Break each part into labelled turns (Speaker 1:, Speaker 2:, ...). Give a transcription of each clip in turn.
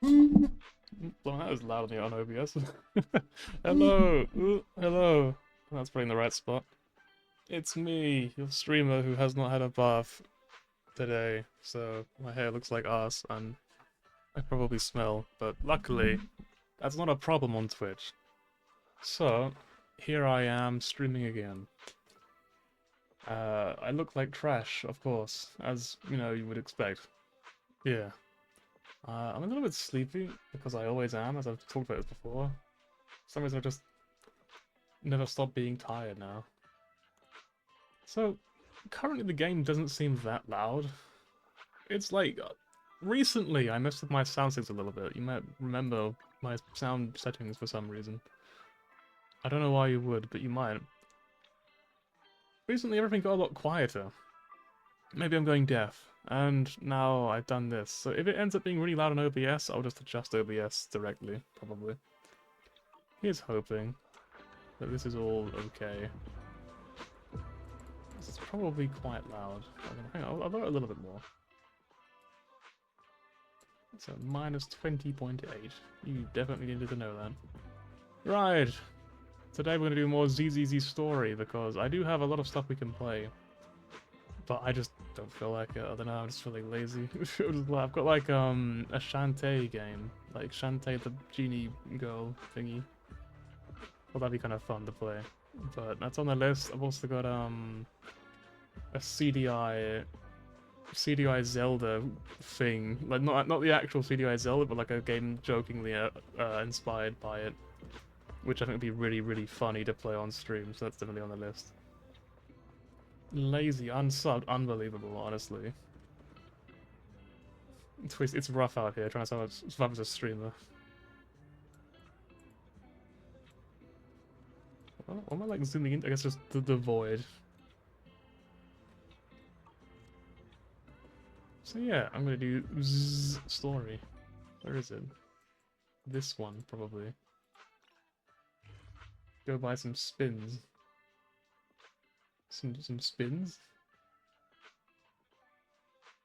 Speaker 1: Well, that was loud on OBS. Hello! Ooh, hello! That's probably in the right spot. It's me, your streamer who has not had a bath today, so my hair looks like arse and I probably smell, but luckily, that's not a problem on Twitch. So, here I am streaming again. I look like trash, of course, as, you would expect. Yeah. I'm a little bit sleepy, because I always am, as I've talked about this before. For some reason I just never stop being tired now. So, currently the game doesn't seem that loud. It's like, recently I messed with my sound settings a little bit. You might remember my sound settings for some reason. I don't know why you would, but you might. Recently everything got a lot quieter. Maybe I'm going deaf, and now I've done this. So if it ends up being really loud on OBS, I'll just adjust OBS directly, probably. Here's hoping that this is all okay. This is probably quite loud. Hang on, I'll lower it a little bit more. So minus 20.8. You definitely needed to know that. Right. Today we're going to do more ZZZ Story, because I do have a lot of stuff we can play. But I just don't feel like it. I don't know, I'm just feeling lazy. I've got like a Shantae game. Like Shantae the genie girl thingy. Well, that'd be kind of fun to play. But that's on the list. I've also got a CDI Zelda thing, like not the actual CDI Zelda, but like a game jokingly inspired by it, which I think would be really funny to play on stream. So that's definitely on the list. Lazy, unsubbed, unbelievable, honestly. It's rough out here trying to survive as a streamer. What am I like zooming in? I guess just the void. So yeah, I'm gonna do ZZZ Story. Where is it? This one, probably. Go buy some spins. Some spins?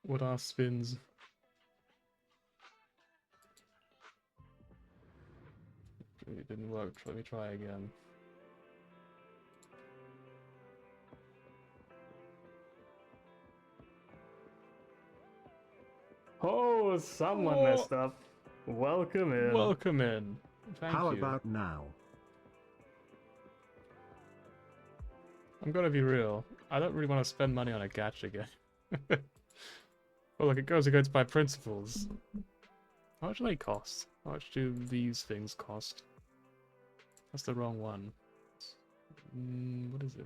Speaker 1: What are spins? It didn't work. Let me try again. Oh, someone messed up. Welcome in. Welcome in. Thank you.
Speaker 2: How about now?
Speaker 1: I'm gonna be real. I don't really want to spend money on a gacha game. Well, like it goes against my principles. How much do they cost? How much do these things cost? That's the wrong one. What is it?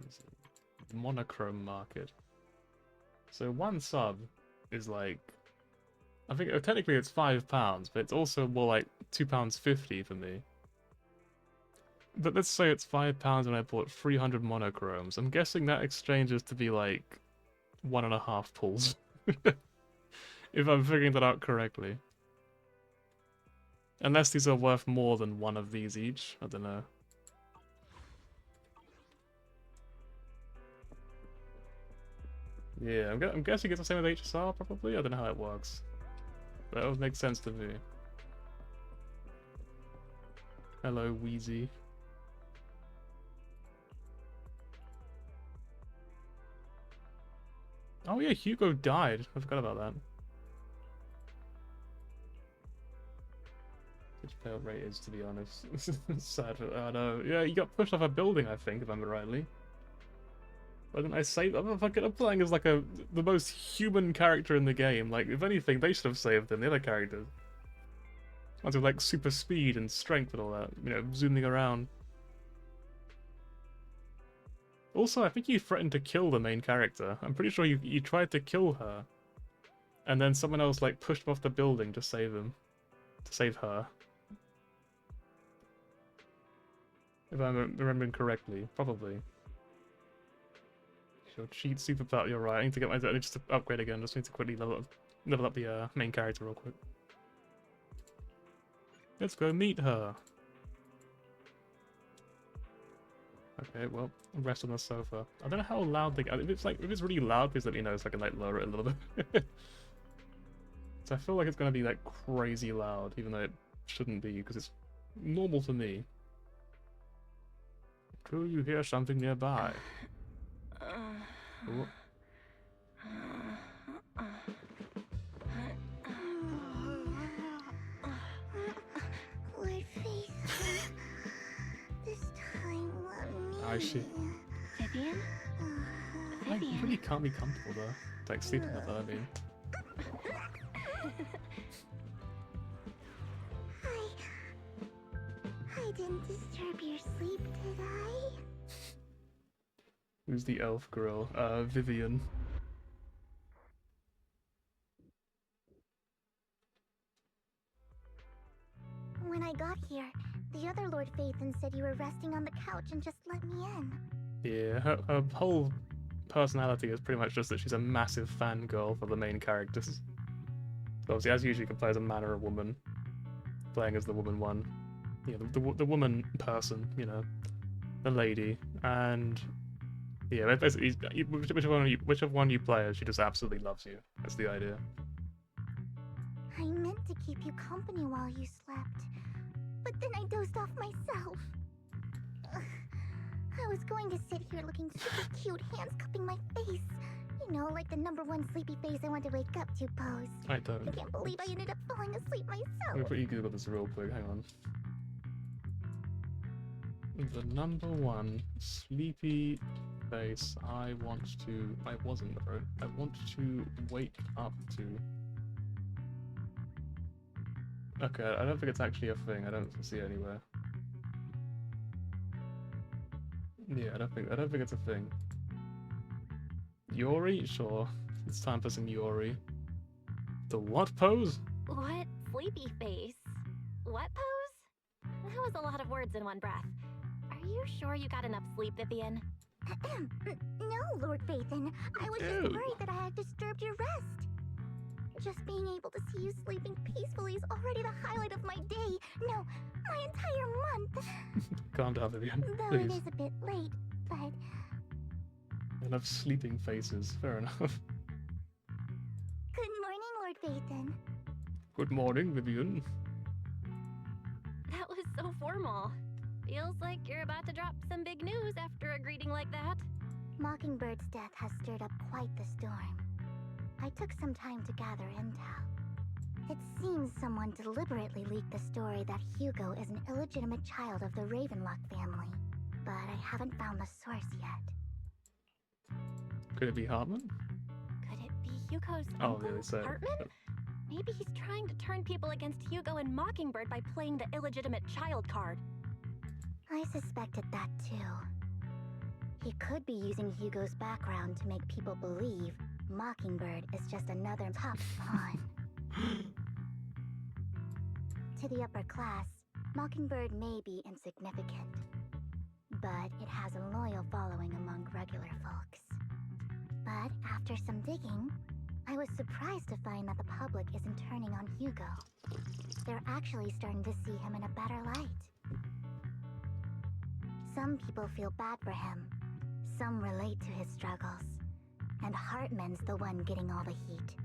Speaker 1: Monochrome market. So one sub is like, I think technically it's £5, but it's also more like £2.50 for me. But let's say it's £5 and I bought 300 monochromes. I'm guessing that exchanges to be like 1.5 pulls. If I'm figuring that out correctly. Unless these are worth more than one of these each. I don't know. Yeah, I'm guessing it's the same with HSR, probably? I don't know how it works. But that would make sense to me. Hello, Wheezy. Oh yeah, Hugo died. I forgot about that. Which fail rate is, to be honest. Sad. Oh no. Yeah, you got pushed off a building, I think, if I remember rightly. Why didn't I say that? I'm playing as like the most human character in the game. Like, if anything, they should have saved him, the other characters. Ones with like super speed and strength and all that, zooming around. Also, I think you threatened to kill the main character. I'm pretty sure you tried to kill her. And then someone else like pushed him off the building to save him. To save her. If I'm remembering correctly. Probably. Sure, cheat superpower, you're right. I need to get I need to upgrade again. Just need to quickly level up the main character real quick. Let's go meet her. Okay, well, rest on the sofa. I don't know how loud they get. If it's really loud, please let me know so I can like lower it a little bit. So I feel like it's gonna be like crazy loud, even though it shouldn't be, because it's normal to me. Do you hear something nearby? Ooh.
Speaker 2: Lord Faith, this time let me.
Speaker 1: I see.
Speaker 2: Vivian?
Speaker 1: Like, you really can't be comfortable though. Like sleeping with her, I mean.
Speaker 2: I didn't disturb your sleep, did I?
Speaker 1: Who's the elf girl? Vivian.
Speaker 2: When I got here, the other Lord Phaethon said you were resting on the couch and just let me in.
Speaker 1: Yeah, her whole personality is pretty much just that she's a massive fangirl for the main characters. So obviously, as usual, you can play as a man or a woman. Playing as the woman one. Yeah, the woman person, you know. The lady. And yeah, basically, whichever one you play as, she just absolutely loves you. That's the idea.
Speaker 2: I meant to keep you company while you slept, but then I dozed off myself. Ugh. I was going to sit here looking super cute, hands cupping my face. You know, like the #1 sleepy face I want to wake up to pose.
Speaker 1: I don't.
Speaker 2: I can't believe I ended up falling asleep
Speaker 1: Let me
Speaker 2: myself.
Speaker 1: quickly Google this real quick, hang on. The #1 sleepy face I want to wake up to. Okay, I don't think it's actually a thing. I don't see it anywhere. Yeah, I don't think it's a thing. Yori? Sure. It's time for some Yori. The what pose?
Speaker 3: What sleepy face? What pose? That was a lot of words in one breath. Are you sure you got enough sleep, Vivian?
Speaker 2: No, Lord Phaethon. I was just
Speaker 1: Ew.
Speaker 2: worried that I had disturbed your rest. Just being able to see you sleeping peacefully is already the highlight of my day. No, my entire month.
Speaker 1: Calm down, Vivian.
Speaker 2: Though
Speaker 1: Please.
Speaker 2: it is a bit late, but
Speaker 1: Enough sleeping faces. Fair enough.
Speaker 2: good morning, Lord Phaethon.
Speaker 1: Good morning, Vivian.
Speaker 3: That was so formal. Feels like you're about to drop some big news after a greeting like that.
Speaker 2: Mockingbird's death has stirred up quite the storm. I took some time to gather intel. It seems someone deliberately leaked the story that Hugo is an illegitimate child of the Ravenlock family, but I haven't found the source yet.
Speaker 1: Could it be Hartman?
Speaker 3: Could it be Hugo's
Speaker 1: Oh,
Speaker 3: uncle,
Speaker 1: really? So,
Speaker 3: Hartman? Maybe he's trying to turn people against Hugo and Mockingbird by playing the illegitimate child card.
Speaker 2: I suspected that too. He could be using Hugo's background to make people believe Mockingbird is just another top pawn. To the upper class, Mockingbird may be insignificant, but it has a loyal following among regular folks. But after some digging, I was surprised to find that the public isn't turning on Hugo. They're actually starting to see him in a better light. Some people feel bad for him, some relate to his struggles, and Hartman's the one getting all the heat.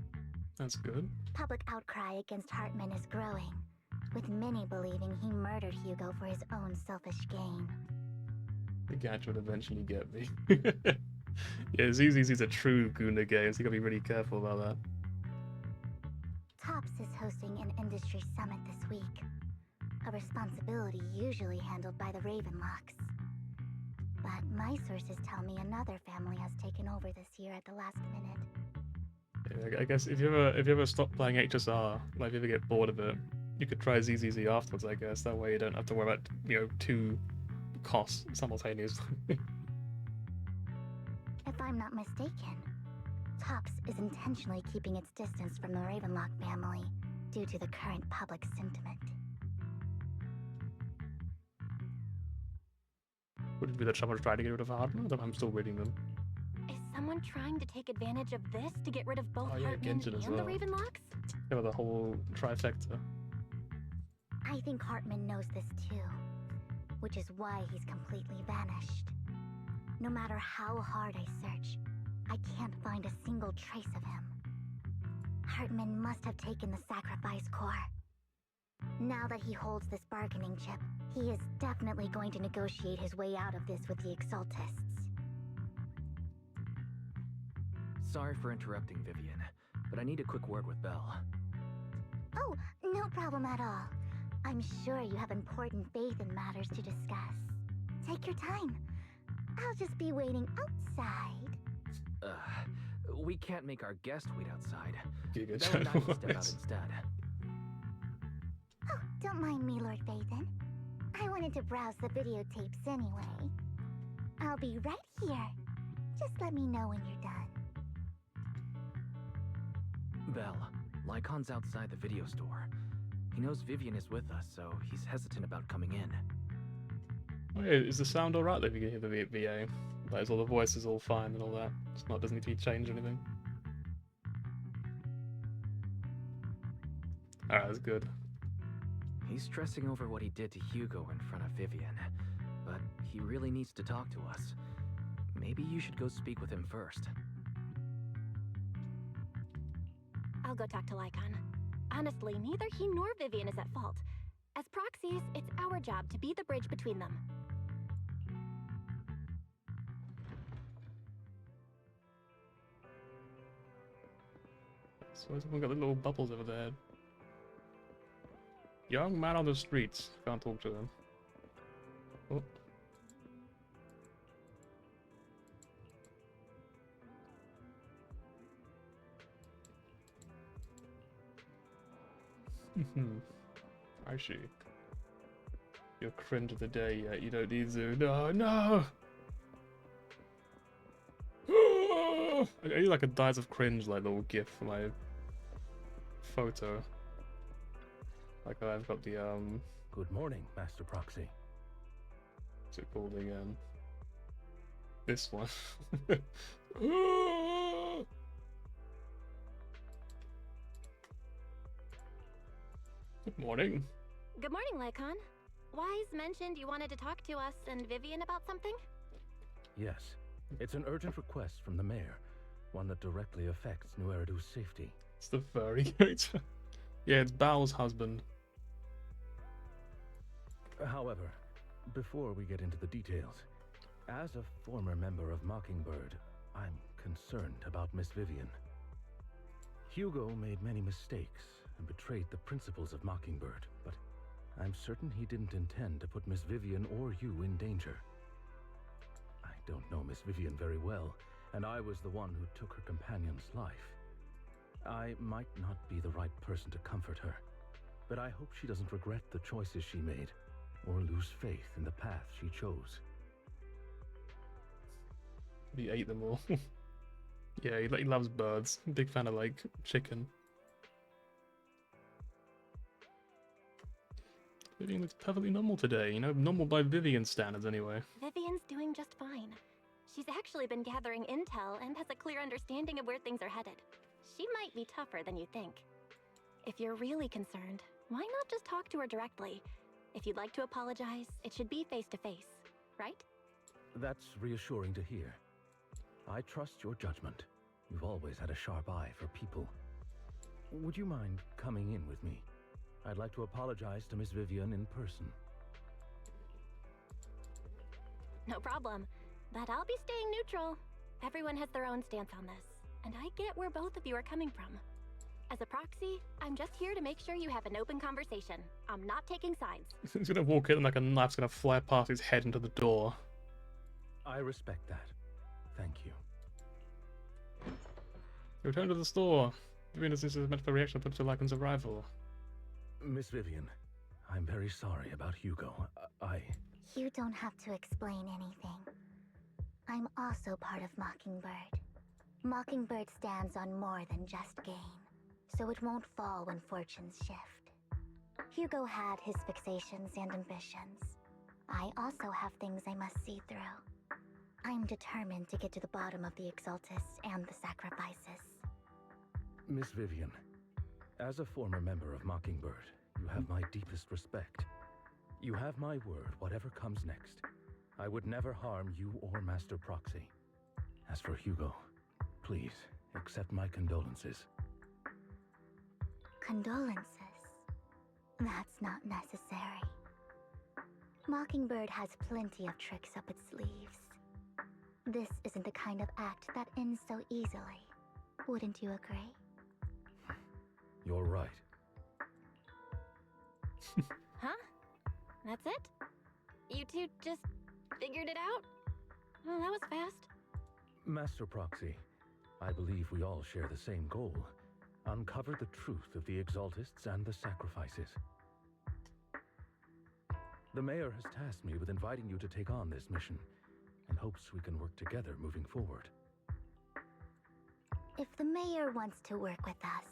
Speaker 1: That's good.
Speaker 2: Public outcry against Hartman is growing, with many believing he murdered Hugo for his own selfish gain.
Speaker 1: The gadget would eventually get me. Yeah, ZZZ's a true Guna game, so you gotta be really careful about that.
Speaker 2: TOPS is hosting an industry summit this week, a responsibility usually handled by the Ravenlocks. But my sources tell me another family has taken over this year at the last minute.
Speaker 1: Yeah, I guess if you ever stop playing HSR, like if you ever get bored of it, you could try ZZZ afterwards, I guess. That way you don't have to worry about, you know, two costs simultaneously.
Speaker 2: If I'm not mistaken, TOPS is intentionally keeping its distance from the Ravenlock family due to the current public sentiment.
Speaker 1: Would it be that someone's trying to get rid of Hartman? I'm still reading them.
Speaker 3: Is someone trying to take advantage of this to get rid of both
Speaker 1: Oh, yeah,
Speaker 3: Hartman
Speaker 1: Genshin as
Speaker 3: and the
Speaker 1: well.
Speaker 3: Ravenlocks?
Speaker 1: Yeah, the whole trifecta.
Speaker 2: I think Hartman knows this too, which is why he's completely vanished. No matter how hard I search, I can't find a single trace of him. Hartman must have taken the sacrifice core. Now that he holds this bargaining chip, he is definitely going to negotiate his way out of this with the Exaltists.
Speaker 4: Sorry for interrupting, Vivian, but I need a quick word with Belle.
Speaker 2: Oh, no problem at all. I'm sure you have important faith in matters to discuss. Take your time. I'll just be waiting outside.
Speaker 4: We can't make our guest wait outside.
Speaker 1: Giga
Speaker 4: Belle and I can step out
Speaker 1: Chat.
Speaker 4: instead.
Speaker 2: Oh, don't mind me, Lord Phaethon. I wanted to browse the videotapes anyway. I'll be right here. Just let me know when you're done.
Speaker 4: Belle, Lycon's outside the video store. He knows Vivian is with us, so he's hesitant about coming in.
Speaker 1: Wait, is the sound alright though if you can hear the VA? Like, is all the voices all fine and all that? It's not, doesn't need to be changed or anything? Alright, that's good.
Speaker 4: He's stressing over what he did to Hugo in front of Vivian, but he really needs to talk to us. Maybe you should go speak with him first.
Speaker 3: I'll go talk to Lycon. Honestly, neither he nor Vivian is at fault. As proxies, it's our job to be the bridge between them.
Speaker 1: So everyone got the little bubbles over their head. Young man on the streets. Can't talk to them. Oh. I see. You're cringe of the day yet. You don't need to. No, no! I need like a dies of cringe like little gif for my photo. Like I've got the
Speaker 5: Good morning, Master Proxy.
Speaker 1: what's it called again? This one. Good morning.
Speaker 3: Good morning, Lycon. Wise mentioned you wanted to talk to us and Vivian about something?
Speaker 5: Yes, it's an urgent request from the mayor, one that directly affects New Eridu's safety.
Speaker 1: It's the furry character. Yeah, it's Bao's husband.
Speaker 5: However, before we get into the details, as a former member of Mockingbird, I'm concerned about Miss Vivian. Hugo made many mistakes and betrayed the principles of Mockingbird, but I'm certain he didn't intend to put Miss Vivian or you in danger. I don't know Miss Vivian very well, and I was the one who took her companion's life. I might not be the right person to comfort her, but I hope she doesn't regret the choices she made, or lose faith in the path she chose.
Speaker 1: He ate them all. Yeah, he loves birds. Big fan of like chicken. Vivian looks perfectly normal today, you know, normal by Vivian standards anyway.
Speaker 3: Vivian's doing just fine. She's actually been gathering intel and has a clear understanding of where things are headed. She might be tougher than you think. If you're really concerned, why not just talk to her directly? If you'd like to apologize, it should be face to face, right?
Speaker 5: That's reassuring to hear. I trust your judgment. You've always had a sharp eye for people. Would you mind coming in with me? I'd like to apologize to Miss Vivian in person.
Speaker 3: No problem. But I'll be staying neutral. Everyone has their own stance on this, and I get where both of you are coming from. As a proxy, I'm just here to make sure you have an open conversation. I'm not taking sides.
Speaker 1: He's gonna walk in and like a knife's gonna fly past his head into the door.
Speaker 5: I respect that. Thank you.
Speaker 1: Return to the store. Vivian is meant for reaction put to Lycan's arrival.
Speaker 5: Miss Vivian, I'm very sorry about Hugo.
Speaker 2: You don't have to explain anything. I'm also part of Mockingbird. Mockingbird stands on more than just gain, so it won't fall when fortunes shift. Hugo had his fixations and ambitions. I also have things I must see through. I'm determined to get to the bottom of the Exaltists and the sacrifices.
Speaker 5: Miss Vivian, as a former member of Mockingbird, you have my deepest respect. You have my word, whatever comes next. I would never harm you or Master Proxy. As for Hugo, please accept my condolences.
Speaker 2: Condolences. That's not necessary. Mockingbird has plenty of tricks up its sleeves. This isn't the kind of act that ends so easily. Wouldn't you agree?
Speaker 5: You're right.
Speaker 3: Huh? That's it? You two just figured it out? Well, that was fast.
Speaker 5: Master Proxy, I believe we all share the same goal. Uncover the truth of the Exaltists and the sacrifices. The Mayor has tasked me with inviting you to take on this mission, in hopes we can work together moving forward.
Speaker 2: If the Mayor wants to work with us,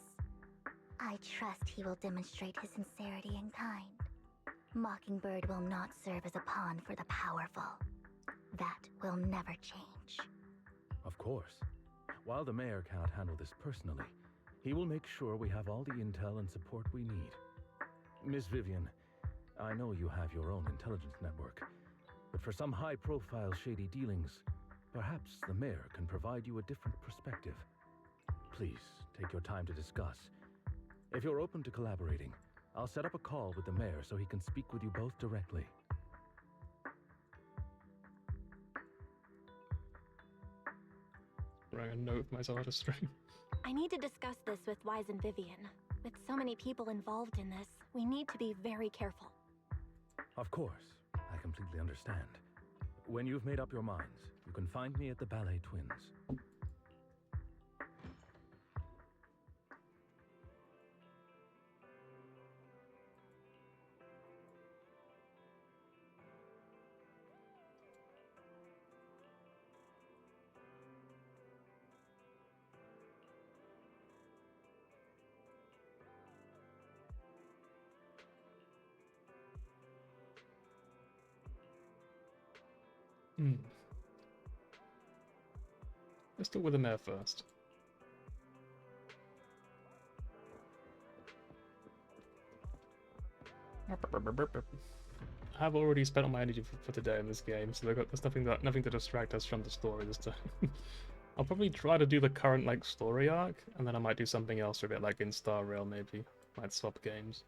Speaker 2: I trust he will demonstrate his sincerity in kind. Mockingbird will not serve as a pawn for the powerful. That will never change.
Speaker 5: Of course. While the Mayor cannot handle this personally, he will make sure we have all the intel and support we need. Miss Vivian, I know you have your own intelligence network, but for some high-profile shady dealings, perhaps the Mayor can provide you a different perspective. Please, take your time to discuss. If you're open to collaborating, I'll set up a call with the Mayor so he can speak with you both directly.
Speaker 1: Writing a note with myself out of string.
Speaker 3: I need to discuss this with Wise and Vivian. With so many people involved in this, we need to be very careful.
Speaker 5: Of course, I completely understand. When you've made up your minds, you can find me at the Ballet Twins.
Speaker 1: Let's talk with the Mayor first. I've already spent all my energy for today in this game, so there's nothing to distract us from the story this time. I'll probably try to do the current story arc, and then I might do something else for a bit, like in Star Rail maybe. Might swap games.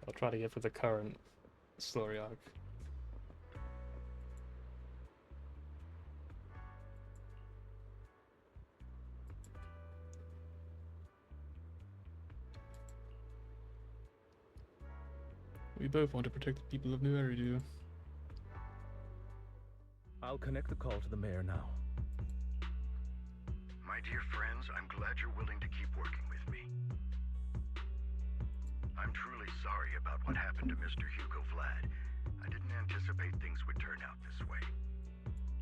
Speaker 1: I'll try to get for the current story arc. We both want to protect the people of New Eridu.
Speaker 5: I'll connect the call to the Mayor now.
Speaker 6: My dear friends, I'm glad you're willing to keep working with me. I'm truly sorry about what happened to Mr. Hugo Vlad. I didn't anticipate things would turn out this way.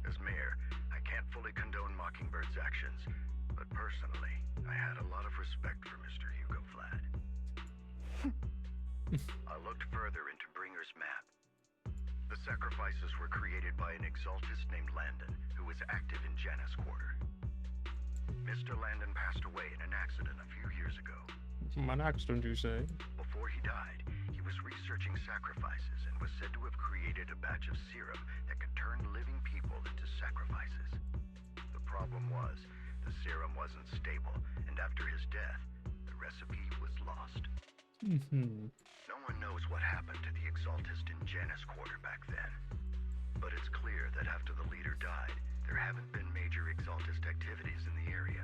Speaker 6: As Mayor, I can't fully condone Mockingbird's actions, but personally, I had a lot of respect for Mr. Hugo Vlad. I looked further into Bringer's map. The sacrifices were created by an Exaltist named Landon, who was active in Janus Quarter. Mr. Landon passed away in an accident a few years ago.
Speaker 1: An accident, you say?
Speaker 6: Before he died, he was researching sacrifices and was said to have created a batch of serum that could turn living people into sacrifices. The problem was, the serum wasn't stable, and after his death, the recipe was lost. No one knows what happened to the Exaltist in Janus Quarter back then. But it's clear that after the leader died, there haven't been major Exaltist activities in the area.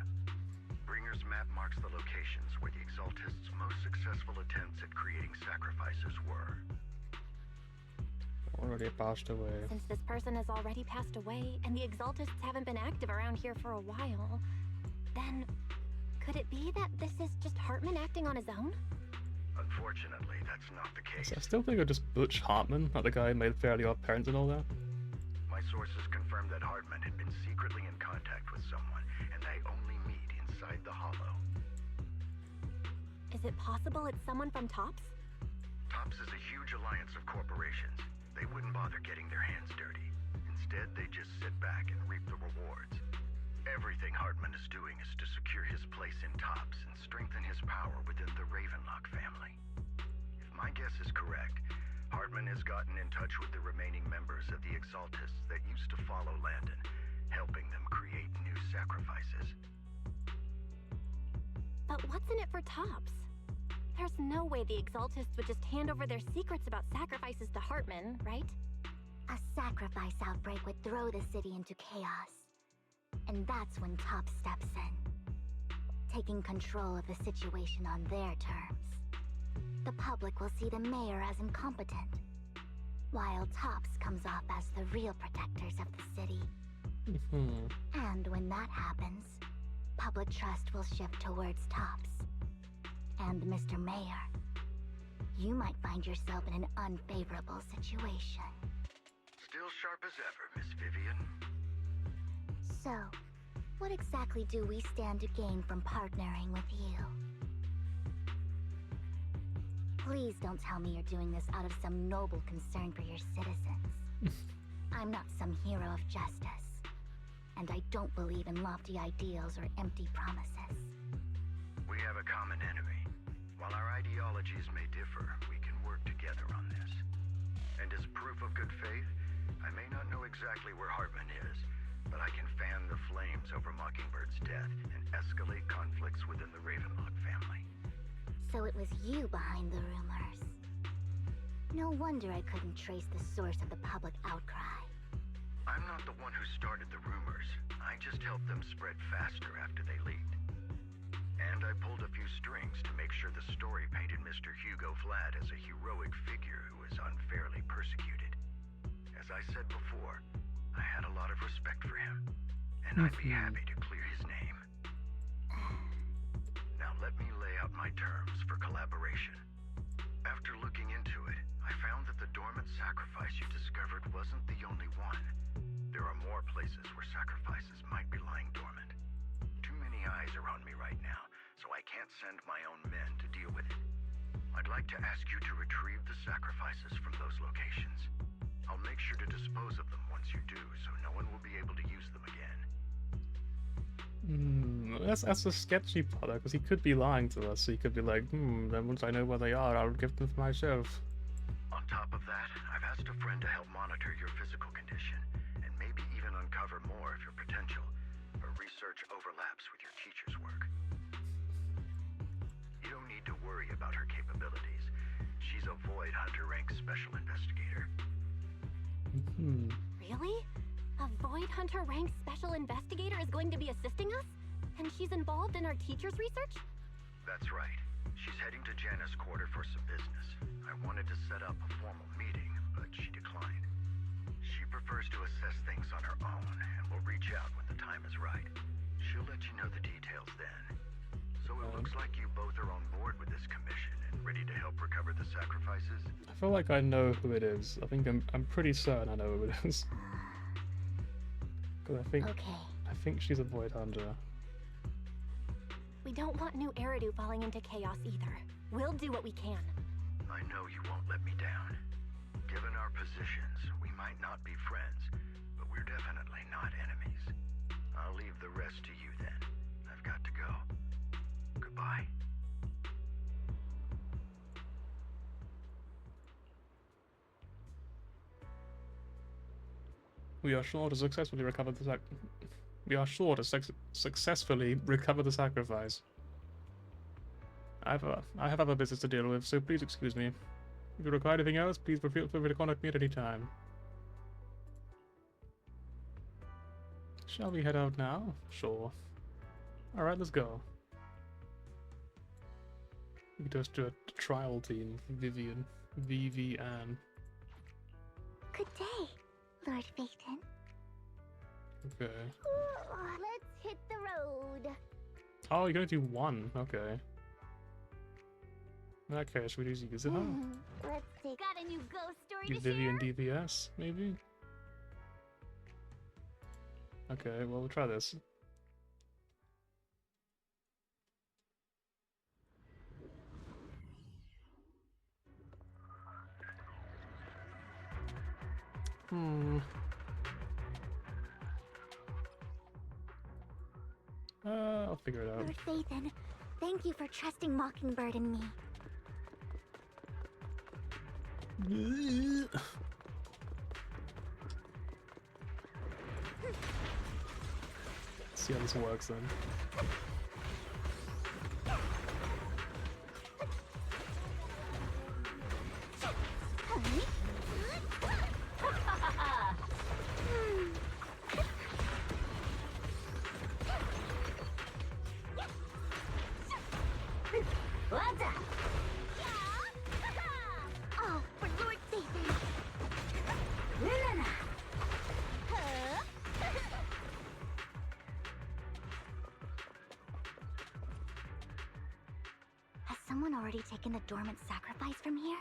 Speaker 6: Bringer's map marks the locations where the Exaltists' most successful attempts at creating sacrifices were.
Speaker 1: Already passed away.
Speaker 3: Since this person has already passed away, and the Exaltists haven't been active around here for a while, then could it be that this is just Hartman acting on his own?
Speaker 6: Unfortunately, that's not the case.
Speaker 1: I still think of just Butch Hartman, not the guy who made Fairly Odd Parents and all that.
Speaker 6: My sources confirmed that Hartman had been secretly in contact with someone, and they only meet inside the Hollow.
Speaker 3: Is it possible it's someone from TOPS?
Speaker 6: TOPS is a huge alliance of corporations. They wouldn't bother getting their hands dirty. Instead, they just sit back and reap the rewards. Everything Hartman is doing is to secure his place in TOPS and strengthen his power within the Ravenlock family. If my guess is correct, Hartman has gotten in touch with the remaining members of the Exaltists that used to follow Landon, helping them create new sacrifices.
Speaker 3: But what's in it for Tops? There's no way the Exaltists would just hand over their secrets about sacrifices to Hartman, right?
Speaker 2: A sacrifice outbreak would throw the city into chaos. And that's when Top steps in, taking control of the situation on their terms. The public will see the mayor as incompetent, while Tops comes off as the real protectors of the city. And when that happens, public trust will shift towards Tops. And Mr. Mayor, you might find yourself in an unfavorable situation.
Speaker 6: Still sharp as ever, Miss Vivian.
Speaker 2: So, what exactly do we stand to gain from partnering with you? Please don't tell me you're doing this out of some noble concern for your citizens. I'm not some hero of justice, and I don't believe in lofty ideals or empty promises.
Speaker 6: We have a common enemy. While our ideologies may differ, we can work together on this. And as proof of good faith, I may not know exactly where Hartman is, but I can fan the flames over Mockingbird's death and escalate conflicts within the Ravenlock family.
Speaker 2: So it was you behind the rumors. No wonder I couldn't trace the source of the public outcry.
Speaker 6: I'm not the one who started the rumors. I just helped them spread faster after they leaked. And I pulled a few strings to make sure the story painted Mr. Hugo Vlad as a heroic figure who was unfairly persecuted. As I said before, I had a lot of respect for him, and I'd be happy to clear his name. Now let me lay out my terms for collaboration. After looking into it, I found that the dormant sacrifice you discovered wasn't the only one. There are more places where sacrifices might be lying dormant. Too many eyes are on me right now, so I can't send my own men to deal with it. I'd like to ask you to retrieve the sacrifices from those locations. I'll make sure to dispose of them once you do, so no one will be able to use them again.
Speaker 1: That's the sketchy part, because he could be lying to us. He could be like, then once I know where they are, I'll give them for myself.
Speaker 6: On top of that, I've asked a friend to help monitor your physical condition, and maybe even uncover more of your potential. Her research overlaps with your teacher's work. You don't need to worry about her capabilities. She's a Void Hunter rank special investigator.
Speaker 3: Really? A Void Hunter ranked special investigator is going to be assisting us? And she's involved in our teacher's research?
Speaker 6: That's right. She's heading to Janna's quarter for some business. I wanted to set up a formal meeting, but she declined. She prefers to assess things on her own, and will reach out when the time is right. She'll let you know the details then. So it looks like you both are on board with this commission and ready to help recover the sacrifices?
Speaker 1: I feel like I know who it is. I think I'm pretty certain I know who it is. Because I think she's a Void Hunter.
Speaker 3: We don't want new Eridu falling into chaos either. We'll do what we can.
Speaker 6: I know you won't let me down. Given our positions, we might not be friends, but we're definitely not enemies. I'll leave the rest to you then. I've got to go. Goodbye.
Speaker 1: We are sure to successfully recover the successfully recover the sacrifice. I have other business to deal with, so please excuse me. If you require anything else, please feel free to contact me at any time. Shall we head out now? Sure. Alright, let's go. We can just do a trial team. Vivian. VVN.
Speaker 2: Good day, Lord Phaeton.
Speaker 1: Okay.
Speaker 2: Let's hit the road.
Speaker 1: Oh, you're gonna do one. Okay. In that case, we just use it.
Speaker 2: Let's take. Got a new ghost story
Speaker 1: Do
Speaker 2: to
Speaker 1: Vivian
Speaker 2: share?
Speaker 1: DVS, maybe? Okay, well, we'll try this. I'll figure it out.
Speaker 2: Lord Phaeton, thank you for trusting Mockingbird and me.
Speaker 1: See how this works then.
Speaker 2: Oh, for Lord Satan! Luna! Huh? Has someone already taken the dormant sacrifice from here?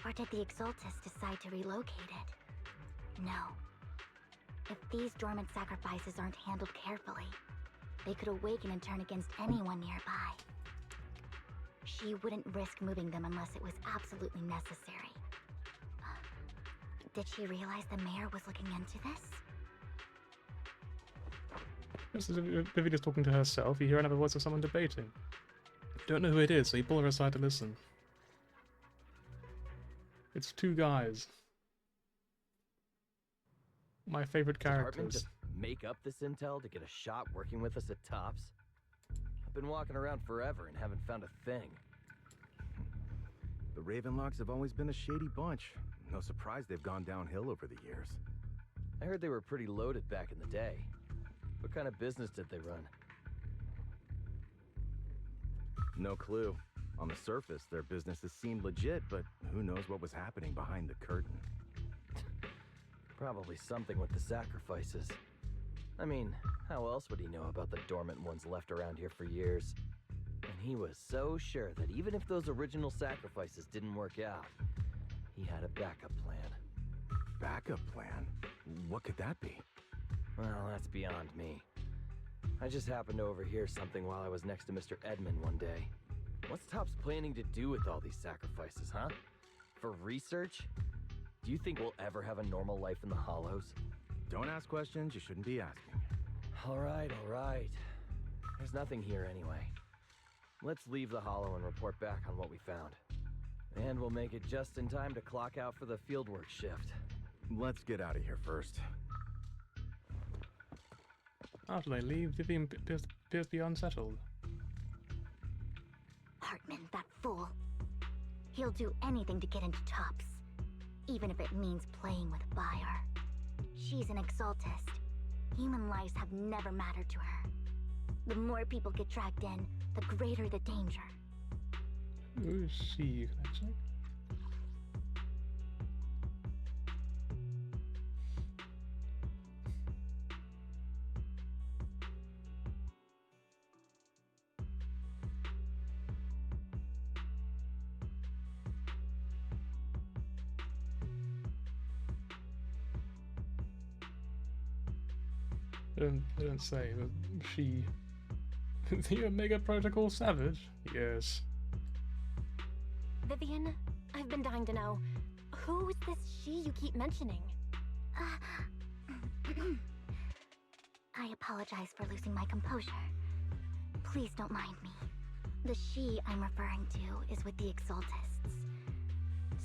Speaker 2: Or did the Exaltus decide to relocate it? No. If these dormant sacrifices aren't handled carefully, they could awaken and turn against anyone nearby. She wouldn't risk moving them unless it was absolutely necessary. Did she realize the mayor was looking into this?
Speaker 1: This is Vivian is talking to herself. You hear another voice of someone debating. Don't know who it is, so you pull her aside to listen. It's two guys. My favorite
Speaker 7: Did Hartman
Speaker 1: characters.
Speaker 7: just make up this intel to get a shot working with us at Tops? I've been walking around forever and haven't found a thing.
Speaker 6: The Ravenlocks have always been a shady bunch. No surprise they've gone downhill over the years.
Speaker 7: I heard they were pretty loaded back in the day. What kind of business did they run?
Speaker 6: No clue. On the surface, their businesses seemed legit, but who knows what was happening behind the curtain.
Speaker 7: Probably something with the sacrifices. I mean, how else would he know about the dormant ones left around here for years? And he was so sure that even if those original sacrifices didn't work out, he had a backup plan.
Speaker 6: Backup plan? What could that be?
Speaker 7: Well, that's beyond me. I just happened to overhear something while I was next to Mr. Edmund one day. What's Tops planning to do with all these sacrifices, huh? For research? Do you think we'll ever have a normal life in the Hollows?
Speaker 6: Don't ask questions you shouldn't be asking.
Speaker 7: All right. There's nothing here anyway. Let's leave the Hollow and report back on what we found. And we'll make it just in time to clock out for the fieldwork shift.
Speaker 6: Let's get out of here first.
Speaker 1: After they leave, Vivian appears to be unsettled.
Speaker 2: Hartman, that fool. He'll do anything to get into Tops, even if it means playing with fire. She's an Exaltist. Human lives have never mattered to her. The more people get dragged in, the greater the danger.
Speaker 1: Who is she, you can check? They don't say, but she... The Omega Protocol Savage? Yes.
Speaker 3: Vivian, I've been dying to know. Who's this she you keep mentioning?
Speaker 2: I apologize for losing my composure. Please don't mind me. The she I'm referring to is with the Exaltists.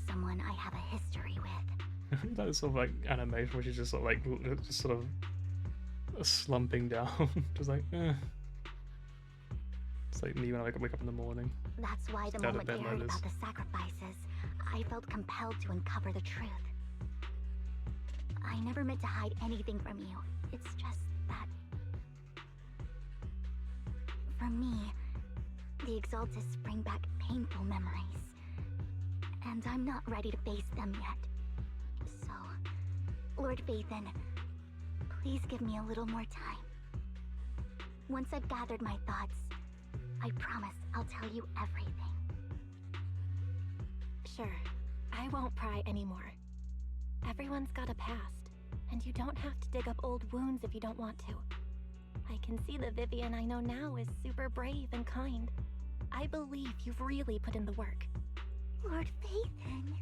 Speaker 2: Someone I have a history with.
Speaker 1: That sort of like animation where she's just sort of like just sort of slumping down, just like It's like me when I wake up in the morning.
Speaker 2: That's why the
Speaker 1: Down
Speaker 2: moment
Speaker 1: at
Speaker 2: we
Speaker 1: bed
Speaker 2: heard
Speaker 1: motors.
Speaker 2: about the sacrifices, I felt compelled to uncover the truth. I never meant to hide anything from you. It's just that... For me, the Exaltists bring back painful memories. And I'm not ready to face them yet. So, Lord Vathan, please give me a little more time. Once I've gathered my thoughts, I promise I'll tell you everything.
Speaker 3: Sure, I won't pry anymore. Everyone's got a past, and you don't have to dig up old wounds if you don't want to. I can see the Vivian I know now is super brave and kind. I believe you've really put in the work.
Speaker 2: Lord Vathan,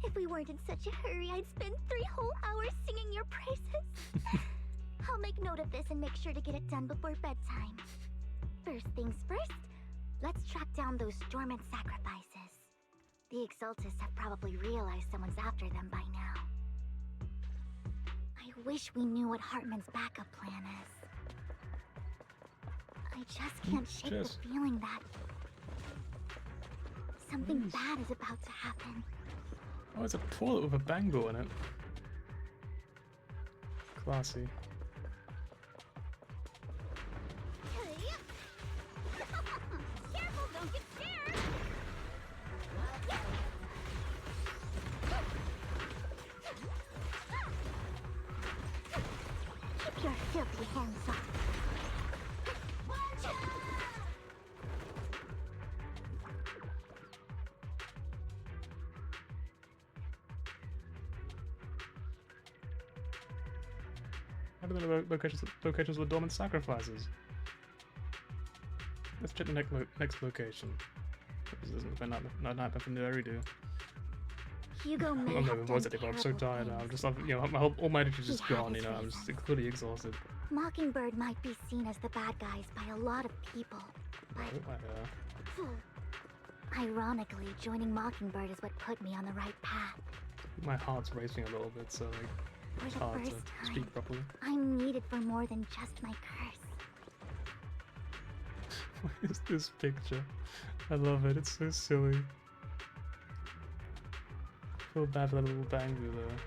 Speaker 2: if we weren't in such a hurry, I'd spend 3 whole hours singing your praises. I'll make note of this and make sure to get it done before bedtime. First things first, let's track down those dormant sacrifices. The Exaltists have probably realized someone's after them by now. I wish we knew what Hartman's backup plan is. I just can't shake the feeling that something bad is about to happen.
Speaker 1: Oh, it's a toilet with a bangle in it. Classy.
Speaker 2: Careful, don't get scared!
Speaker 1: I don't know the locations of the dormant sacrifices. Let's check the next location. This isn't been nothing to redo.
Speaker 2: Hugo may
Speaker 1: I'm
Speaker 2: have
Speaker 1: not voice
Speaker 2: done
Speaker 1: anymore. I'm so
Speaker 2: terrible
Speaker 1: tired now. I'm
Speaker 2: things.
Speaker 1: just, you know, all my energy's just
Speaker 2: He had
Speaker 1: gone. You
Speaker 2: his
Speaker 1: know, I'm just
Speaker 2: reasons.
Speaker 1: completely exhausted.
Speaker 2: Mockingbird might be seen as the bad guys by a lot of people, but ironically, joining Mockingbird is what put me on the right path.
Speaker 1: My heart's racing a little bit, so like,
Speaker 2: For
Speaker 1: it's
Speaker 2: the
Speaker 1: hard to
Speaker 2: first time,
Speaker 1: speak properly.
Speaker 2: I'm needed for more than just my curse.
Speaker 1: What is this picture? I love it. It's so silly. I feel bad for that little Bangu there.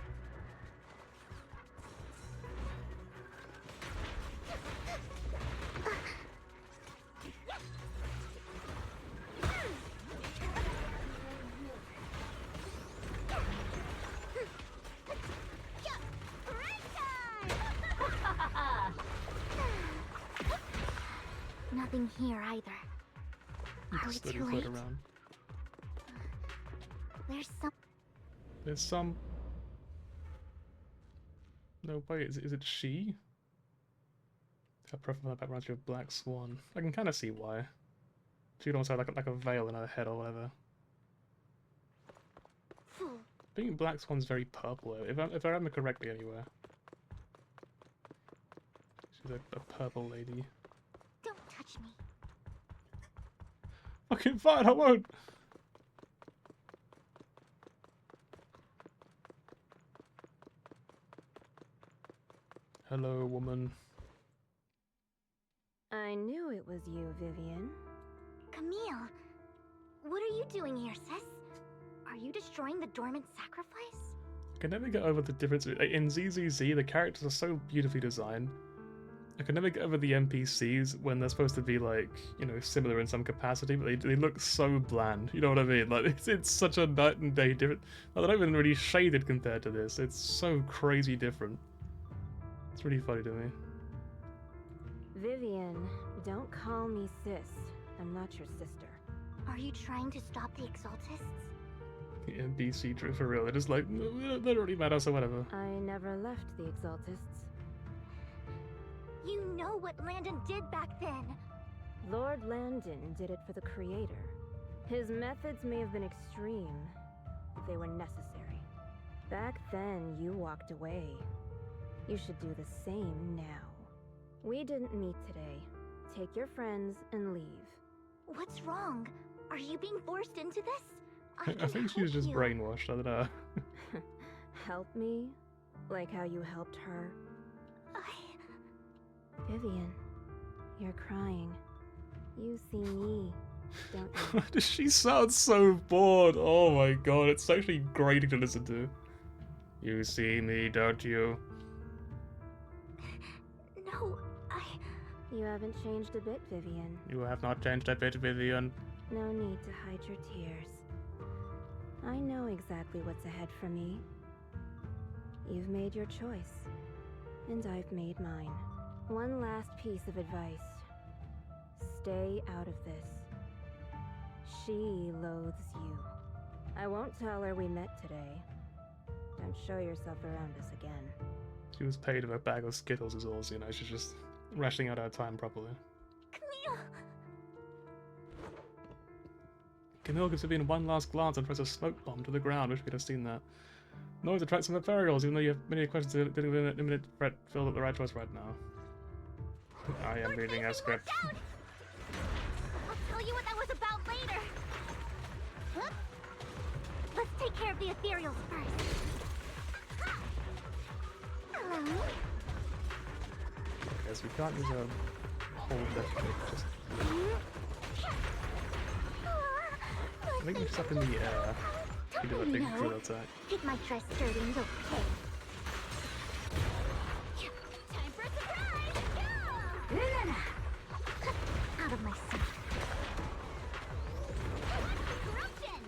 Speaker 2: Nothing here either. Are we
Speaker 1: Just let
Speaker 2: too
Speaker 1: it float
Speaker 2: late?
Speaker 1: around.
Speaker 2: There's some.
Speaker 1: No, wait, is it she? Her profile background to a black swan. I can kind of see why. She'd almost have like a veil in her head or whatever. Being black swan's very purple, if I remember correctly anywhere. She's a purple lady.
Speaker 2: Don't touch me.
Speaker 1: Okay, fine, I won't! Hello, woman.
Speaker 8: I knew it was you, Vivian.
Speaker 2: Camille, what are you doing here, sis? Are you destroying the dormant sacrifice?
Speaker 1: I can never get over the difference. In ZZZ, the characters are so beautifully designed. I can never get over the NPCs when they're supposed to be, like, you know, similar in some capacity, but they look so bland. You know what I mean? Like, it's such a night and day different. Like, they're not even really shaded compared to this. It's so crazy different. It's really funny to me.
Speaker 8: Vivian, don't call me sis. I'm not your sister.
Speaker 2: Are you trying to stop the Exaltists?
Speaker 1: The NPC true for real. They're just like, no, they don't really matter, so whatever.
Speaker 8: I never left the Exaltists.
Speaker 2: You know what Landon did back then.
Speaker 8: Lord Landon did it for the Creator. His methods may have been extreme, but they were necessary. Back then, you walked away. You should do the same now. We didn't meet today. Take your friends and leave.
Speaker 2: What's wrong? Are you being forced into this?
Speaker 1: I think she's
Speaker 2: help
Speaker 1: just
Speaker 2: you.
Speaker 1: brainwashed. I don't know.
Speaker 8: Help me? Like how you helped her? Vivian, you're crying. You see me, don't you?
Speaker 1: Why does she sound so bored? Oh my god, it's actually grating to listen to. You see me, don't you?
Speaker 2: No,
Speaker 8: You haven't changed a bit, Vivian.
Speaker 1: You have not changed a bit, Vivian.
Speaker 8: No need to hide your tears. I know exactly what's ahead for me. You've made your choice, and I've made mine. One last piece of advice. Stay out of this. She loathes you. I won't tell her we met today. Don't show yourself around us again.
Speaker 1: She was paid with a bag of Skittles is all, so, you know, she's just rationing out her time properly.
Speaker 2: Camille!
Speaker 1: Camille gives Vivian one last glance and throws a smoke bomb to the ground. Wish we could have seen that. Noise attracts some Ethereals, even though you have many questions to dealing with an imminent threat. Feel that the right choice right now. I am reading a script.
Speaker 2: I'll tell you what that was about later. Huh? Let's take care of the ethereals first. Hello?
Speaker 1: Okay, so we can't use a whole death kick, just... I think we're just up in the air. We do that big drill attack.
Speaker 2: Get my dress dirty and okay.
Speaker 3: Time for a surprise!
Speaker 2: Out of my sight.
Speaker 3: Corruption!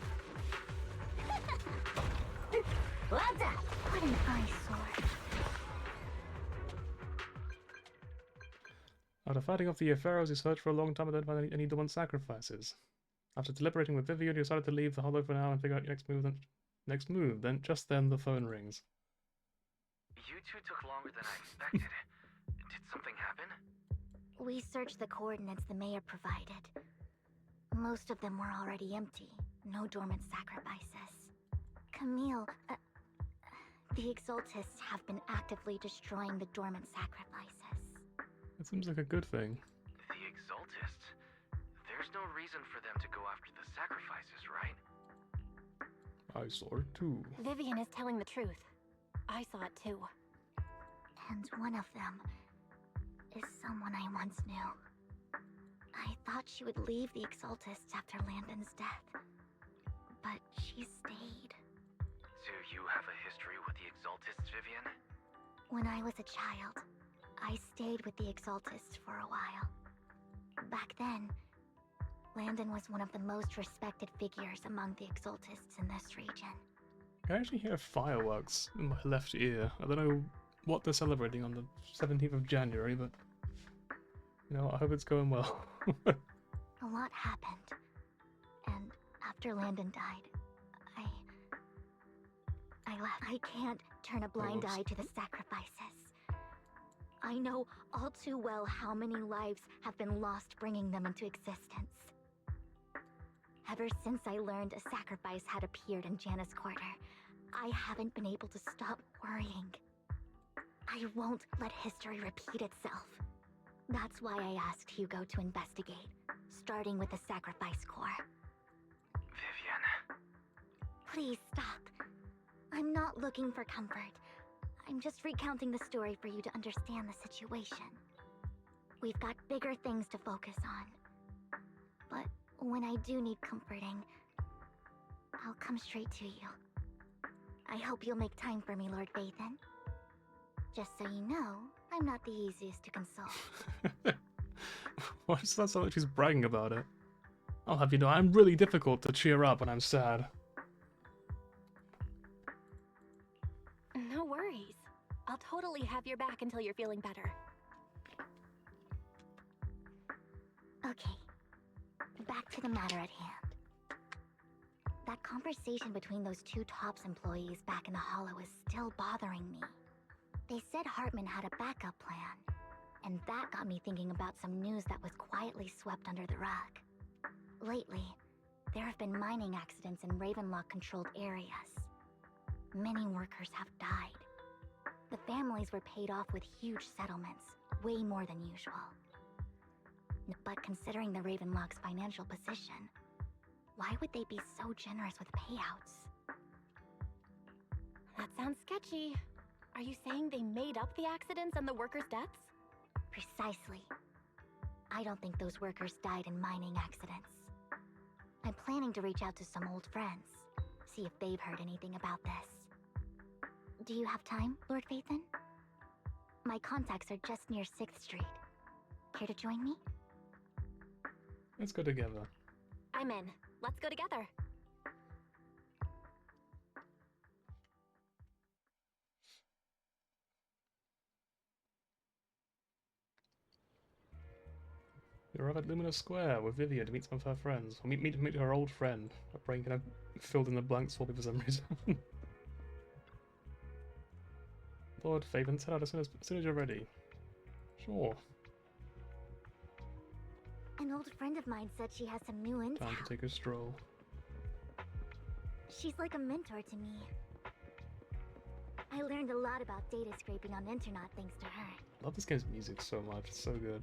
Speaker 2: What an eyesore.
Speaker 1: After fighting off the Ethereals, you searched for a long time and didn't find any dormant sacrifices. After deliberating with Vivian, you decided to leave the Hollow for now and figure out your next move. Then, just then, the phone rings.
Speaker 4: You two took longer than I expected.
Speaker 2: We searched the coordinates the mayor provided. Most of them were already empty. No dormant sacrifices. Camille, the Exaltists have been actively destroying the dormant sacrifices.
Speaker 1: That seems like a good thing.
Speaker 4: The Exaltists? There's no reason for them to go after the sacrifices, right?
Speaker 1: I saw it too.
Speaker 3: Vivian is telling the truth. I saw it too.
Speaker 2: And one of them is someone I once knew. I thought she would leave the Exaltists after Landon's death, but she stayed.
Speaker 4: So you have a history with the Exaltists, Vivian?
Speaker 2: When I was a child, I stayed with the Exaltists for a while. Back then, Landon was one of the most respected figures among the Exaltists in this region.
Speaker 1: I can actually hear fireworks in my left ear. I don't know what they're celebrating on the 17th of January, but you know, I hope it's going well.
Speaker 2: A lot happened, and after Landon died, I left. I can't turn a blind eye to the sacrifices. I know all too well how many lives have been lost bringing them into existence. Ever since I learned a sacrifice had appeared in Janus Quarter, I haven't been able to stop worrying. I won't let history repeat itself. That's why I asked Hugo to investigate, starting with the Sacrifice Corps.
Speaker 4: Vivian.
Speaker 2: Please stop. I'm not looking for comfort. I'm just recounting the story for you to understand the situation. We've got bigger things to focus on. But when I do need comforting, I'll come straight to you. I hope you'll make time for me, Lord Vathan. Just so you know, I'm not the easiest to console.
Speaker 1: Why does that sound like she's bragging about it? I'll have you know, I'm really difficult to cheer up when I'm sad.
Speaker 3: No worries. I'll totally have your back until you're feeling better.
Speaker 2: Okay, back to the matter at hand. That conversation between those two TOPS employees back in the Hollow is still bothering me. They said Hartman had a backup plan, and that got me thinking about some news that was quietly swept under the rug. Lately, there have been mining accidents in Ravenlock-controlled areas. Many workers have died. The families were paid off with huge settlements, way more than usual. But considering the Ravenlock's financial position, why would they be so generous with payouts?
Speaker 3: That sounds sketchy. Are you saying they made up the accidents and the workers' deaths?
Speaker 2: Precisely. I don't think those workers died in mining accidents. I'm planning to reach out to some old friends, see if they've heard anything about this. Do you have time, Lord Vathan? My contacts are just near 6th Street. Care to join me?
Speaker 1: Let's go together.
Speaker 3: I'm in. Let's go together.
Speaker 1: You arrive at Luminous Square with Vivian to meet some of her friends. Or meet her old friend. My brain kind of filled in the blanks for me for some reason. Lord Faven, set out as soon as you're ready. Sure.
Speaker 2: An old friend of mine said she has some new intel.
Speaker 1: Time to take a stroll.
Speaker 2: She's like a mentor to me. I learned a lot about data scraping on the internet thanks to her.
Speaker 1: I love this game's music so much, it's so good.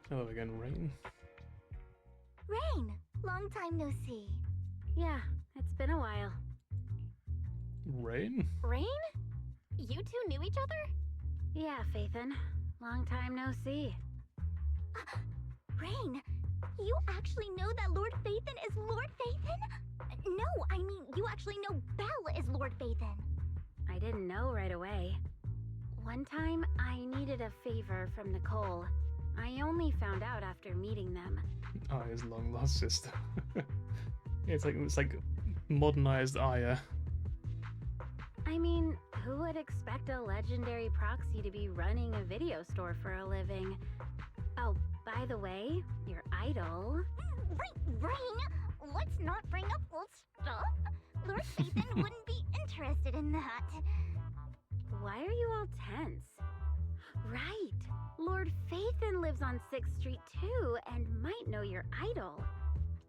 Speaker 1: Hello again, Rain.
Speaker 2: Rain! Long time no see.
Speaker 8: Yeah, it's been a while.
Speaker 1: Rain?
Speaker 3: Rain? You two knew each other?
Speaker 8: Yeah, Phaethon. Long time no see.
Speaker 2: Rain, you actually know that Lord Phaethon is Lord Phaethon? No, I mean, you actually know Belle is Lord Phaethon.
Speaker 8: I didn't know right away. One time, I needed a favor from Nicole. I only found out after meeting them.
Speaker 1: Oh, his long lost sister. Yeah, it's like modernized Aya.
Speaker 8: I mean, who would expect a legendary proxy to be running a video store for a living? Oh, by the way, your idol...
Speaker 2: Rain, let's not bring up old stuff. Lord Phaethon wouldn't be interested in that.
Speaker 8: Why are you all tense? Right. Lord Phaethon lives on 6th Street too, and might know your idol.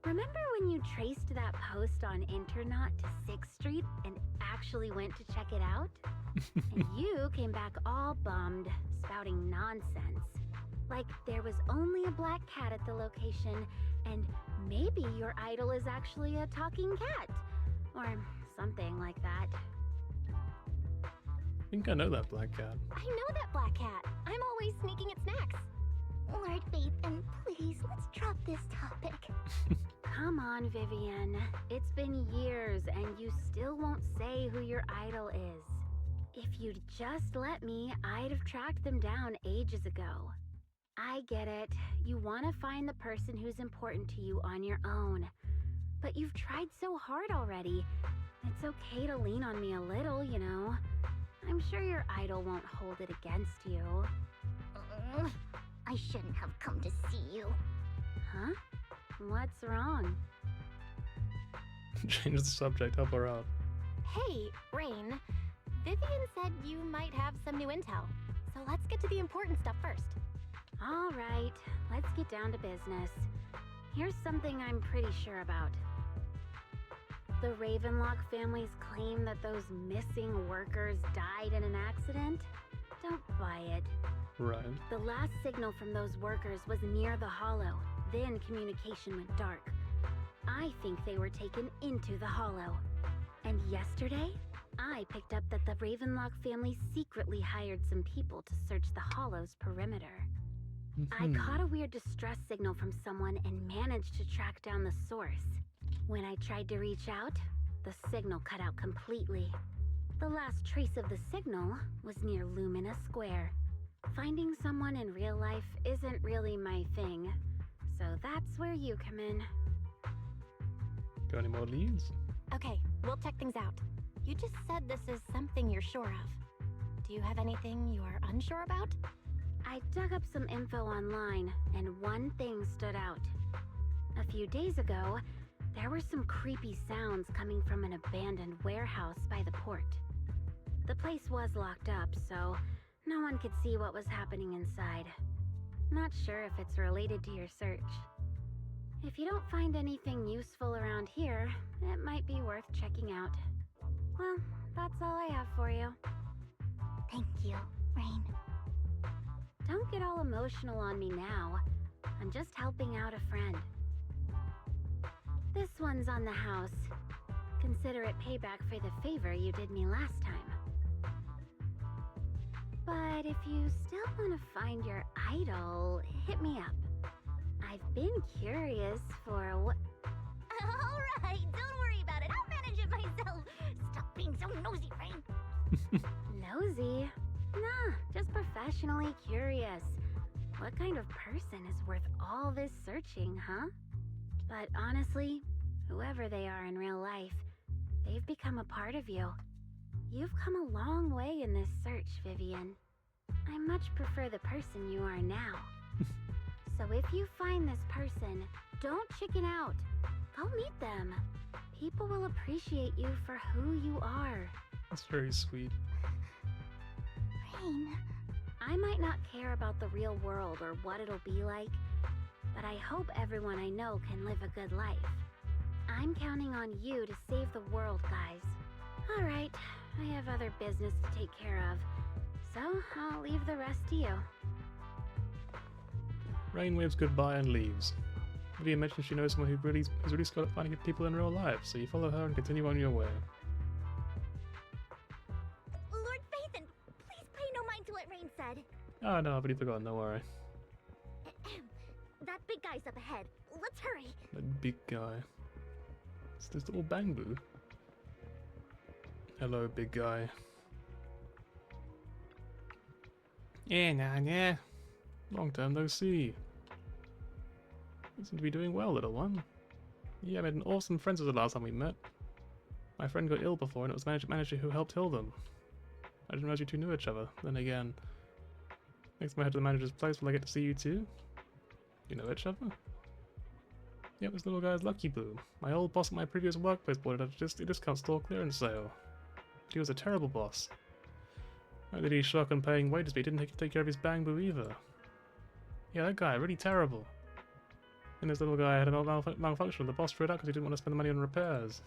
Speaker 8: Remember when you traced that post on Internaut to 6th Street and actually went to check it out? And you came back all bummed, spouting nonsense. Like there was only a black cat at the location, and maybe your idol is actually a talking cat. Or something like that.
Speaker 1: I think I know that black cat.
Speaker 3: I know that black cat. I'm always sneaking at snacks.
Speaker 2: Lord Phaethon, please, let's drop this topic.
Speaker 8: Come on, Vivian. It's been years and you still won't say who your idol is. If you'd just let me, I'd have tracked them down ages ago. I get it. You want to find the person who's important to you on your own. But you've tried so hard already. It's okay to lean on me a little, you know. I'm sure your idol won't hold it against you.
Speaker 2: I shouldn't have come to see you.
Speaker 8: Huh? What's wrong?
Speaker 1: Change the subject, help her out.
Speaker 3: Hey, Rain. Vivian said you might have some new intel. So let's get to the important stuff first.
Speaker 8: All right, let's get down to business. Here's something I'm pretty sure about. The Ravenlock family's claim that those missing workers died in an accident? Don't buy it.
Speaker 1: Right.
Speaker 8: The last signal from those workers was near the Hollow. Then communication went dark. I think they were taken into the Hollow. And yesterday, I picked up that the Ravenlock family secretly hired some people to search the Hollow's perimeter. I caught a weird distress signal from someone and managed to track down the source. When I tried to reach out, the signal cut out completely. The last trace of the signal was near Lumina Square. Finding someone in real life isn't really my thing, so that's where you come in.
Speaker 1: Got any more leads?
Speaker 3: Okay, we'll check things out. You just said this is something you're sure of. Do you have anything you are unsure about?
Speaker 8: I dug up some info online, and one thing stood out. A few days ago, there were some creepy sounds coming from an abandoned warehouse by the port. The place was locked up, so no one could see what was happening inside. Not sure if it's related to your search. If you don't find anything useful around here, it might be worth checking out. Well, that's all I have for you.
Speaker 2: Thank you, Rain.
Speaker 8: Don't get all emotional on me now. I'm just helping out a friend. This one's on the house. Consider it payback for the favor you did me last time. But if you still want to find your idol, hit me up. I've been curious for what...
Speaker 2: Alright, don't worry about it. I'll manage it myself. Stop being so nosy, Rain.
Speaker 8: Nosy? Nah, just professionally curious. What kind of person is worth all this searching, huh? But honestly, whoever they are in real life, they've become a part of you. You've come a long way in this search, Vivian. I much prefer the person you are now. So if you find this person, don't chicken out. Go meet them. People will appreciate you for who you are.
Speaker 1: That's very sweet.
Speaker 2: Rain.
Speaker 8: I might not care about the real world or what it'll be like, but I hope everyone I know can live a good life. I'm counting on you to save the world, guys. Alright, I have other business to take care of, so I'll leave the rest to you.
Speaker 1: Rain waves goodbye and leaves. Vivian mentions she knows someone who's really skilled at finding people in real life, so you follow her and continue on your way.
Speaker 2: Lord Phaethon, please pay no mind to what Rain said.
Speaker 1: Oh no, I've already forgotten, don't worry.
Speaker 2: That big guy's up ahead. Let's hurry.
Speaker 1: That big guy. It's this little Bangbu. Hello, big guy. Yeah, nah, yeah. Long time no see. You seem to be doing well, little one. Yeah, I made an awesome friend since the last time we met. My friend got ill before, and it was manager who helped heal them. I didn't realize you two knew each other. Then again, next time I head to the manager's place, will I get to see you too? You know each other? Yep, this little guy's Lucky Boo. My old boss at my previous workplace bought it at a discount store clearance sale. He was a terrible boss. Why did he shock on paying wages, but he didn't take care of his bamboo either? Yeah, that guy, really terrible. And this little guy had a malfunction. The boss threw it out because he didn't want to spend the money on repairs.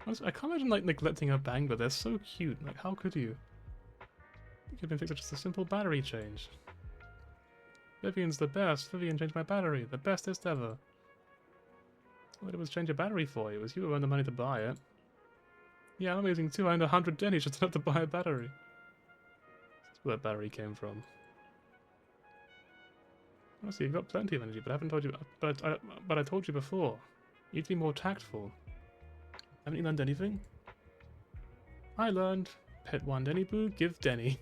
Speaker 1: Honestly, I can't imagine like neglecting a bang, but they're so cute. Like, how could you? You could have been fixed with just a simple battery change. Vivian's the best. Vivian changed my battery. The bestest ever. All it was change a battery for you. It was you who earned the money to buy it. Yeah, I'm amazing too. I earned 100 dennies just enough to buy a battery. That's where that battery came from. Honestly, you've got plenty of energy, but I haven't told you. But I told you before. You need to be more tactful. Haven't you learned anything? I learned. Pet one Denny Boo, give Denny.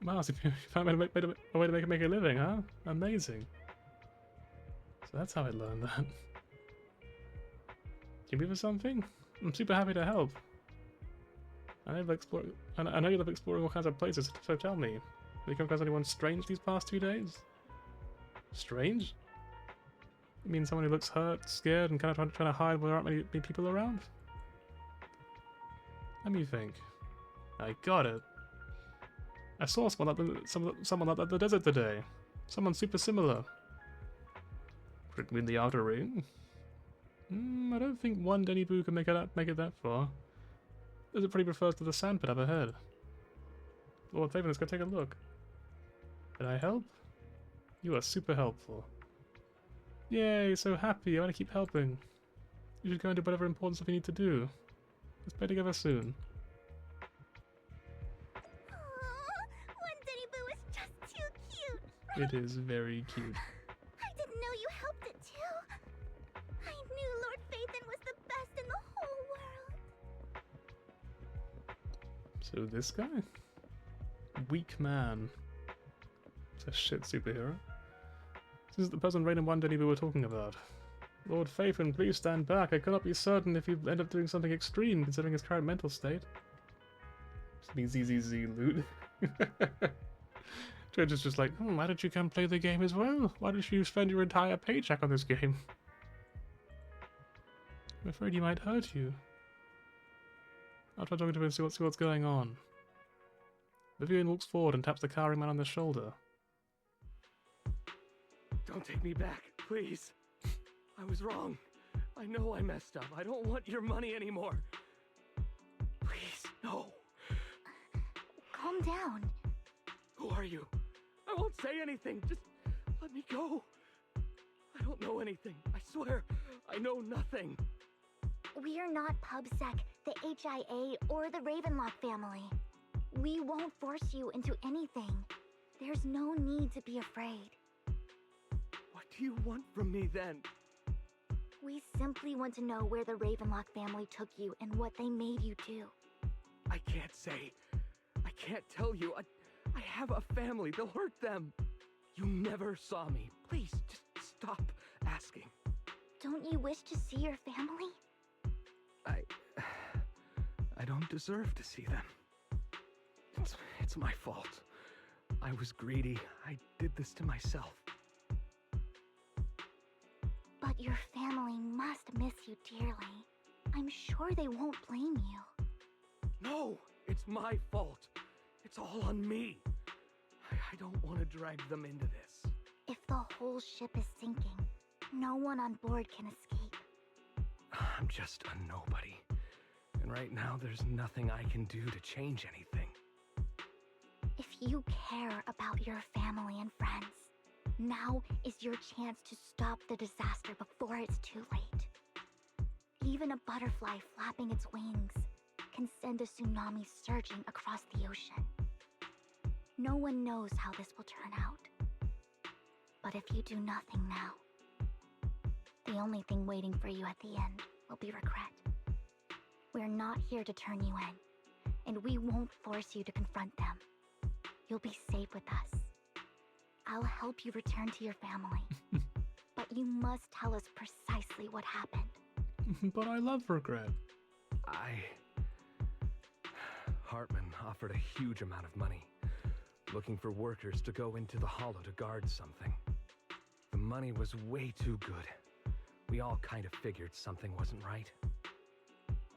Speaker 1: Wow, so you found a way to make a living, huh? Amazing. So that's how I learned that. Can you be for something? I'm super happy to help. I know you love exploring all kinds of places, so tell me. Have you come across anyone strange these past 2 days? Strange? You mean someone who looks hurt, scared, and kind of trying to hide where there aren't many people around? Let me think. I got it. I saw someone like that in the desert today. Someone super similar. Could it mean the outer ring? I don't think one Denny Boo can make it that far. Desert pretty refers to the sandpit up ahead. Lord Faven, let's go take a look. Did I help? You are super helpful. Yay, so happy. I want to keep helping. You should go and do whatever important stuff you need to do. Let's play together soon.
Speaker 2: One Denny Boo is just too cute.
Speaker 1: It is very cute.
Speaker 2: I didn't know you helped it too. I knew Lord Phaethon was the best in the whole world.
Speaker 1: So this guy? Weak man. It's a shit superhero. This is the person Rain and One Denny Boo were talking about. Lord Phaethon, please stand back. I cannot be certain if you end up doing something extreme, considering his current mental state. Just means ZZZ loot. Judge is just like, why did you come play the game as well? Why did you spend your entire paycheck on this game? I'm afraid he might hurt you. I'll try talking to him and see what's going on. Vivian walks forward and taps the cowering man on the shoulder.
Speaker 4: Don't take me back, please. I was wrong. I know I messed up. I don't want your money anymore. Please, no.
Speaker 2: Calm down.
Speaker 4: Who are you? I won't say anything. Just let me go. I don't know anything. I swear, I know nothing.
Speaker 2: We're not PubSec, the HIA, or the Ravenlock family. We won't force you into anything. There's no need to be afraid.
Speaker 4: What do you want from me then?
Speaker 2: We simply want to know where the Ravenlock family took you and what they made you do.
Speaker 4: I can't say. I can't tell you. I have a family. They'll hurt them. You never saw me. Please, just stop asking.
Speaker 2: Don't you wish to see your family?
Speaker 4: I don't deserve to see them. It's my fault. I was greedy. I did this to myself.
Speaker 2: But your family must miss you dearly. I'm sure they won't blame you.
Speaker 4: No, it's my fault. It's all on me. I don't want to drag them into this.
Speaker 2: If the whole ship is sinking, no one on board can escape.
Speaker 4: I'm just a nobody. And right now, there's nothing I can do to change anything.
Speaker 2: If you care about your family and friends, now is your chance to stop the disaster before it's too late. Even a butterfly flapping its wings can send a tsunami surging across the ocean. No one knows how this will turn out. But if you do nothing now, the only thing waiting for you at the end will be regret. We're not here to turn you in, and we won't force you to confront them. You'll be safe with us. I'll help you return to your family. But you must tell us precisely what happened.
Speaker 1: But I love regret.
Speaker 4: Hartman offered a huge amount of money, looking for workers to go into the hollow to guard something. The money was way too good. We all kind of figured something wasn't right.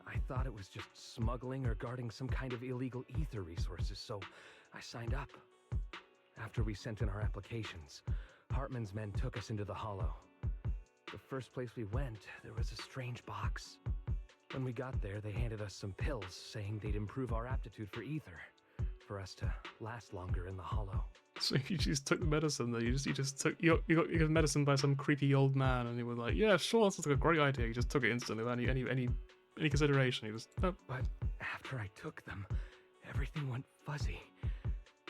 Speaker 4: I
Speaker 5: I thought it was just smuggling or guarding some kind of illegal ether resources, so I signed up. After we sent in our applications, Hartman's men took us into the Hollow. The first place we went, there was a strange box. When we got there, they handed us some pills, saying they'd improve our aptitude for ether, for us to last longer in the Hollow.
Speaker 1: So you just took the medicine though. You just took you got medicine by some creepy old man, and he was like, "Yeah, sure, that's like a great idea." You just took it instantly without any consideration. You just nope.
Speaker 5: But after I took them, everything went fuzzy.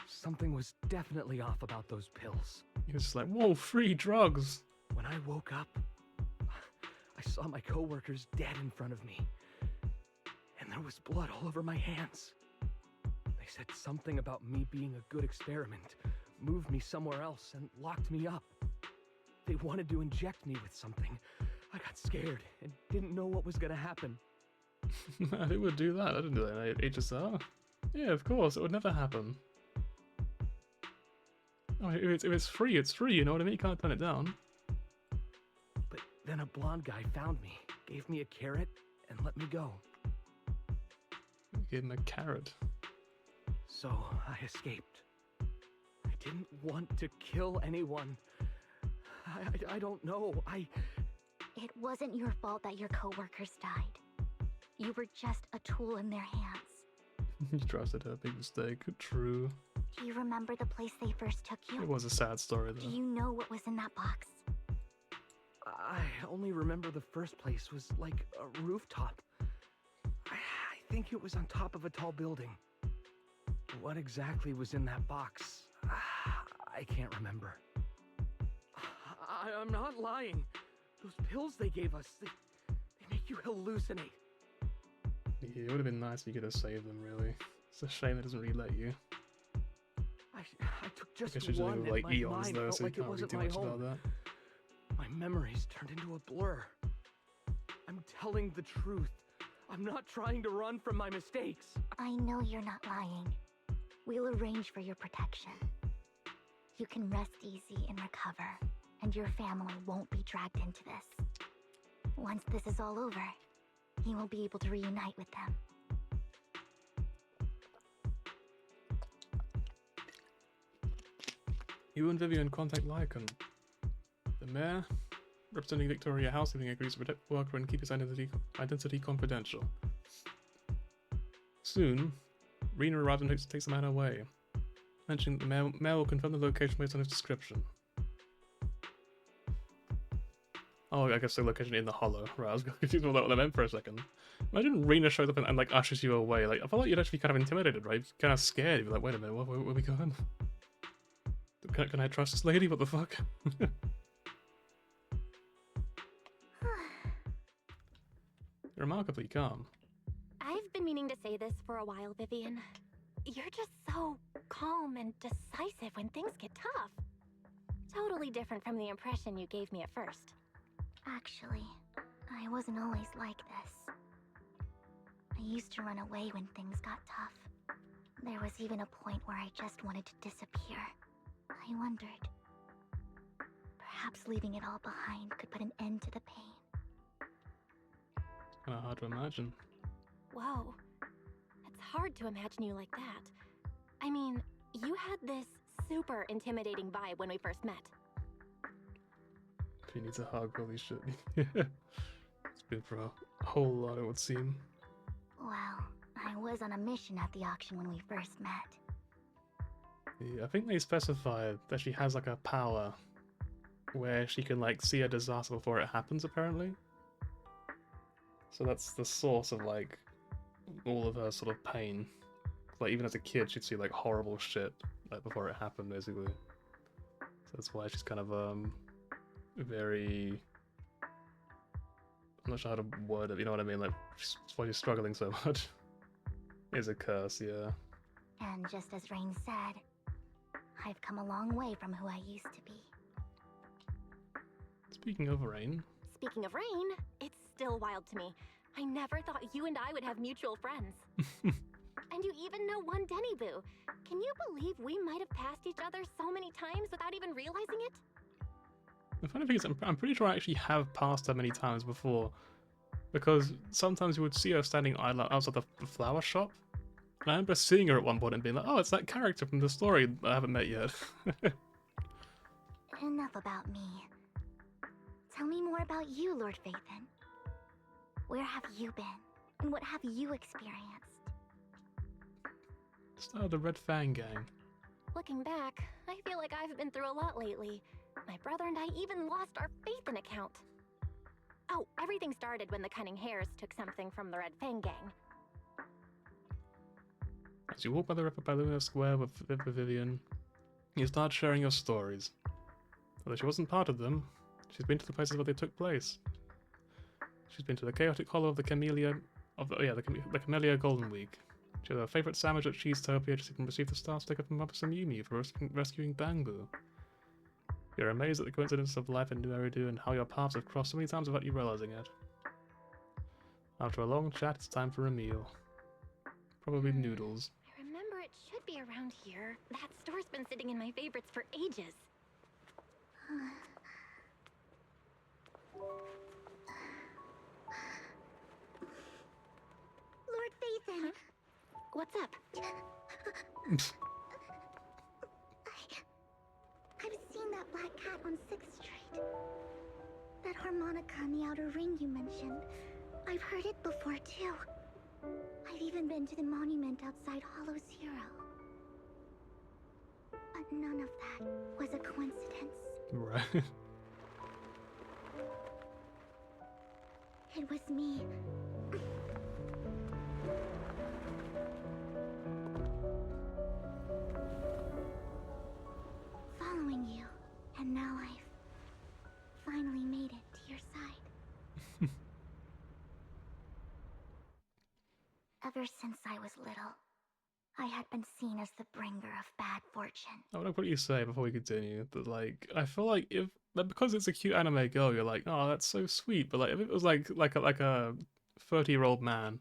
Speaker 5: Something was definitely off about those pills.
Speaker 1: He was just like, "Whoa, free drugs!"
Speaker 5: When I woke up, I saw my coworkers dead in front of me, and there was blood all over my hands. They said something about me being a good experiment, moved me somewhere else, and locked me up. They wanted to inject me with something. I got scared and didn't know what was gonna happen.
Speaker 1: Man, it would do that. I didn't do that in HSR. Yeah, of course, it would never happen. Oh, if it's free, it's free, you know what I mean? You can't turn it down.
Speaker 5: But then a blonde guy found me, gave me a carrot, and let me go.
Speaker 1: You gave him a carrot.
Speaker 5: So I escaped. I didn't want to kill anyone. I don't know.
Speaker 2: It wasn't your fault that your coworkers died. You were just a tool in their hands.
Speaker 1: You trusted her, big mistake. True.
Speaker 2: Do you remember the place they first took you?
Speaker 1: It was a sad story
Speaker 2: Do
Speaker 1: though.
Speaker 2: you know what was in that box?
Speaker 5: I only remember the first place was like a rooftop. I think it was on top of a tall building. What exactly was in that box? I can't remember. I'm not lying. Those pills they gave us, they make you hallucinate.
Speaker 1: Yeah, it would have been nice if you could have saved them, really. It's a shame it doesn't really let you.
Speaker 5: I took
Speaker 1: I guess
Speaker 5: just
Speaker 1: usually
Speaker 5: one,
Speaker 1: with, like
Speaker 5: and my
Speaker 1: eons
Speaker 5: mind
Speaker 1: though,
Speaker 5: felt
Speaker 1: so you
Speaker 5: like it
Speaker 1: can't really
Speaker 5: wasn't
Speaker 1: do
Speaker 5: my
Speaker 1: much
Speaker 5: home.
Speaker 1: about that.
Speaker 5: My memories turned into a blur. I'm telling the truth. I'm not trying to run from my mistakes.
Speaker 2: I know you're not lying. We'll arrange for your protection. You can rest easy and recover, and your family won't be dragged into this. Once this is all over, you will be able to reunite with them.
Speaker 1: You and Vivian contact Lycan. The mayor, representing Victoria House, agrees to protect the worker and keep his identity confidential. Soon, Rena arrives and takes the man away, mentioning that the mayor will confirm the location based on his description. Oh, I guess the location in the Hollow. Right, I was confused with what I meant for a second. Imagine Rena shows up and like ushers you away. Like, I felt like you'd actually be kind of intimidated, right? Kind of scared. You'd be like, wait a minute, where are we going? Can I trust this lady? What the fuck? Remarkably calm.
Speaker 3: I've been meaning to say this for a while, Vivian. You're just so calm and decisive when things get tough. Totally different from the impression you gave me at first.
Speaker 2: Actually, I wasn't always like this. I used to run away when things got tough. There was even a point where I just wanted to disappear. I wondered. Perhaps leaving it all behind could put an end to the pain.
Speaker 1: It's kind of hard to imagine.
Speaker 3: Whoa. It's hard to imagine you like that. I mean, you had this super intimidating vibe when we first met.
Speaker 1: If he needs a hug, holy shit. It's been for a whole lot, it would seem.
Speaker 2: Well, I was on a mission at the auction when we first met.
Speaker 1: Yeah, I think they specified that she has like a power where she can like see a disaster before it happens, apparently. So that's the source of like all of her sort of pain. Like even as a kid, she'd see like horrible shit like before it happened, basically. So that's why she's kind of very. I'm not sure how to word it. You know what I mean? Like that's why she's struggling so much. It's a curse, yeah.
Speaker 2: And just as Rain said, I've come a long way from who I used to be.
Speaker 1: Speaking of Rain.
Speaker 3: Speaking of Rain, it's still wild to me. I never thought you and I would have mutual friends. And you even know one Denny Boo. Can you believe we might have passed each other so many times without even realizing it?
Speaker 1: The funny thing is, I'm pretty sure I actually have passed her many times before. because sometimes you would see her standing idle outside the flower shop. And I remember seeing her at one point and being like, oh, it's that character from the story I haven't met yet.
Speaker 2: Enough about me. Tell me more about you, Lord Phaethon. Where have you been? And what have you experienced?
Speaker 1: Started the Red Fang gang.
Speaker 3: Looking back, I feel like I've been through a lot lately. My brother and I even lost our Phaethon account. Oh, everything started when the Cunning Hares took something from the Red Fang gang.
Speaker 1: As you walk by the river by Luna Square with Vivian, you start sharing your stories. Although she wasn't part of them, she's been to the places where they took place. She's been to the chaotic hollow of the Camellia, the Camellia Golden Week. She has her favourite sandwich at Cheesetopia. She can receive the star sticker from Officer Yumi for rescuing Bangbu. You're amazed at the coincidence of life in New Eridu and how your paths have crossed so many times without you realizing it. After a long chat, it's time for a meal. Probably noodles.
Speaker 3: I remember it should be around here. That store's been sitting in my favorites for ages.
Speaker 2: Lord Phaethon!
Speaker 3: What's up?
Speaker 2: I've seen that black cat on 6th Street. That harmonica in the outer ring you mentioned. I've heard it before too. I've even been to the monument outside Hollow Zero. But none of that was a coincidence.
Speaker 1: Right.
Speaker 2: It was me. Following you, and now I've finally made it to your side. Ever since I was little, I had been seen as the bringer of bad fortune.
Speaker 1: I want to put you say before we continue that, like, I feel like if because it's a cute anime girl, you're like, oh, that's so sweet. But like, if it was like a 30-year-old man,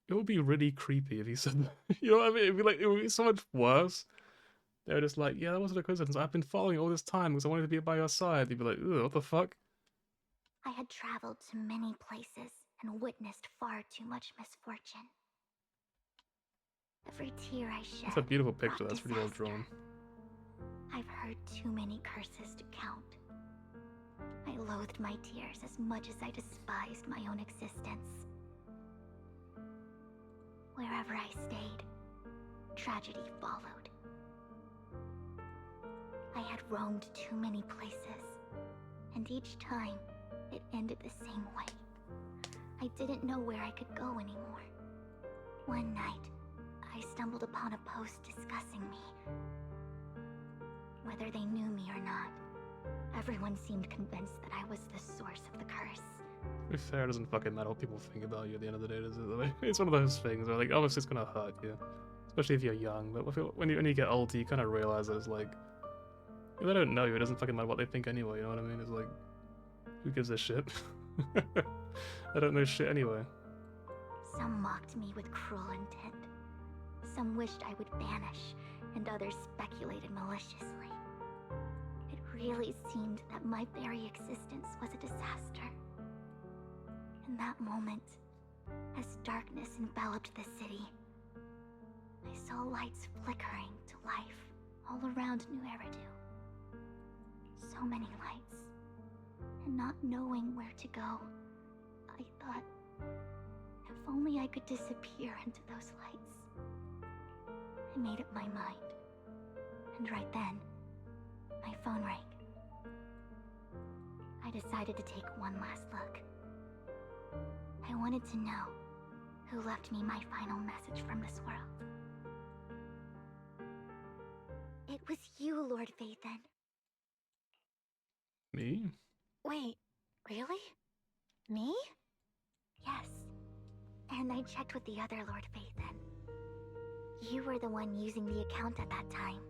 Speaker 1: it would be really creepy if he said that. You know what I mean? It would be so much worse. They were just like, yeah, that wasn't a coincidence. I've been following you all this time because I wanted to be by your side. You'd be like, ugh, what the fuck?
Speaker 2: I had traveled to many places and witnessed far too much misfortune. Every tear I shed.
Speaker 1: It's a beautiful picture.
Speaker 2: brought
Speaker 1: That's pretty well
Speaker 2: disaster.
Speaker 1: drawn.
Speaker 2: I've heard too many curses to count. I loathed my tears as much as I despised my own existence. Wherever I stayed, tragedy followed. I had roamed too many places, and each time, it ended the same way. I didn't know where I could go anymore. One night, I stumbled upon a post discussing me. Whether they knew me or not, everyone seemed convinced that I was the source of the curse.
Speaker 1: To be fair, it doesn't fucking matter what people think about you at the end of the day, does it? Like, it's one of those things where, like, obviously it's gonna hurt you. Especially if you're young, but when you get older, you kind of realize that it's like, if they don't know you, it doesn't fucking matter what they think anyway, you know what I mean? It's like, who gives a shit? I don't know shit anyway.
Speaker 2: Some mocked me with cruel intent. Some wished I would vanish, and others speculated maliciously. It really seemed that my very existence was a disaster. In that moment, as darkness enveloped the city, I saw lights flickering to life all around New Eridu. So many lights, and not knowing where to go, I thought, if only I could disappear into those lights. I made up my mind, and right then, my phone rang. I decided to take one last look. I wanted to know who left me my final message from this world. It was you, Lord Phaethon.
Speaker 1: Me?
Speaker 3: Wait, really? Me?
Speaker 2: Yes. And I checked with the other Lord Phaethon. You were the one using the account at that time.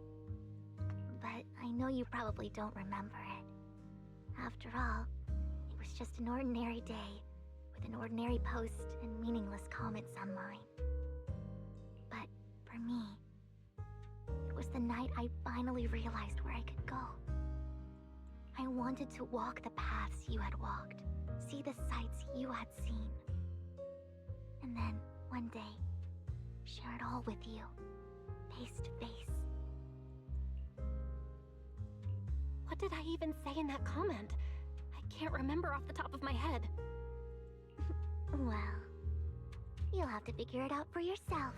Speaker 2: But I know you probably don't remember it. After all, it was just an ordinary day, with an ordinary post and meaningless comments online. But for me, it was the night I finally realized where I could go. I wanted wanted to walk the paths you had walked, see the sights you had seen. And then, one day, share it all with you, face to face.
Speaker 3: What did I even say in that comment? I can't remember off the top of my head.
Speaker 2: Well, you'll have to figure it out for yourself.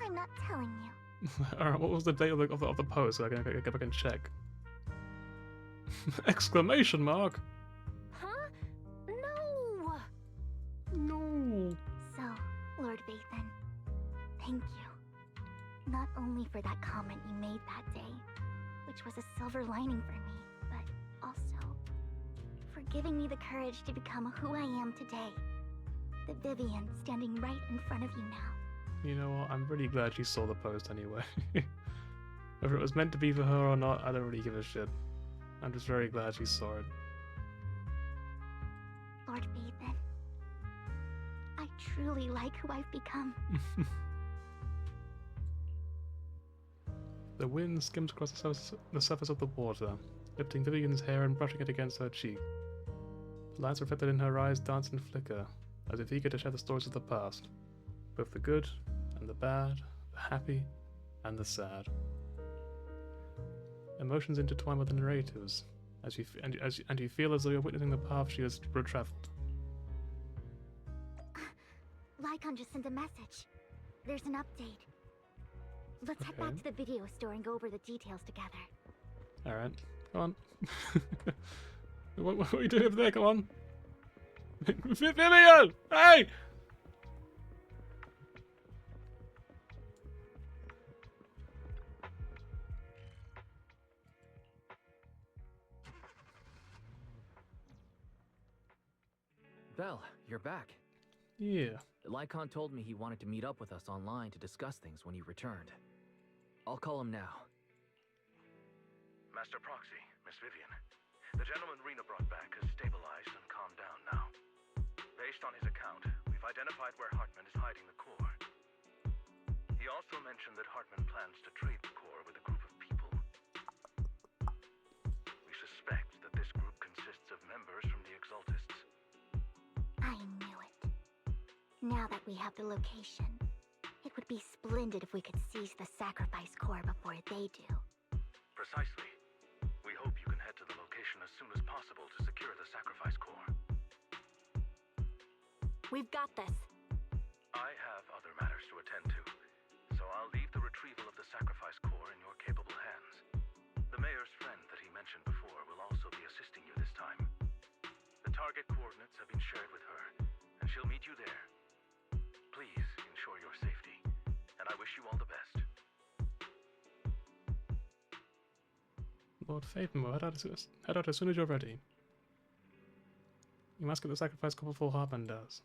Speaker 2: I'm not telling you.
Speaker 1: Alright, what was the date of the post so I can go back and check? Exclamation mark!
Speaker 3: Huh? No!
Speaker 1: No!
Speaker 2: So, Lord Vathan, thank you. Not only for that comment you made that day, which was a silver lining for me, but also for giving me the courage to become who I am today. The Vivian standing right in front of you now.
Speaker 1: You know what, I'm really glad she saw the post anyway. Whether it was meant to be for her or not, I don't really give a shit. I'm just very glad she saw it.
Speaker 2: Lord Vathan, I truly like who I've become.
Speaker 1: The wind skims across the surface of the water, lifting Vivian's hair and brushing it against her cheek. The lights reflected in her eyes dance and flicker, as if eager to share the stories of the past, both the good and the bad, the happy and the sad. Emotions intertwine with the narrators, as you feel as though you're witnessing the path she has traveled.
Speaker 2: Lycon just sent a message. There's an update. Let's head back to the video store and go over the details together.
Speaker 1: Alright, come on. what are you doing over there? Come on. Vivian! Hey!
Speaker 4: Belle, you're back.
Speaker 1: Yeah.
Speaker 4: Lycon told me he wanted to meet up with us online to discuss things when he returned. I'll call him now.
Speaker 6: Master Proxy, Miss Vivian. The gentleman Rena brought back has stabilized and calmed down now. Based on his account, we've identified where Hartman is hiding the core. He also mentioned that Hartman plans to trade the core with a group of people. We suspect that this group consists of members from the Exaltists.
Speaker 2: I knew it. Now that we have the location, it would be splendid if we could seize the sacrifice core before they do.
Speaker 6: Precisely. We hope you can head to the location as soon as possible to secure the sacrifice core.
Speaker 3: We've got this.
Speaker 6: I have other matters to attend to, so I'll leave the retrieval of the sacrifice core in your capable hands. The mayor's friend that he mentioned before will also be assisting you this time. The target coordinates have been shared with her, and she'll meet you there. Please ensure your safety, and I wish you all the best.
Speaker 1: Lord Faithful, head out as soon as you're ready. You must get the sacrifice core before Hartman does.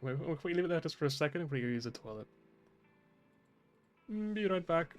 Speaker 1: Wait, can we leave it there just for a second if we go use the toilet? Be right back.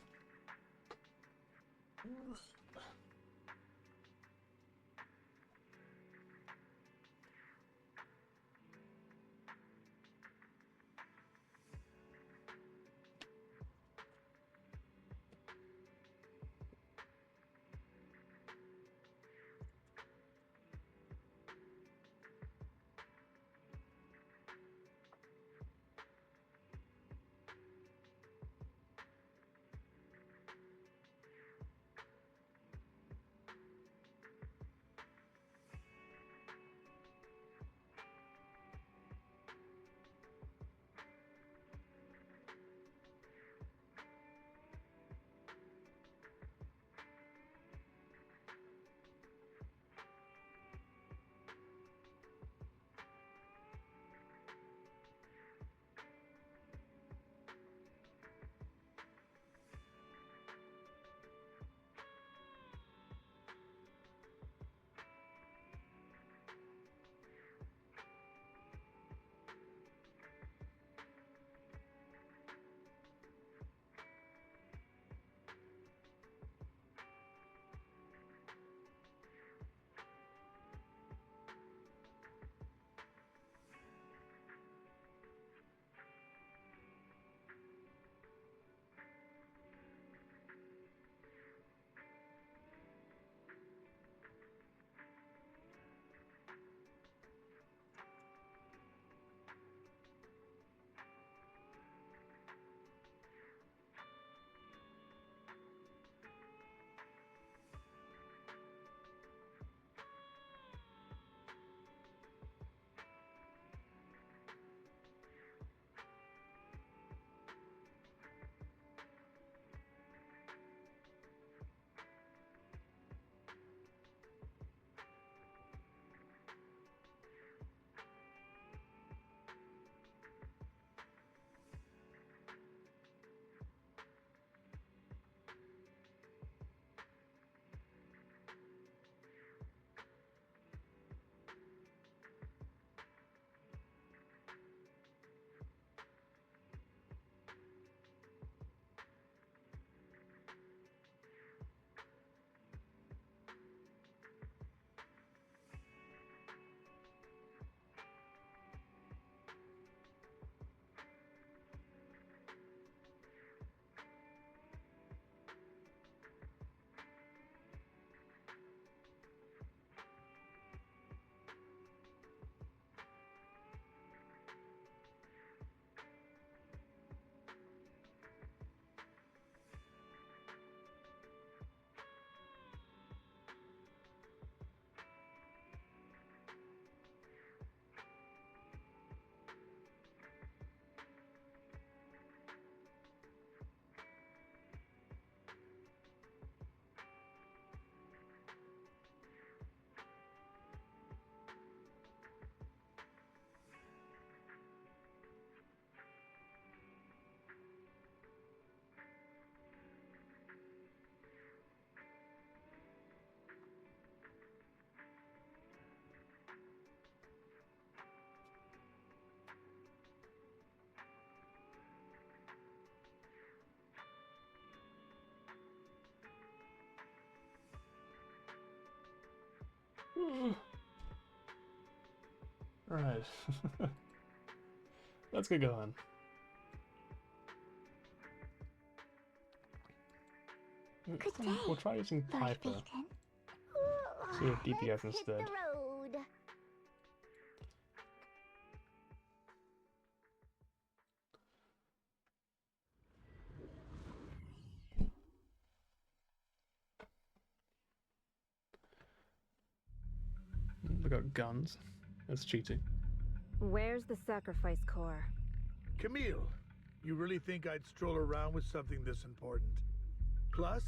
Speaker 1: Right. Let's get going.
Speaker 2: Good day,
Speaker 1: We'll try using
Speaker 2: Lord
Speaker 1: Piper.
Speaker 2: Phaeton.
Speaker 1: See if DPS
Speaker 2: Let's hit
Speaker 1: instead.
Speaker 2: the road.
Speaker 1: We got guns. That's cheating.
Speaker 8: Where's the sacrifice core?
Speaker 9: Camille, you really think I'd stroll around with something this important? Plus,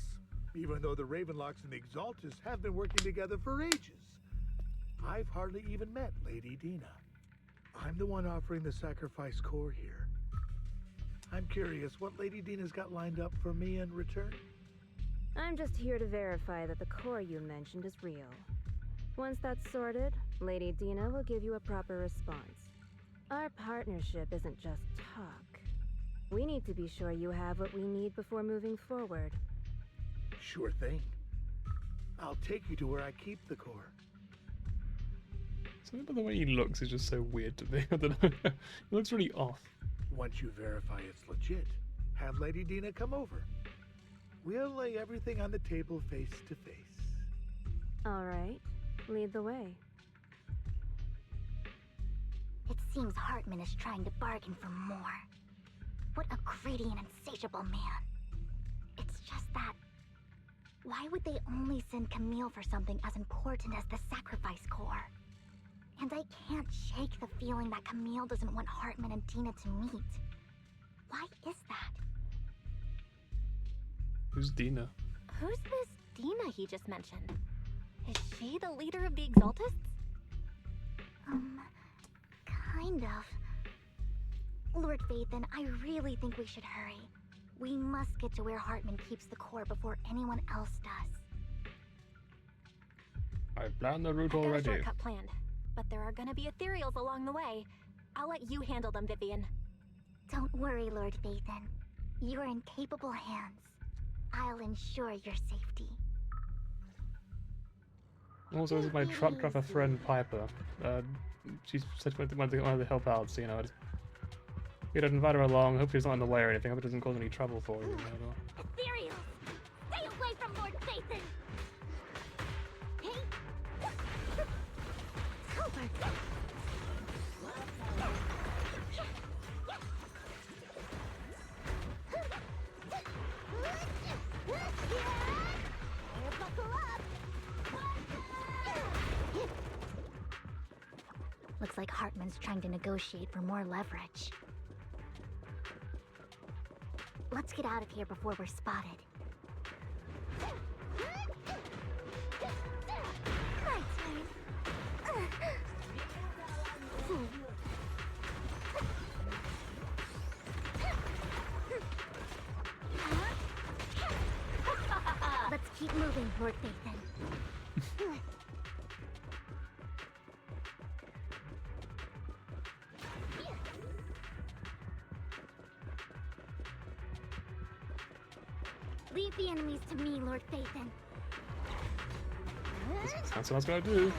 Speaker 9: even though the Ravenlocks and the Exaltus have been working together for ages, I've hardly even met Lady Dina. I'm the one offering the sacrifice core here. I'm curious what Lady Dina's got lined up for me in return.
Speaker 8: I'm just here to verify that the core you mentioned is real. Once that's sorted, Lady Dina will give you a proper response. Our partnership isn't just talk. We need to be sure you have what we need before moving forward.
Speaker 9: Sure thing. I'll take you to where I keep the core.
Speaker 1: Something about the way he looks is just so weird to me. I don't know. He looks really off.
Speaker 9: Once you verify it's legit, have Lady Dina come over. We'll lay everything on the table face to face.
Speaker 8: All right, lead the way.
Speaker 2: It seems Hartman is trying to bargain for more. What a greedy and insatiable man. It's just that... why would they only send Camille for something as important as the sacrifice core? And I can't shake the feeling that Camille doesn't want Hartman and Dina to meet. Why is that?
Speaker 1: Who's Dina?
Speaker 3: Who's this Dina he just mentioned? Is she the leader of the Exaltists?
Speaker 2: Kind of. Lord Phaeton, I really think we should hurry. We must get to where Hartman keeps the core before anyone else does.
Speaker 1: I've planned the route
Speaker 3: I've got a
Speaker 1: already.
Speaker 3: shortcut planned, but there are gonna be ethereals along the way. I'll let you handle them, Vivian.
Speaker 2: Don't worry, Lord Phaeton. You're in capable hands. I'll ensure your safety.
Speaker 1: Also, this is my truck driver friend Piper. She said she wanted to help out, so you know, I just you'd invite her along. Hope she's not in the way or anything. Hope it doesn't cause any trouble for you.
Speaker 2: Ethereals! Stay away from Lord Phaeton! Hey! Over! Buckle up! Looks like Hartman's trying to negotiate for more leverage. Let's get out of here before we're spotted. My turn. Let's keep moving, Lord Phaeton. Leave the enemies to me, Lord Phaeton.
Speaker 1: That's what I was gonna do.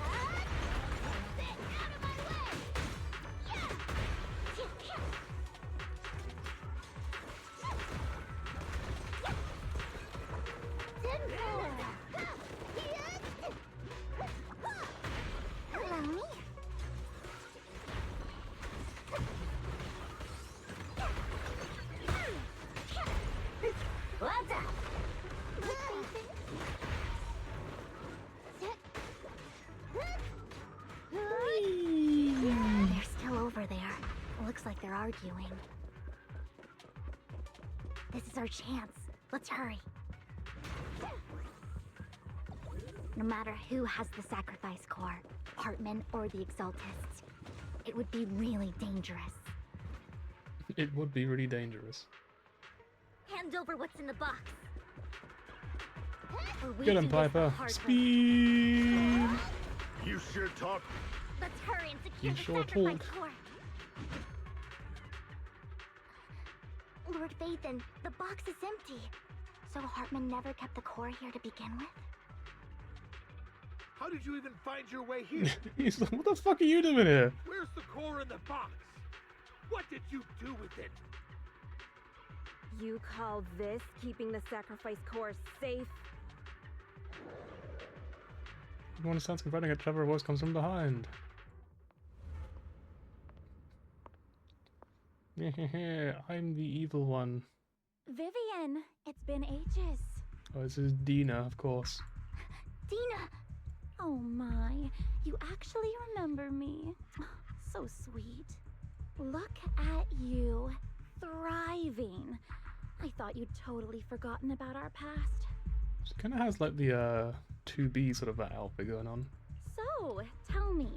Speaker 2: Allow me. What's up? They're still over there. Looks like they're arguing. This is our chance. Let's hurry. No matter who has the sacrifice core, Hartman or the Exaltists, it would be really dangerous.
Speaker 1: It would be really dangerous.
Speaker 2: Hand over what's in the box. Or we
Speaker 1: Get
Speaker 2: do
Speaker 1: him,
Speaker 2: this the
Speaker 1: Piper.
Speaker 2: hard way.
Speaker 1: Speed!
Speaker 6: You sure talk.
Speaker 2: Let's hurry and secure
Speaker 1: You
Speaker 2: the
Speaker 1: sure
Speaker 2: sacrifice
Speaker 1: talk.
Speaker 2: core. Lord Phaeton, the box is empty. So Hartman never kept the core here to begin with?
Speaker 9: How did you even find your way here?
Speaker 1: He's like, what the fuck are you doing here?
Speaker 9: Where's the core in the box? What did you do with it?
Speaker 8: You call this keeping the sacrifice core safe?
Speaker 1: Everyone starts confronting a clever voice comes from behind. I'm the evil one.
Speaker 2: Vivian, it's been ages.
Speaker 1: Oh, this is Dina, of course.
Speaker 2: Dina! Oh my, you actually remember me. So sweet. Look at you, thriving. I thought you'd totally forgotten about our past.
Speaker 1: She kind of has like the 2B sort of that outfit going on.
Speaker 2: So, tell me,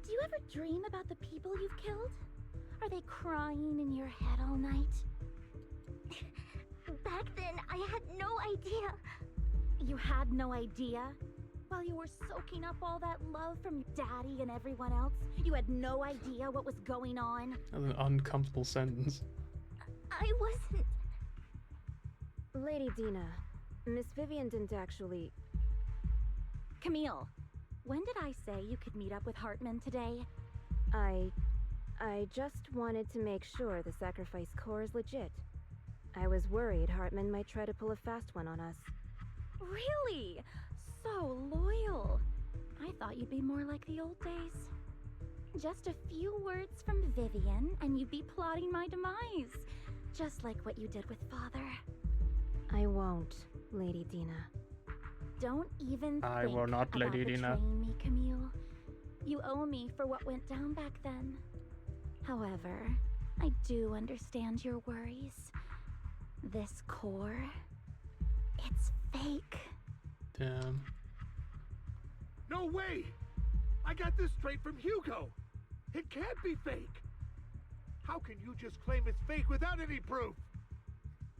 Speaker 2: do you ever dream about the people you've killed? Are they crying in your head all night? Back then, I had no idea. You had no idea? While you were soaking up all that love from Daddy and everyone else, you had no idea what was going on?
Speaker 1: That's an uncomfortable sentence.
Speaker 2: I wasn't...
Speaker 8: Lady Dina, Miss Vivian didn't actually...
Speaker 2: Camille, when did I say you could meet up with Hartman today?
Speaker 8: I just wanted to make sure the sacrifice core is legit. I was worried Hartman might try to pull a fast one on us.
Speaker 2: Really? So loyal. I thought you'd be more like the old days. Just a few words from Vivian and you'd be plotting my demise. Just like what you did with Father.
Speaker 8: I won't, Lady Dina.
Speaker 2: Don't even
Speaker 1: I
Speaker 2: think
Speaker 1: will not,
Speaker 2: about
Speaker 1: Lady Dina.
Speaker 2: betraying me, Camille. You owe me for what went down back then. However, I do understand your worries. This core, it's fake.
Speaker 1: Damn.
Speaker 9: No way! I got this straight from Hugo. It can't be fake. How can you just claim it's fake without any proof?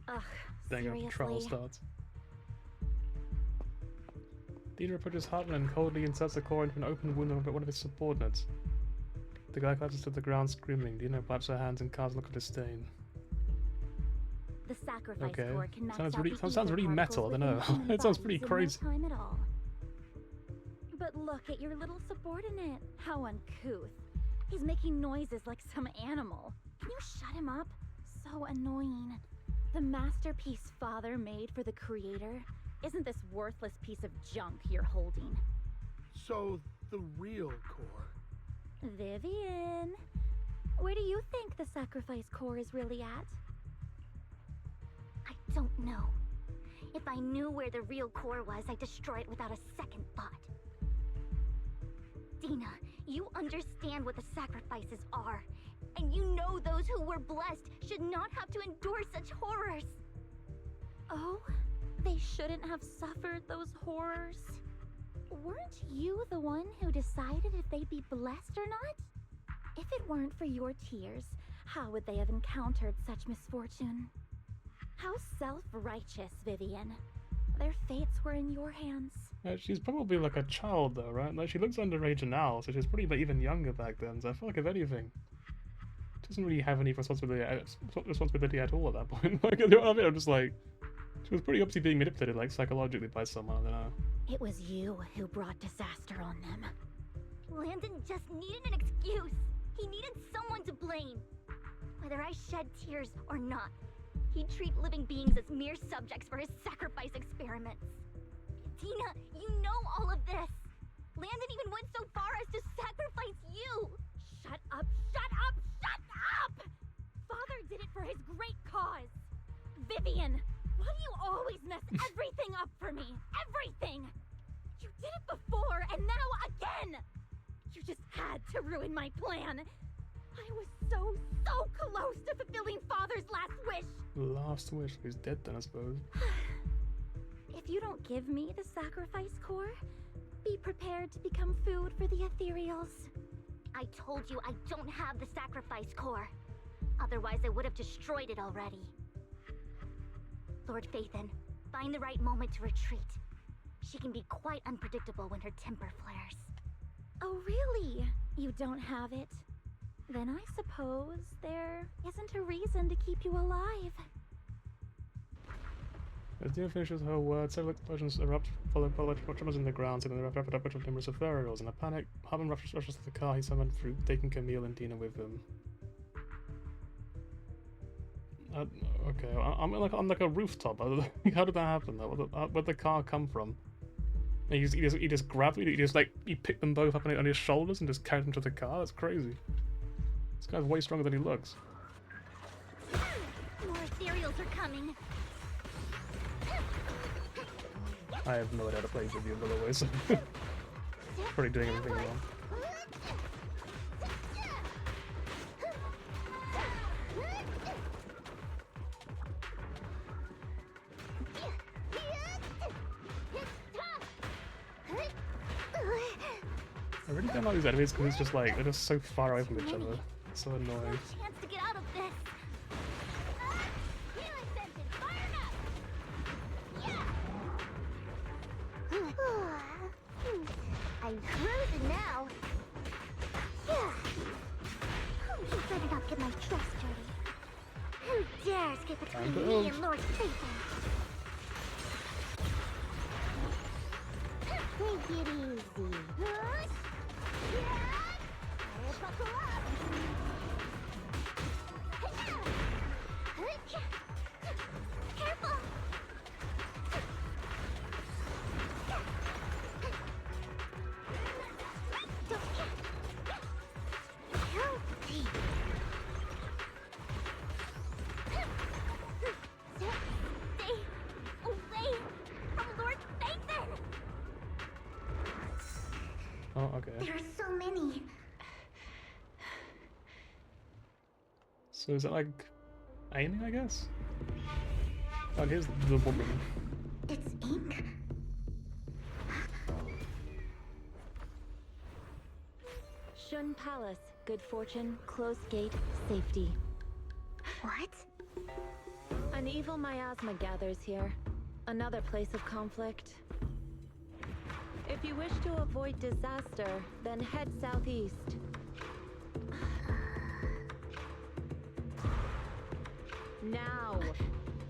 Speaker 2: Ugh,
Speaker 1: Dang it, the trial
Speaker 2: seriously.
Speaker 1: starts. Dina approaches Hartman and coldly inserts the core into an open wound of one of his subordinates. The guy collapses to the ground screaming. Dina claps her hands and casts a look of disdain.
Speaker 2: The sacrifice
Speaker 1: Okay.
Speaker 2: core can max
Speaker 1: Sounds
Speaker 2: out
Speaker 1: really-
Speaker 2: the
Speaker 1: sounds
Speaker 2: ether
Speaker 1: really metal, I
Speaker 2: particles
Speaker 1: don't know.
Speaker 2: within human
Speaker 1: It sounds pretty
Speaker 2: bodies in no
Speaker 1: crazy.
Speaker 2: time at all. But look at your little subordinate. How uncouth. He's making noises like some animal. Can you shut him up? So annoying. The masterpiece Father made for the Creator isn't this worthless piece of junk you're holding.
Speaker 9: So, the real core.
Speaker 2: Vivian, where do you think the sacrifice core is really at? I don't know. If I knew where the real core was, I'd destroy it without a second thought. Dina, you understand what the sacrifices are. And you know those who were blessed should not have to endure such horrors. Oh? They shouldn't have suffered those horrors? Weren't you the one who decided if they'd be blessed or not? If it weren't for your tears, how would they have encountered such misfortune? How self-righteous, Vivian. Their fates were in your hands.
Speaker 1: She's probably like a child though, right? Like she looks underage now, so she's probably like, even younger back then. So I feel like if anything, she doesn't really have any responsibility at all at that point. Like, you know what I mean? I'm just like, she was pretty obviously being manipulated, like psychologically by someone. I don't know.
Speaker 2: It was you who brought disaster on them. Landon just needed an excuse. He needed someone to blame. Whether I shed tears or not, he'd treat living beings as mere subjects for his sacrifice experiments. Dina, you know all of this. Landon even went so far as to sacrifice you. Shut up, shut up, shut up! Father did it for his great cause. Vivian, why do you always mess everything up for me? Everything! You did it before, and now again! You just had to ruin my plan. I was so close to fulfilling Father's last wish.
Speaker 1: Last wish. He's dead then, I suppose.
Speaker 2: If you don't give me the sacrifice core, be prepared to become food for the ethereals. I told you I don't have the sacrifice core. Otherwise, I would have destroyed it already. Lord Phaethon, find the right moment to retreat. She can be quite unpredictable when her temper flares. Oh, really? You don't have it? Then I suppose there isn't a reason to keep you alive.
Speaker 1: As Dina finishes her words, several explosions erupt, followed by electrical tremors in the ground, signaling the rapid approach of numerous ethereals. In a panic, Harmon rushes to the car he summoned through, taking Camille and Dina with him. Okay, I'm like a rooftop. How did that happen though? Where'd the car come from? He just grabbed me. He picked them both up on his shoulders and just carried them to the car. That's crazy. This guy's way stronger than he looks.
Speaker 2: More ethereals are coming.
Speaker 1: I have no idea how to play video, by the way, so probably doing everything wrong. I really don't like these enemies because it's just like they're just so far away from each other. It's so annoying.
Speaker 2: Chance to get out of this. Healing sentence fired up. I'm cruising now. You better not get my trust dirty. Who dares get between me and Lord Satan? Take it easy. Buckle up. Careful. Healthy. Stay away from Lord Nathan.
Speaker 1: Oh, okay.
Speaker 2: There are so many.
Speaker 1: So is it like aiming, I guess? Oh, here's the woman.
Speaker 2: It's ink?
Speaker 3: Shun Palace, good fortune, closed gate, safety.
Speaker 2: What?
Speaker 3: An evil miasma gathers here. Another place of conflict. If you wish to avoid disaster, then head southeast. Now!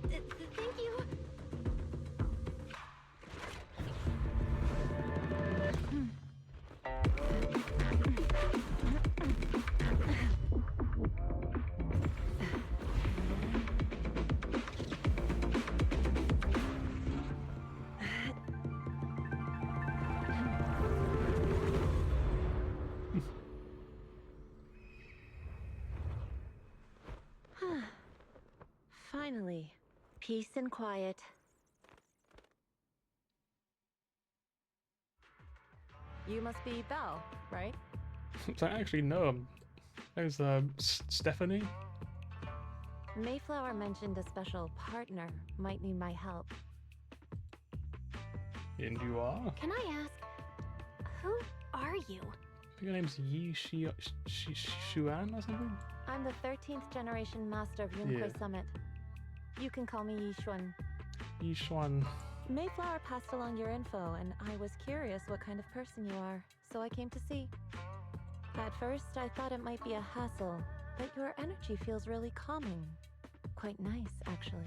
Speaker 2: Thank you.
Speaker 3: Finally, peace and quiet. You must be Belle, right?
Speaker 1: So I actually know him. There's Stephanie.
Speaker 3: Mayflower mentioned a special partner might need my help.
Speaker 1: And you are?
Speaker 3: Can I ask, who are you?
Speaker 1: I think your name's Yi Xuan or something?
Speaker 3: I'm the 13th generation master of Yunhui Summit. You can call me Yishuan.
Speaker 1: Yi Xuan.
Speaker 3: Mayflower passed along your info, and I was curious what kind of person you are, so I came to see. At first, I thought it might be a hassle, but your energy feels really calming. Quite nice, actually.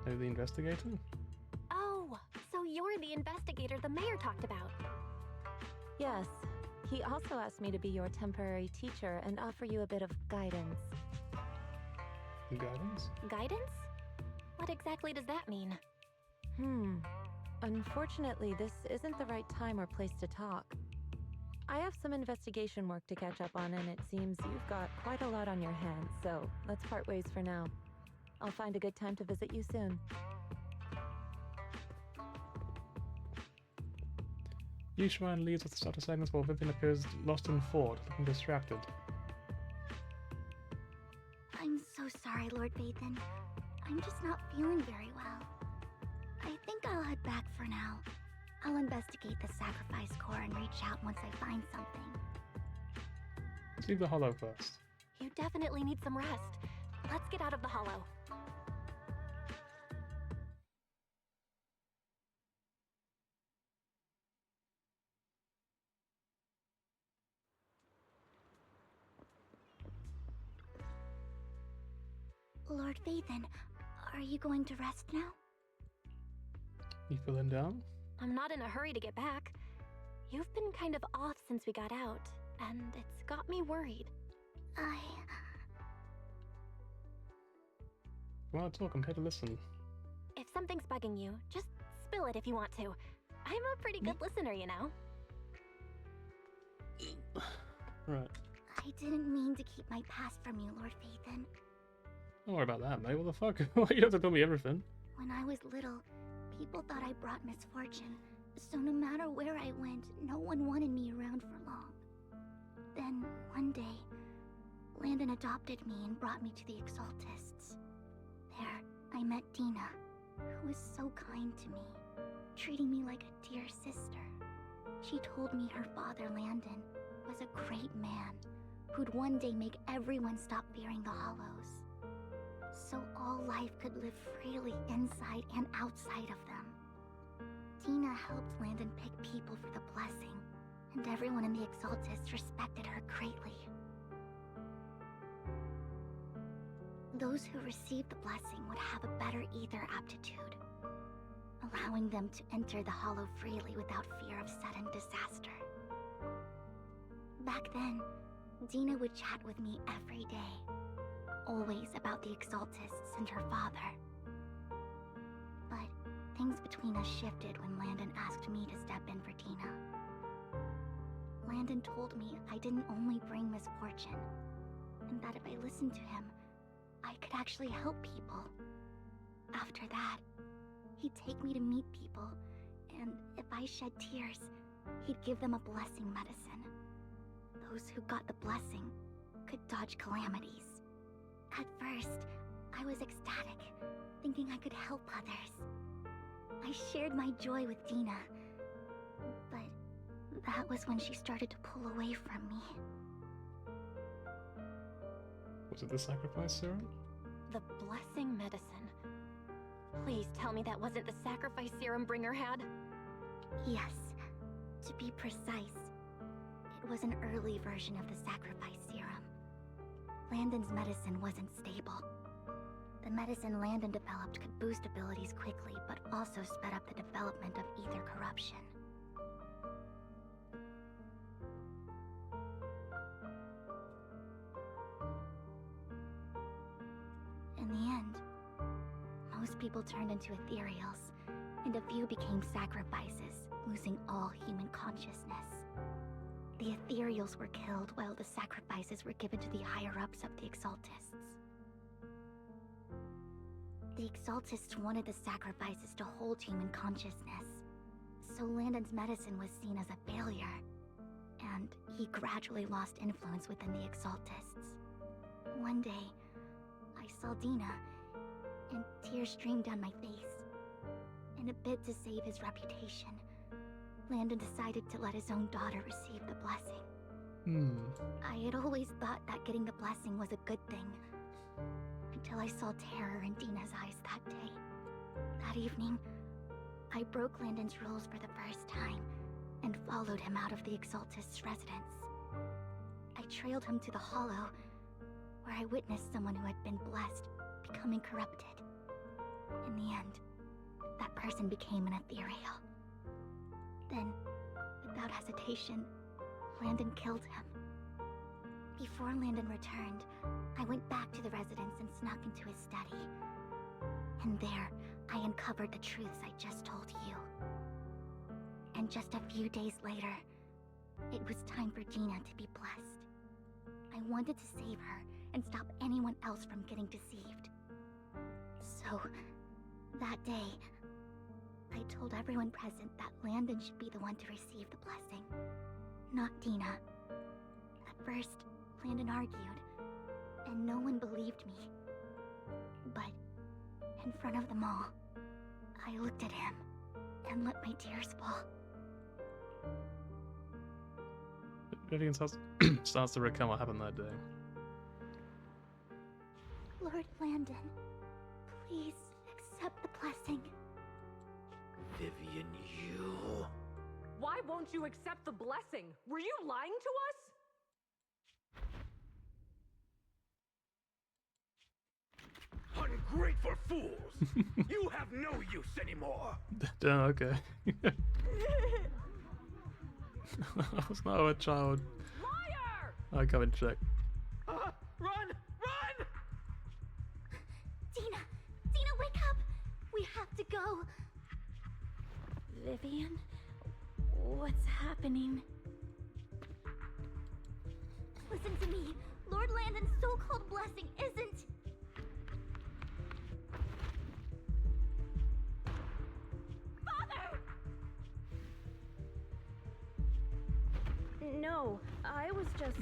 Speaker 1: Are you the investigator?
Speaker 3: Oh, so you're the investigator the mayor talked about. Yes. He also asked me to be your temporary teacher and offer you a bit of guidance.
Speaker 1: Guidance?
Speaker 3: Guidance? What exactly does that mean? Unfortunately, this isn't the right time or place to talk. I have some investigation work to catch up on, and it seems you've got quite a lot on your hands, so let's part ways for now. I'll find a good time to visit you soon.
Speaker 1: Yi Xuan leaves at the start of segments while Vivian appears lost in thought, looking distracted.
Speaker 2: I'm so sorry, Lord Vathan. I'm just not feeling very well. I think I'll head back for now. I'll investigate the sacrifice core and reach out once I find something.
Speaker 1: Let's leave the hollow first.
Speaker 3: You definitely need some rest. Let's get out of the hollow.
Speaker 2: Lord Vathan, Are you going to rest now?
Speaker 1: You feeling down?
Speaker 3: I'm not in a hurry to get back. You've been kind of off since we got out, and it's got me worried.
Speaker 1: If you want to talk, I'm here to listen.
Speaker 3: If something's bugging you, just spill it if you want to. I'm a pretty good listener, you know.
Speaker 1: Right.
Speaker 2: I didn't mean to keep my past from you, Lord Phaethon.
Speaker 1: Don't worry about that, mate. What the fuck? Why you have to tell me everything?
Speaker 2: When I was little, people thought I brought misfortune. So no matter where I went, no one wanted me around for long. Then, one day, Landon adopted me and brought me to the Exaltists. There, I met Dina, who was so kind to me, treating me like a dear sister. She told me her father, Landon, was a great man who'd one day make everyone stop fearing the Hollows, so all life could live freely inside and outside of them. Dina helped Landon pick people for the blessing, and everyone in the Exaltists respected her greatly. Those who received the blessing would have a better ether aptitude, allowing them to enter the Hollow freely without fear of sudden disaster. Back then, Dina would chat with me every day, always about the Exaltists and her father. But things between us shifted when Landon asked me to step in for Dina. Landon told me I didn't only bring misfortune, and that if I listened to him, I could actually help people. After that, he'd take me to meet people, and if I shed tears, he'd give them a blessing medicine. Those who got the blessing could dodge calamities. At first, I was ecstatic, thinking I could help others. I shared my joy with Dina, but that was when she started to pull away from me.
Speaker 1: Was it the sacrifice serum?
Speaker 3: The blessing medicine. Please tell me that wasn't the sacrifice serum Bringer had?
Speaker 2: Yes. To be precise, it was an early version of the sacrifice serum. Landon's medicine wasn't stable. The medicine Landon developed could boost abilities quickly, but also sped up the development of ether corruption. In the end, most people turned into ethereals, and a few became sacrifices, losing all human consciousness. The ethereals were killed while the sacrifices were given to the higher-ups of the Exaltists. The Exaltists wanted the sacrifices to hold human consciousness, so Landon's medicine was seen as a failure, and he gradually lost influence within the Exaltists. One day, I saw Dina, and tears streamed down my face. In a bid to save his reputation, Landon decided to let his own daughter receive the blessing. I had always thought that getting the blessing was a good thing, until I saw terror in Dina's eyes that day. That evening, I broke Landon's rules for the first time, and followed him out of the Exaltist's residence. I trailed him to the Hollow, where I witnessed someone who had been blessed becoming corrupted. In the end, that person became an ethereal. Then, without hesitation, Landon killed him. Before Landon returned, I went back to the residence and snuck into his study. And there, I uncovered the truths I just told you. And just a few days later, it was time for Dina to be blessed. I wanted to save her and stop anyone else from getting deceived. So, that day, I told everyone present that Landon should be the one to receive the blessing, not Dina. At first, Landon argued, and no one believed me. But, in front of them all, I looked at him and let my tears fall.
Speaker 1: Vivian starts to recount what happened that day.
Speaker 2: Lord Landon, please accept the blessing.
Speaker 6: Vivian, you...
Speaker 10: Why won't you accept the blessing? Were you lying to us?
Speaker 5: ungrateful fools! You have no use anymore!
Speaker 1: Damn, okay. I was not a child.
Speaker 10: Liar!
Speaker 1: I'll come and check.
Speaker 10: Run! Run!
Speaker 2: Dina! Dina, wake up! We have to go!
Speaker 3: Vivian? What's happening?
Speaker 2: Listen to me. Lord Landon's so-called blessing isn't... Father!
Speaker 8: No, I was just...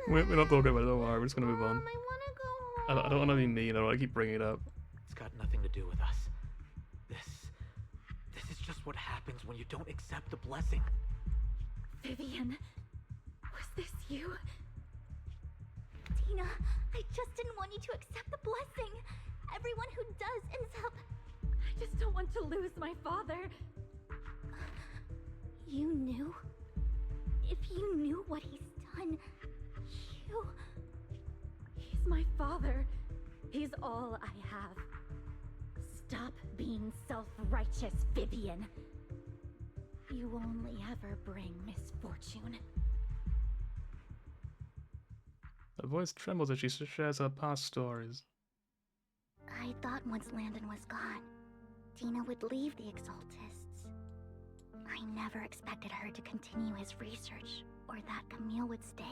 Speaker 1: We're not talking about it, don't worry, we're just gonna move on.
Speaker 2: I wanna go home.
Speaker 1: I don't want to be mean, I don't want to keep bringing it up.
Speaker 4: It's got nothing to do with us. This is just what happens when you don't accept the blessing.
Speaker 3: Vivian, was this you?
Speaker 2: Dina, I just didn't want you to accept the blessing. Everyone who does ends up...
Speaker 3: I just don't want to lose my father.
Speaker 2: You knew? If you knew what he's done, you...
Speaker 3: He's my father. He's all I have. Stop being self-righteous, Vivian. You only ever bring misfortune.
Speaker 1: Her voice trembles as she shares her past stories.
Speaker 2: I thought once Landon was gone, Dina would leave the Exaltists. I never expected her to continue his research, or that Camille would stay.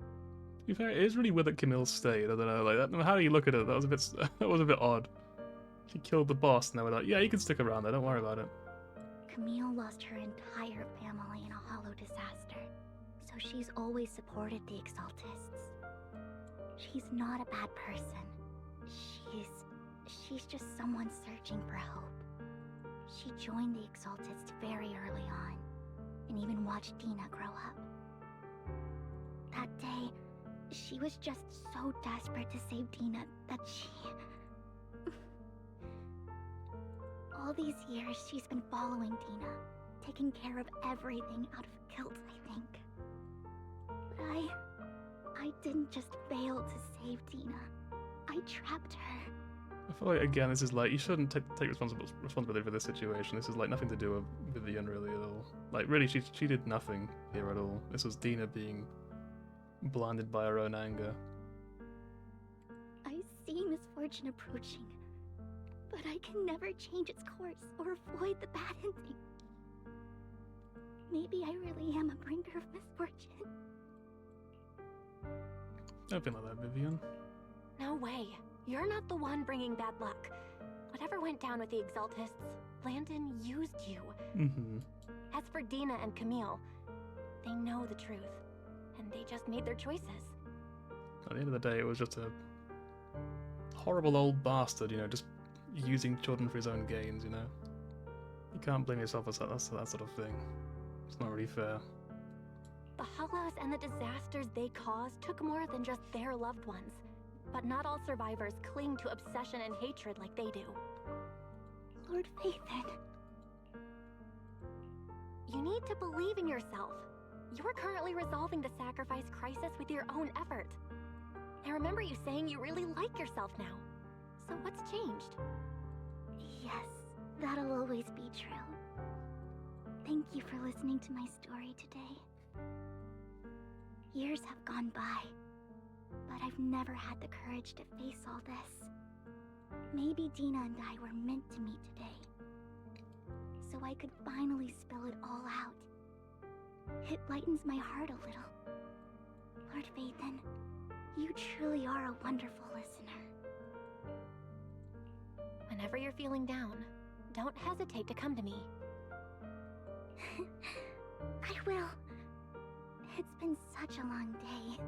Speaker 1: To be fair, it is really weird that Camille stayed. I don't know, like that. How do you look at it? That was a bit odd. She killed the boss, and they were like, "Yeah, you can stick around there. Don't worry about it."
Speaker 2: Camille lost her entire family in a hollow disaster, so she's always supported the Exaltists. She's not a bad person. She's just someone searching for hope. She joined the Exaltists very early on, and even watched Dina grow up. That day, she was just so desperate to save Dina that she... All these years, she's been following Dina, taking care of everything out of guilt, I think. But I didn't just fail to save Dina. I trapped her.
Speaker 1: I feel like, again, this is like, you shouldn't take responsibility for this situation. This is like nothing to do with Vivian really at all. Like, really, she did nothing here at all. This was Dina being blinded by her own anger.
Speaker 2: I see misfortune approaching, but I can never change its course or avoid the bad ending. Maybe I really am a bringer of misfortune.
Speaker 1: Don't feel like that, Vivian.
Speaker 3: No way. You're not the one bringing bad luck. Whatever went down with the Exaltists, Landon used you.
Speaker 1: Mm-hmm.
Speaker 3: As for Dina and Camille, they know the truth, and they just made their choices.
Speaker 1: At the end of the day, it was just a horrible old bastard, you know, just using children for his own gains, you know? You can't blame yourself for that sort of thing. It's not really fair.
Speaker 3: The Hollows and the disasters they caused took more than just their loved ones. But not all survivors cling to obsession and hatred like they do.
Speaker 2: Lord Phaethon.
Speaker 3: You need to believe in yourself. You're currently resolving the sacrifice crisis with your own effort. I remember you saying you really like yourself now. So what's changed?
Speaker 2: Yes, that'll always be true. Thank you for listening to my story today. Years have gone by, but I've never had the courage to face all this. Maybe Dina and I were meant to meet today, so I could finally spill it all out. It lightens my heart a little. Lord Phaethon, you truly are a wonderful listener.
Speaker 3: Whenever you're feeling down, don't hesitate to come to me.
Speaker 2: I will. It's been such a long day.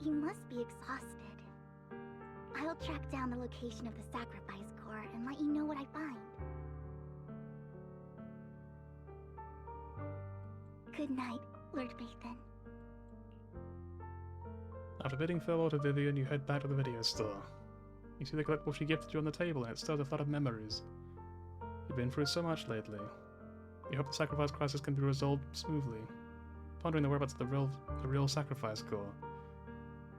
Speaker 2: You must be exhausted. I'll track down the location of the sacrifice core and let you know what I find. Good night, Lord Phaethon.
Speaker 1: After bidding farewell to Vivian, you head back to the video store. You see the collectible she gifted you on the table, and it stirs a flood of memories. You've been through so much lately. You hope the sacrifice crisis can be resolved smoothly. Pondering the whereabouts of the real sacrifice core.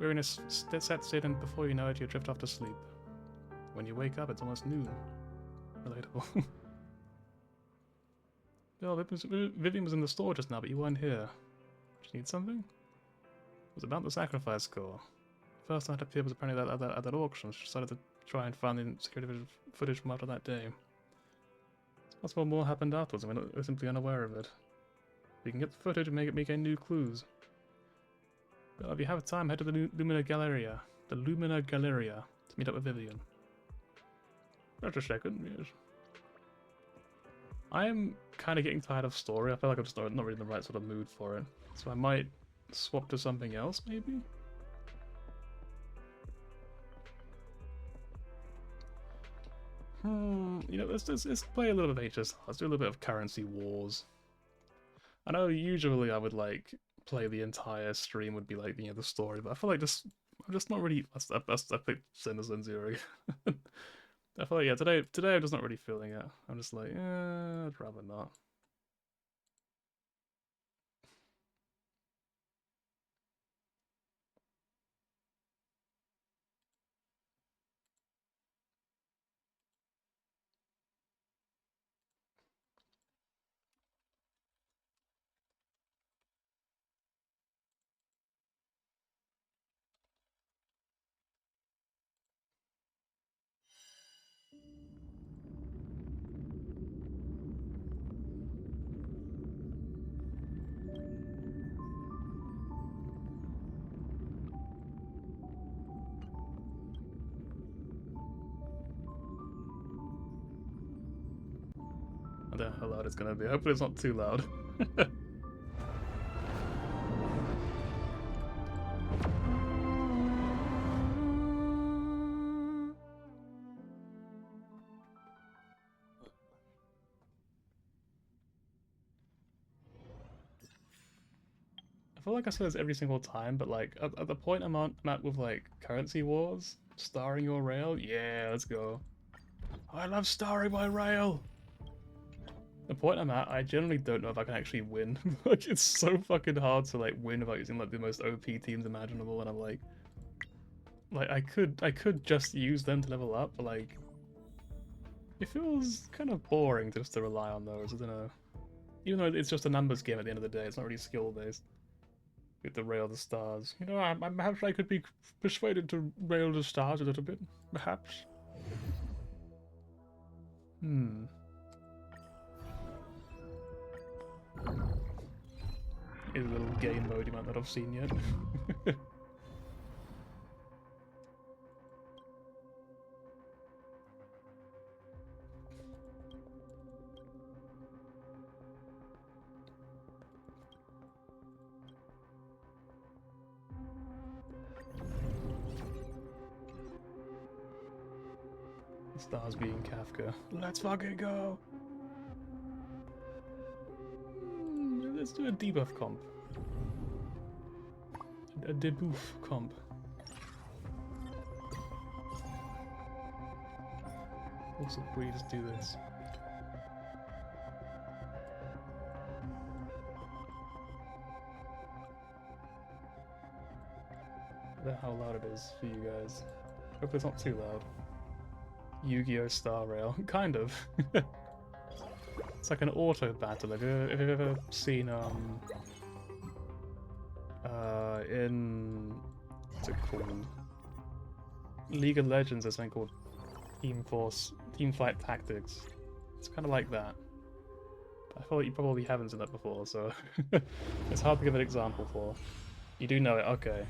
Speaker 1: We're in a set state, and before you know it, you drift off to sleep. When you wake up, it's almost noon. Relatable. Bill, Vivian was in the store just now, but you weren't here. Did you need something? It was about the sacrifice score. First night Piff was apparently at that auction. She decided to try and find the security footage from after that day. It's possible more happened afterwards, and we're simply unaware of it. We can get the footage and make any new clues. But if you have time, head to the Lumina Galleria. The Lumina Galleria to meet up with Vivian. Just a second, yes. I am kind of getting tired of story. I feel like I'm just not really in the right sort of mood for it. So I might swap to something else, maybe? You know, let's play a little bit of HSR. Let's do a little bit of currency wars. I know usually I would like play the entire stream would be like, you know, the story, but I feel like I'm just not really. I picked Citizen Zero. I feel like, yeah, today I'm just not really feeling it. I'm just like, I'd rather not. I don't know how loud it's gonna be. Hopefully it's not too loud. I feel like I say this every single time, but like at the point I'm at with like currency wars, starring your rail, yeah, let's go. I love starring my rail. The point I'm at, I generally don't know if I can actually win. Like it's so fucking hard to like win without using like the most OP teams imaginable, and I'm like I could just use them to level up, but like it feels kind of boring just to rely on those. I don't know. Even though it's just a numbers game at the end of the day, it's not really skill based. With the rail the stars, you know, perhaps I could be persuaded to rail the stars a little bit, perhaps. Is a little game mode you might not have seen yet. Stars being Kafka. Let's fucking go! Let's do a debuff comp. A debuff comp. Also, we just do this. I don't know how loud it is for you guys. Hope it's not too loud. Yu-Gi-Oh! Star Rail. Kind of. It's like an auto battle. Have you ever seen in what's it called? League of Legends, there's something called Team Fight Tactics. It's kind of like that. I feel like you probably haven't seen that before, so it's hard to give an example for. You do know it, okay.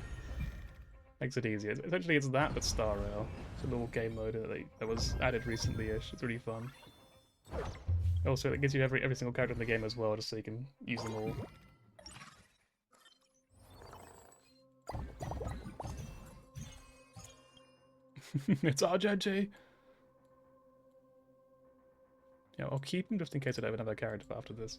Speaker 1: Makes it easier. Essentially, it's that, but Star Rail. It's a little game mode that was added recently-ish. It's really fun. Also, it gives you every single character in the game as well, just so you can use them all. It's RJG! Yeah, I'll keep him just in case I don't have another character for after this.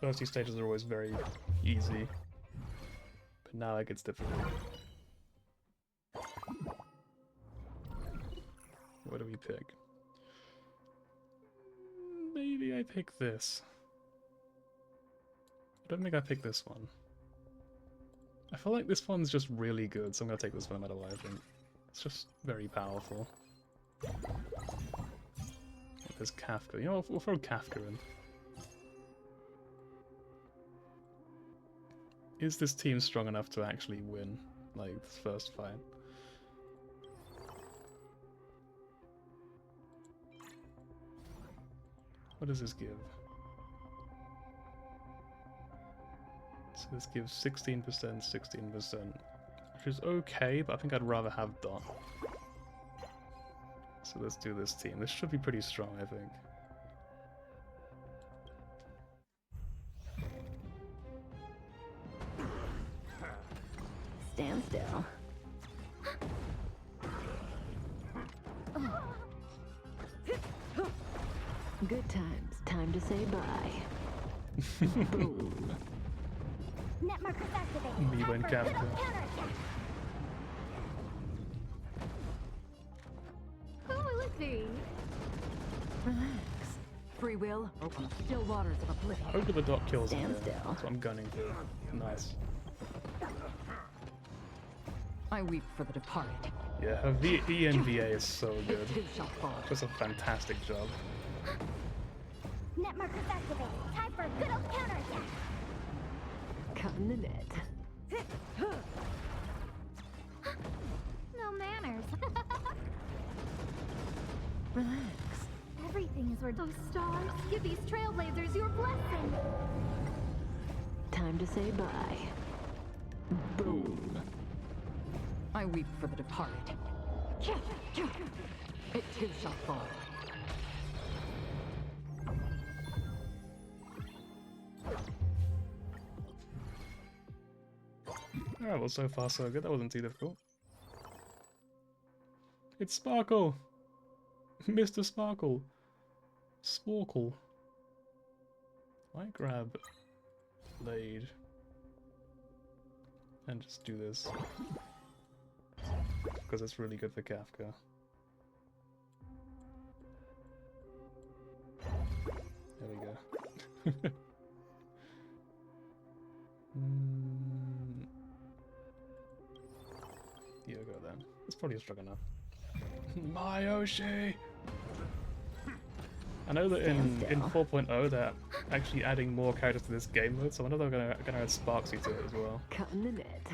Speaker 1: First few stages are always very easy, but now it gets difficult. What do we pick? Maybe I pick this. don't think I picked this one. I feel like this one's just really good, so I'm gonna take this one no matter what I think. It's just very powerful. There's Kafka. You know, we'll throw Kafka in. Is this team strong enough to actually win, like, this first fight? What does this give? So this gives 16%, 16%, which is okay, but I think I'd rather have Dot. So let's do this team. This should be pretty strong, I think.
Speaker 10: Stand still. Good times. Time to say bye. Boom.
Speaker 2: Net markers activated.
Speaker 1: Me when
Speaker 2: Time for a good
Speaker 1: Kafka.
Speaker 2: old counterattack.
Speaker 10: Who will it be? Relax. Free will open still waters of oblivion.
Speaker 1: Hopefully the Dot kills him
Speaker 10: Stand
Speaker 1: here.
Speaker 10: still.
Speaker 1: That's what I'm gunning for. Nice.
Speaker 10: I weep for the departed.
Speaker 1: Yeah, her ENVA is so good.
Speaker 10: It too shall fall.
Speaker 1: Just a fantastic job.
Speaker 2: Net markers activated. Time for a good old counterattack.
Speaker 10: Cutting the net.
Speaker 2: No manners.
Speaker 10: Relax.
Speaker 2: Everything is where those stars give these trailblazers your blessing.
Speaker 10: Time to say bye. Boom. I weep for the departed. It too shall fall.
Speaker 1: Alright, well, so far so good. That wasn't too difficult. It's Sparkle! Mr. Sparkle! Sporkle. Why grab Blade and just do this? Because it's really good for Kafka. There we go. Yogo then. It's probably strong enough. Mayoshi! I know that in 4.0 they're actually adding more characters to this game mode, so I know they're gonna add Sparksy to it as well.
Speaker 10: Cutting the net.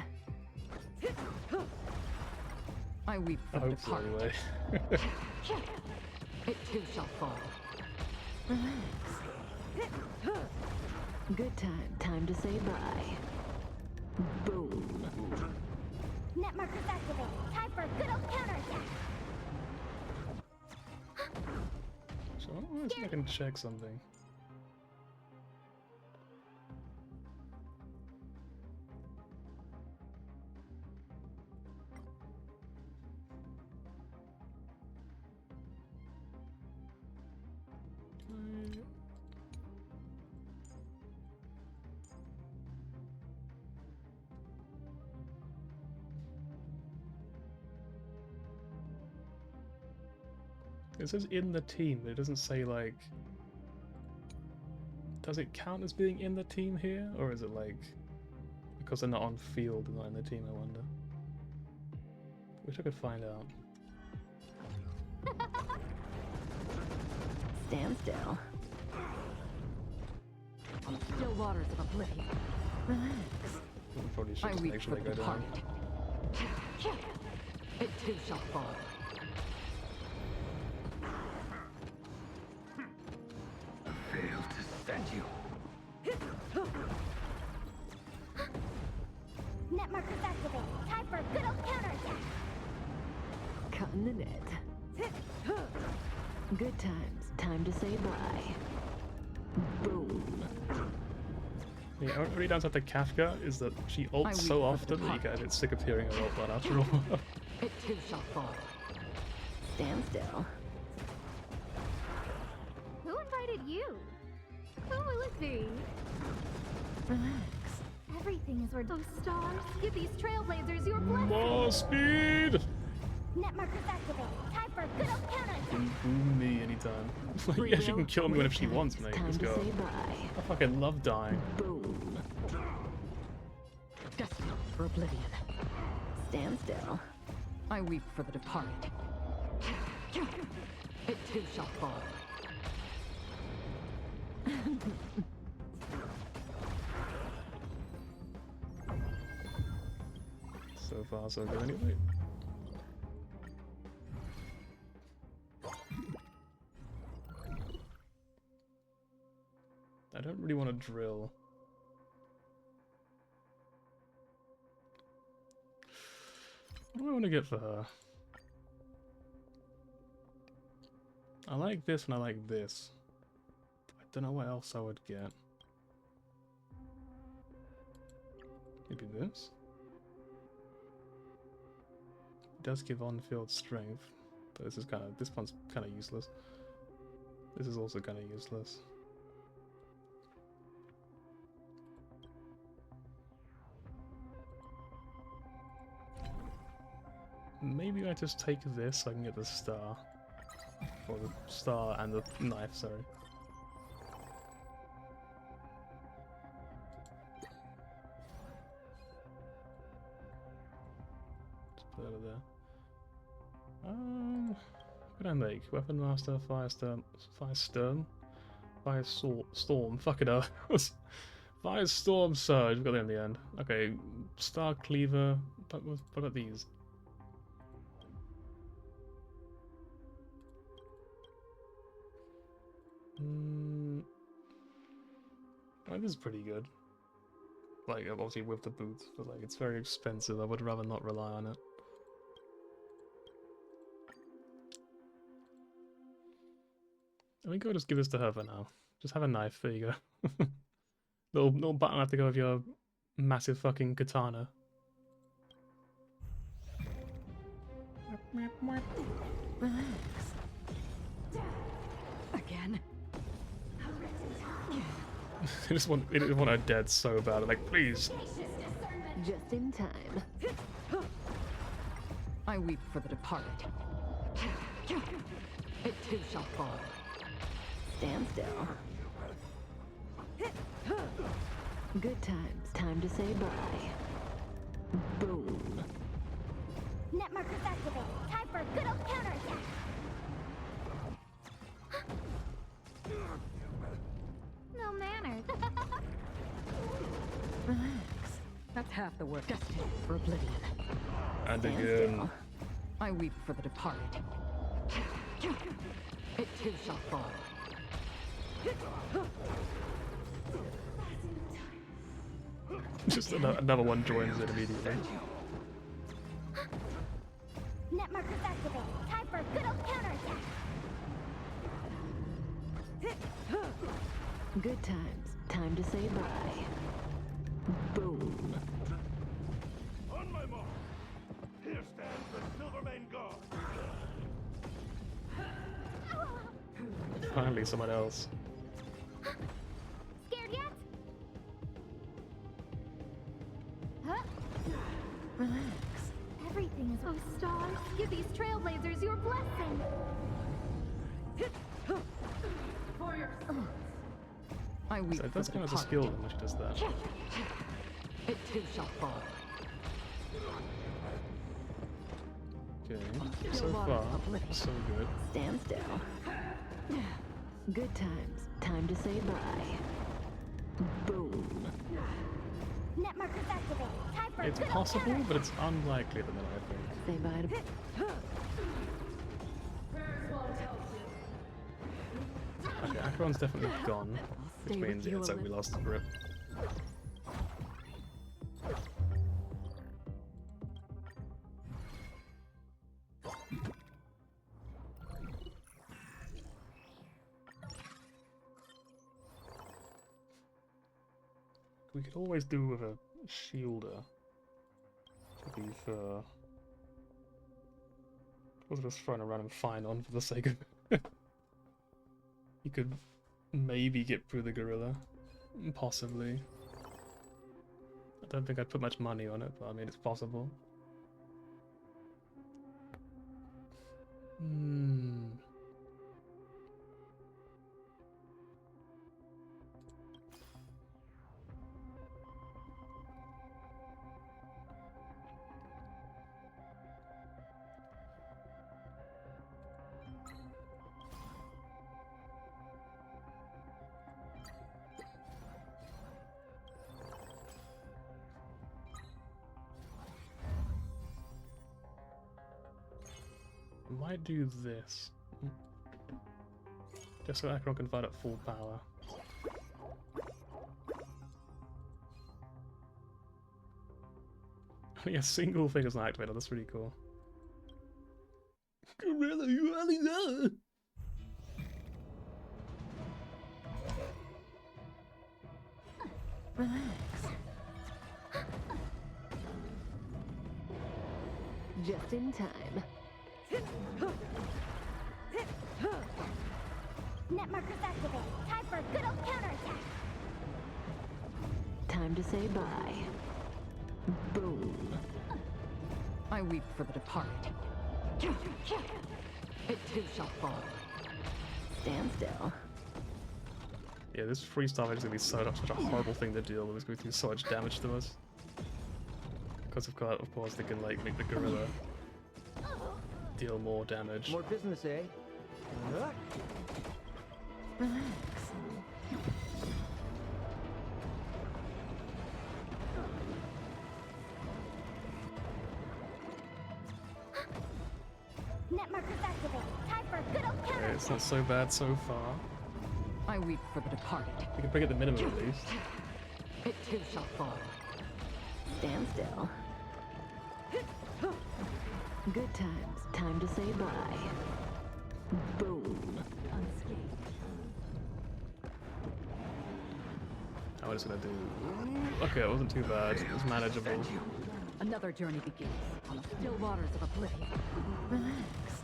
Speaker 10: I weep
Speaker 1: I
Speaker 10: for the
Speaker 1: hope so
Speaker 10: departed.
Speaker 1: anyway.
Speaker 10: It too shall fall. Relax. Good time. Time to say bye. Boom.
Speaker 2: Net markers activated. Time for a good old counterattack.
Speaker 1: So I want to see if I can check something. It says in the team, but it doesn't say, like... Does it count as being in the team here? Or is it like... Because they're not on field, they're not in the team, I wonder. Wish I could find out.
Speaker 10: Stand still. Still waters of oblivion. Relax.
Speaker 1: We probably
Speaker 10: I
Speaker 1: should
Speaker 10: weep
Speaker 1: make sure
Speaker 10: for
Speaker 1: they
Speaker 10: the
Speaker 1: go down.
Speaker 10: departed. It too shall fall.
Speaker 6: Failed to set you.
Speaker 2: Net markers activated. Time for a good old counterattack.
Speaker 10: Cutting the net. Good times. Time to say bye. Boom.
Speaker 1: The only downside to Kafka is that she ults so often that you get a bit sick of hearing her ult after a while.
Speaker 10: It too shall fall. Stand still.
Speaker 2: Who invited you? Who will it be?
Speaker 10: Relax.
Speaker 2: Everything is where those stars give these trailblazers your blessing.
Speaker 1: More speed!
Speaker 2: Net markers activated. Time for a good old counterattack.
Speaker 1: Can boom me anytime. Like, yeah, she can kill me whenever she wants, mate.
Speaker 10: Time
Speaker 1: Let's
Speaker 10: to
Speaker 1: go.
Speaker 10: say bye.
Speaker 1: I fucking love dying.
Speaker 10: Boom. for oblivion.
Speaker 3: Stand still.
Speaker 10: I weep for the departed. It too shall fall.
Speaker 1: So far, so good anyway. I don't really want to drill. What do I want to get for her? I like this and I like this. I don't know what else I would get. Maybe this? It does give on-field strength, but this one's kind of useless. This is also kind of useless. Maybe I just take this so I can get the star. Or the star and the knife, sorry. Just put it over there. What can I make? Weapon Master, Firestorm, Storm, fuck it up. Firestorm Surge, we got it in the end. Okay, Star Cleaver, what about these? Well, this is pretty good. Like, obviously with the boots, but like, it's very expensive. I would rather not rely on it. I think I'll just give this to her for now. Just have a knife, there you go. little button I have to go with your massive fucking katana.
Speaker 10: Relax. Again.
Speaker 1: They just want her dead so bad. Like, please.
Speaker 3: Just in time.
Speaker 10: I weep for the departed. It too shall fall.
Speaker 3: Stand still. Good times. Time to say bye. Boom.
Speaker 2: Net markers activated. Time for a good old counterattack. No manners.
Speaker 10: Relax. That's half the work. Destined for oblivion.
Speaker 1: And
Speaker 3: Stand
Speaker 1: again.
Speaker 3: still.
Speaker 10: I weep for the departed. It too shall fall.
Speaker 1: Just another one joins it immediately.
Speaker 2: Net markers activated. Time for a good old counterattack.
Speaker 3: Good times. Time to say bye. Boom.
Speaker 6: On my mark. Here stands the Silvermane Guard.
Speaker 1: Finally, someone else.
Speaker 2: Scared yet? Huh?
Speaker 10: Relax.
Speaker 2: Everything is. Oh, stars, give these trailblazers your blessing.
Speaker 10: I weep
Speaker 1: So
Speaker 10: for
Speaker 1: that's
Speaker 10: the
Speaker 1: kind of a
Speaker 10: departed.
Speaker 1: skill when she does that.
Speaker 10: It too shall fall.
Speaker 1: Okay, so far, so good.
Speaker 3: Stand still. Good times. Time to say bye. Boom.
Speaker 2: Net markers activated. Time for
Speaker 1: It's
Speaker 2: a good
Speaker 1: possible,
Speaker 2: old counterattack.
Speaker 1: but it's unlikely at the minute, I think.
Speaker 3: Say bye to.
Speaker 1: Okay, Acheron's definitely gone, which
Speaker 10: stay with
Speaker 1: means
Speaker 10: you
Speaker 1: it's
Speaker 10: a
Speaker 1: like we
Speaker 10: little.
Speaker 1: lost the grip. We could always do with a shielder. To be fair. I was just throwing a random fine on for the sake of it. You could maybe get through the gorilla. Possibly. I don't think I'd put much money on it, but I mean, it's possible. I might do this. Just so Acheron can fight at full power. Only a single thing is not activated, that's pretty cool. Gorilla, you really there?
Speaker 10: Relax. Just in time.
Speaker 2: Net markers activated. Time for a good old counterattack.
Speaker 10: Time to say bye. Boom. I weep for the departed. It too shall fall. Stand still.
Speaker 1: Yeah, this freestyle is gonna be such a horrible thing to deal with. It's going to do so much damage to us. Because of course they can like make the gorilla deal more damage.
Speaker 7: More business, eh?
Speaker 10: Relax.
Speaker 2: Net markers activated. Time for a good old
Speaker 1: Okay,
Speaker 2: counterattack.
Speaker 1: it's not so bad so far.
Speaker 10: I weep for the departed.
Speaker 1: We can bring it the minimum at least.
Speaker 10: It too shall fall. Stand still. Good times. Time to say bye. Boom. Unscathed.
Speaker 1: How am I just gonna do? Okay, it wasn't too bad. It was manageable.
Speaker 10: Another journey begins on the still waters of oblivion. Relax.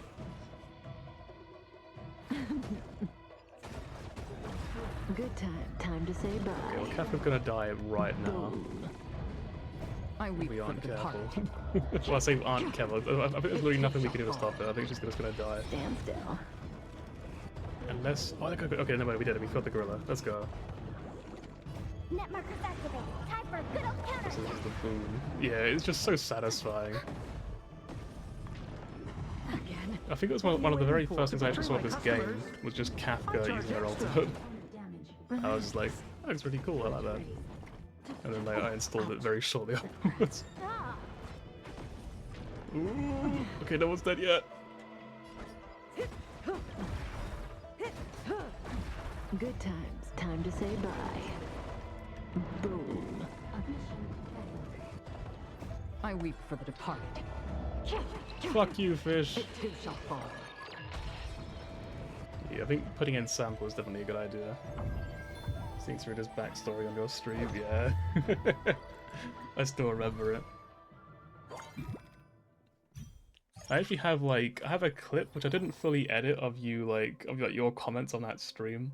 Speaker 10: Good time. Time to say bye.
Speaker 1: Okay, well, Kafka's gonna die right now.
Speaker 10: Boom. I weep
Speaker 1: We
Speaker 10: for
Speaker 1: aren't
Speaker 10: the
Speaker 1: careful.
Speaker 10: departed.
Speaker 1: Well, I say aren't careful. I think there's literally nothing we can do to stop it. I think she's just gonna die.
Speaker 10: Stand still.
Speaker 1: Unless. Oh, okay, no, we did it. We killed the gorilla. Let's go.
Speaker 2: Net markers activated. Time for a good old
Speaker 1: This is
Speaker 2: counterattack.
Speaker 1: just the boom. Yeah, it's just so satisfying.
Speaker 10: Again.
Speaker 1: I think it was one of the very first things I actually saw of this game was just Kafka using her ultimate. I was just like, that looks really cool, I like that. And then like, I installed it very shortly afterwards.
Speaker 2: Stop.
Speaker 1: Ooh, okay, no one's dead yet.
Speaker 10: Good times. Time to say bye. Boom. I weep for the departed.
Speaker 1: Fuck you, fish.
Speaker 10: It too shall fall.
Speaker 1: Yeah, I think putting in sample is definitely a good idea. Seeing through his backstory on your stream, yeah. I still remember it. I actually have I have a clip which I didn't fully edit of you of your comments on that stream.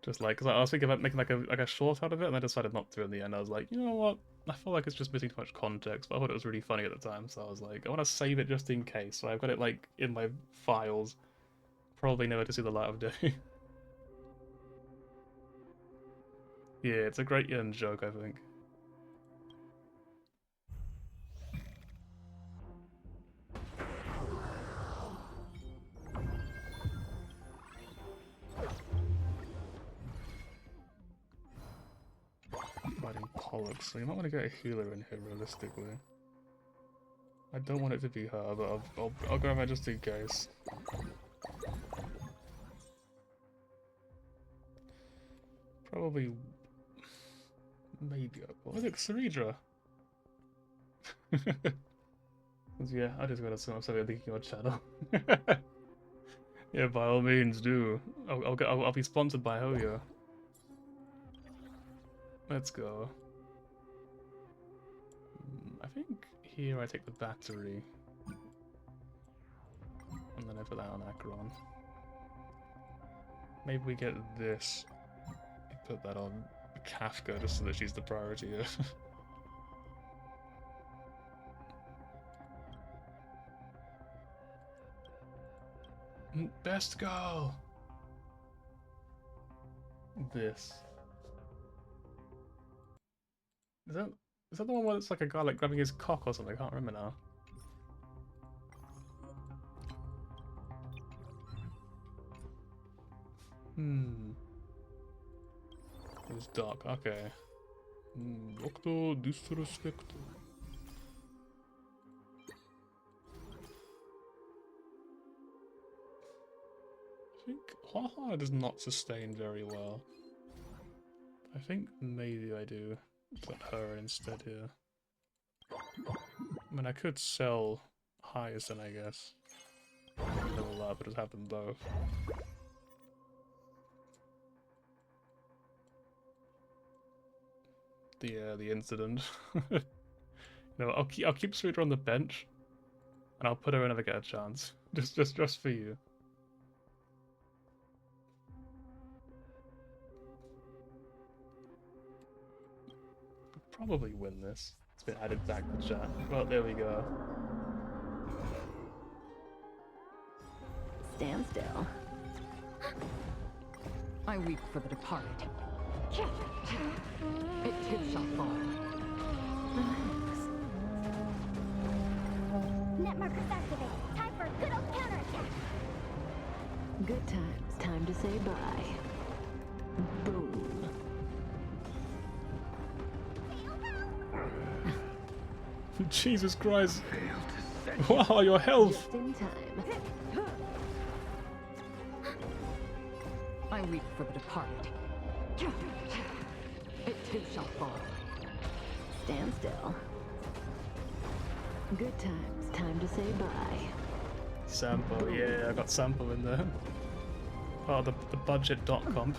Speaker 1: Just because I was thinking about making like a short out of it, and I decided not to in the end. I was like, you know what? I feel like it's just missing too much context, but I thought it was really funny at the time, so I was like, I want to save it just in case. So I've got it in my files, probably never to see the light of day. Yeah, it's a great joke, I think. Fighting Pollux, so you might want to get a healer in here realistically. I don't want it to be her, but I'll grab her just in case. Probably, maybe. Oh look, Ceredra. Yeah, I just gotta start linking your channel. Yeah, by all means, do. I'll be sponsored by Hoyo. Let's go. I think here I take the battery. And then I put that on Acheron. Maybe we get this. Put that on Kafka just so that she's the priority here. Best girl! This. Is that the one where it's like a guy grabbing his cock or something? I can't remember now. It was dark, okay. Doctor Disrespect. think Hua does not sustain very well. I think maybe I do put her instead here. I mean, I could sell Hyacinth, I guess. Level up, but just have them both. The incident. No, I'll keep Sweeter on the bench, and I'll put her whenever I get a chance. Just for you. We'll probably win this. It's been added back to chat. Well, there we go.
Speaker 10: Stand still. I weep for the departed. It too shall fall. Relax.
Speaker 2: Net markers activated. Time for a good old counterattack.
Speaker 10: Good times. Time to say bye. Boom.
Speaker 1: Jesus Christ! Wow, your health!
Speaker 10: Just in time. I weep for the departed. It too shall fall. Stand still. Good times. Time to say bye.
Speaker 1: Sample, yeah, I got Sample in there. Oh, the budget dot comp.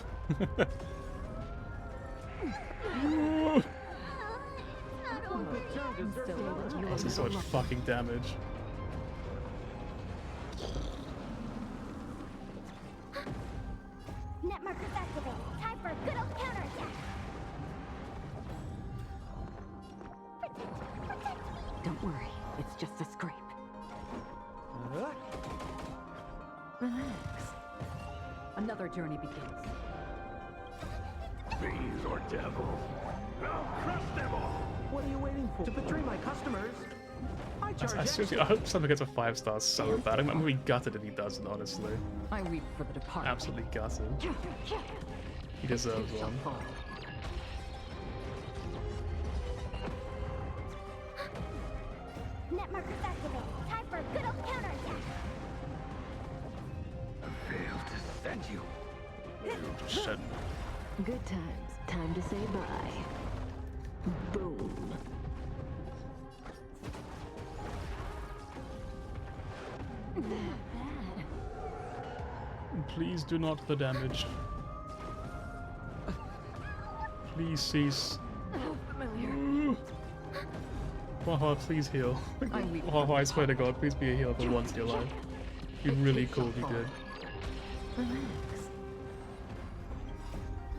Speaker 1: This is so much fucking damage.
Speaker 2: Net markers activated. Time for a good old counterattack.
Speaker 10: Don't worry, it's just a scrape. Relax. Another journey begins.
Speaker 5: Fiends or devils, I'll crush them all. What are you waiting for? To betray my customers? I charge
Speaker 1: Seriously, I hope something gets a 5-star so bad. I'm gonna be gutted if he doesn't, honestly.
Speaker 10: I weep for the departed.
Speaker 1: Absolutely gutted. He deserves one.
Speaker 2: Net markers activated. Time for a good old counterattack.
Speaker 5: I failed to send you.
Speaker 1: Shit.
Speaker 10: Good times. Time to say bye. Boom.
Speaker 1: Please do not the damage. Please cease. Waha, please heal. Waha, I swear to God, please be a healer for once in your life. It'd be really cool if you did.
Speaker 10: Relax.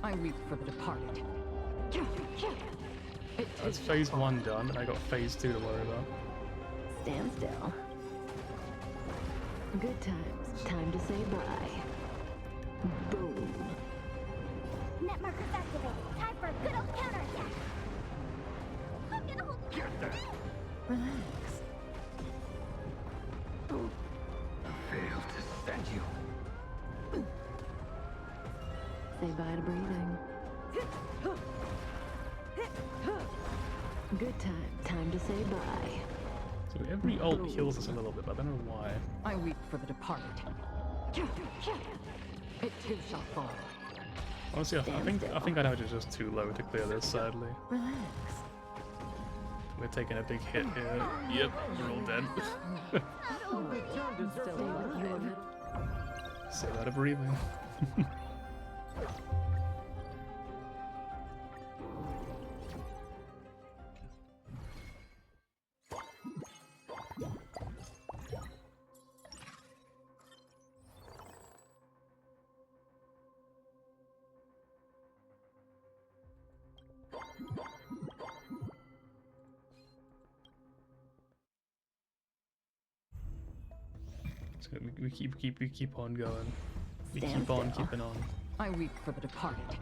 Speaker 10: I weep for the departed.
Speaker 1: That's phase 1 done, and I got phase 2 to worry about.
Speaker 10: Stand still. Good times. Time to say bye. Boom.
Speaker 2: Net markers activated. Time for a good old counterattack. I'm gonna hold you.
Speaker 10: Relax.
Speaker 5: I failed to send you.
Speaker 10: Say bye to breathing. Good time. Time to say bye.
Speaker 1: So every ult heals us a little bit, but I don't know why.
Speaker 10: I weep for the departed. It too shall fall.
Speaker 1: Honestly, I think I know it's just too low to clear this, sadly.
Speaker 10: Relax.
Speaker 1: We're taking a big hit here. Yep, we're all dead. Say that of breathing. So we keep on going. We
Speaker 10: Stand
Speaker 1: keep on
Speaker 10: still.
Speaker 1: keeping on.
Speaker 10: I weep for the departed.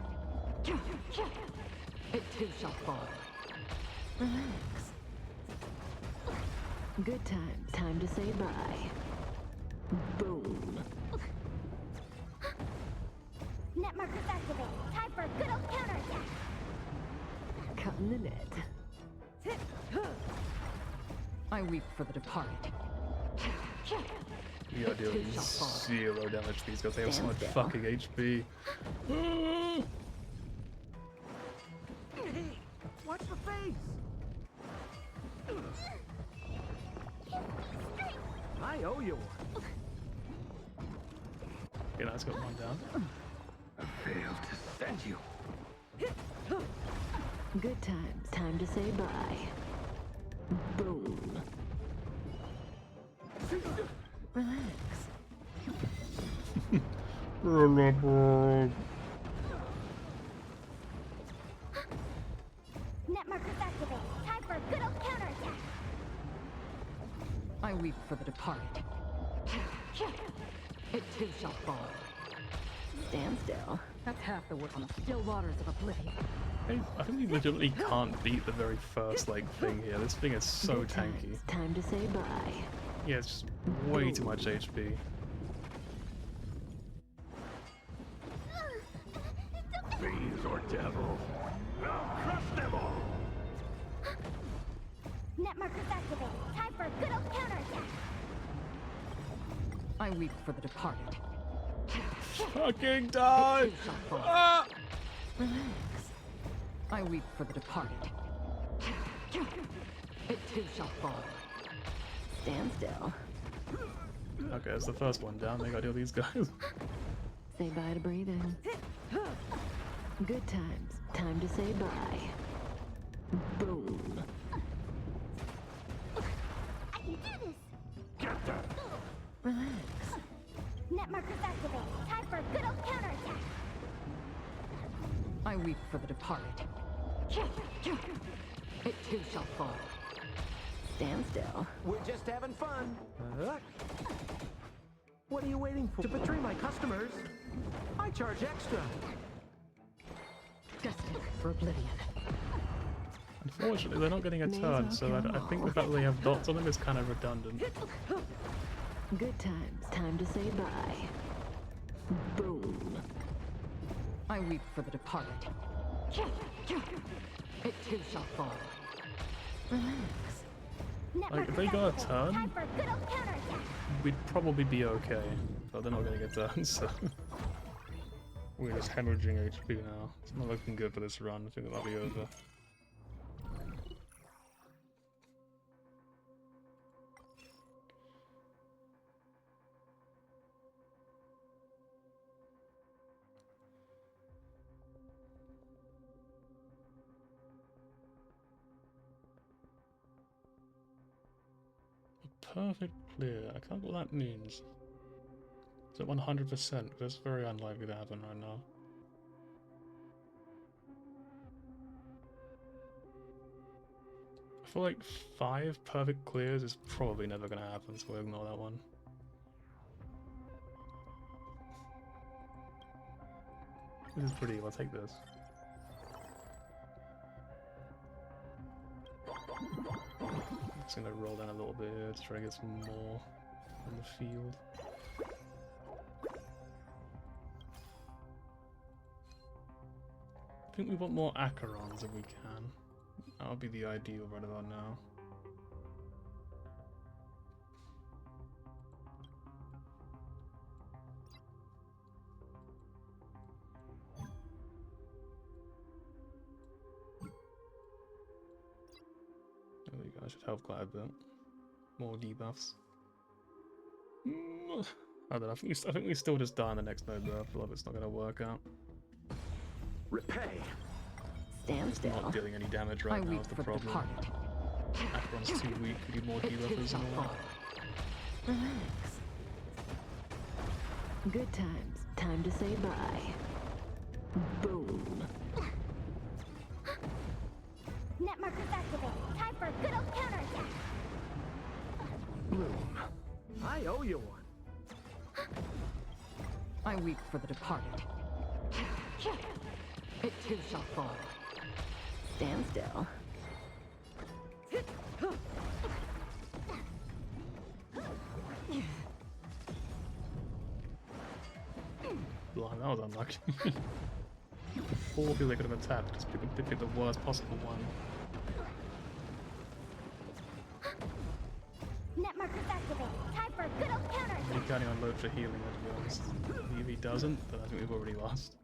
Speaker 10: It too shall fall. Relax. Good times. Time to say bye. Boom.
Speaker 2: Net markers activated. Time for a good old counterattack.
Speaker 10: Cutting the net. I weep for the departed.
Speaker 1: We gotta deal zero damage to these guys. They have so much fucking HP.
Speaker 4: Watch the face! I owe you one.
Speaker 1: Okay, let's got one down.
Speaker 5: I failed to send you.
Speaker 10: Good times. Time to say bye. Boom. Relax.
Speaker 2: Net markers activate. Time for a good old counterattack.
Speaker 10: I weep for the departed. It too shall fall. Stand still. That's half the work on the still waters of oblivion.
Speaker 1: I think we legitimately can't beat the very first like thing here. This thing is so
Speaker 10: Good times.
Speaker 1: tanky.
Speaker 10: Time to say bye.
Speaker 1: Yeah, it's just way too much HP.
Speaker 5: Fiends or devils. I'll crush them all.
Speaker 2: Net markers activate. Time for a good old counterattack.
Speaker 10: I weep for the departed.
Speaker 1: Fucking die! Ah!
Speaker 10: Relax. I weep for the departed. It too shall fall. Stand still.
Speaker 1: Okay, that's the first one down. They gotta deal with these guys.
Speaker 10: Say bye to breathing. Good times. Time to say bye. Boom.
Speaker 2: I can do this.
Speaker 5: Get them.
Speaker 10: Relax.
Speaker 2: Net markers activate. Time for a good old counterattack.
Speaker 10: I weep for the departed. It too shall fall. Stand still.
Speaker 4: We're just having fun. What are you waiting for? To betray my customers? I charge extra.
Speaker 10: Destined for oblivion.
Speaker 1: Unfortunately, they're not getting a turn, so I think the fact that they have dots on them is kind of redundant.
Speaker 10: Good times. Time to say bye. Boom. I weep for the departed. It too shall fall. Relax.
Speaker 2: Net
Speaker 1: Like, if
Speaker 2: markers
Speaker 1: they got a
Speaker 2: activate.
Speaker 1: turn,
Speaker 2: Time for a good old counterattack.
Speaker 1: we'd probably be okay. But they're not getting a turn, so... We're just hemorrhaging HP now. It's not looking good for this run. I think that'll be over. Perfect clear. I can't know what that means. Is it 100%? That's very unlikely to happen right now. I feel like 5 perfect clears is probably never going to happen, so we'll ignore that one. This is pretty, I'll take this. Just gonna roll down a little bit here to try to get some more on the field. I think we want more Acherons if we can. That would be the ideal right about now. There we go, that should help quite a bit. More debuffs. I don't know, I think we still just die on the next node though. I feel like it's not going to work out.
Speaker 4: Repay.
Speaker 10: Stand still.
Speaker 1: Not dealing any damage right now is the problem. Acheron's too weak, we need more debuffers and all that.
Speaker 10: Relax. Good times. Time to say bye. Boom.
Speaker 2: Net markers activate. Time for a good old counterattack.
Speaker 4: Bloom. I owe you one.
Speaker 10: I weep for the departed. It too shall fall. Stand still.
Speaker 1: Blimey, that was unlucky. 4 people they could have attacked, just pick the worst possible one.
Speaker 2: Net markers activate. Time for a good old counterattack.
Speaker 1: They counting on Loach for healing her, to be honest. If he doesn't, then I think we've already lost.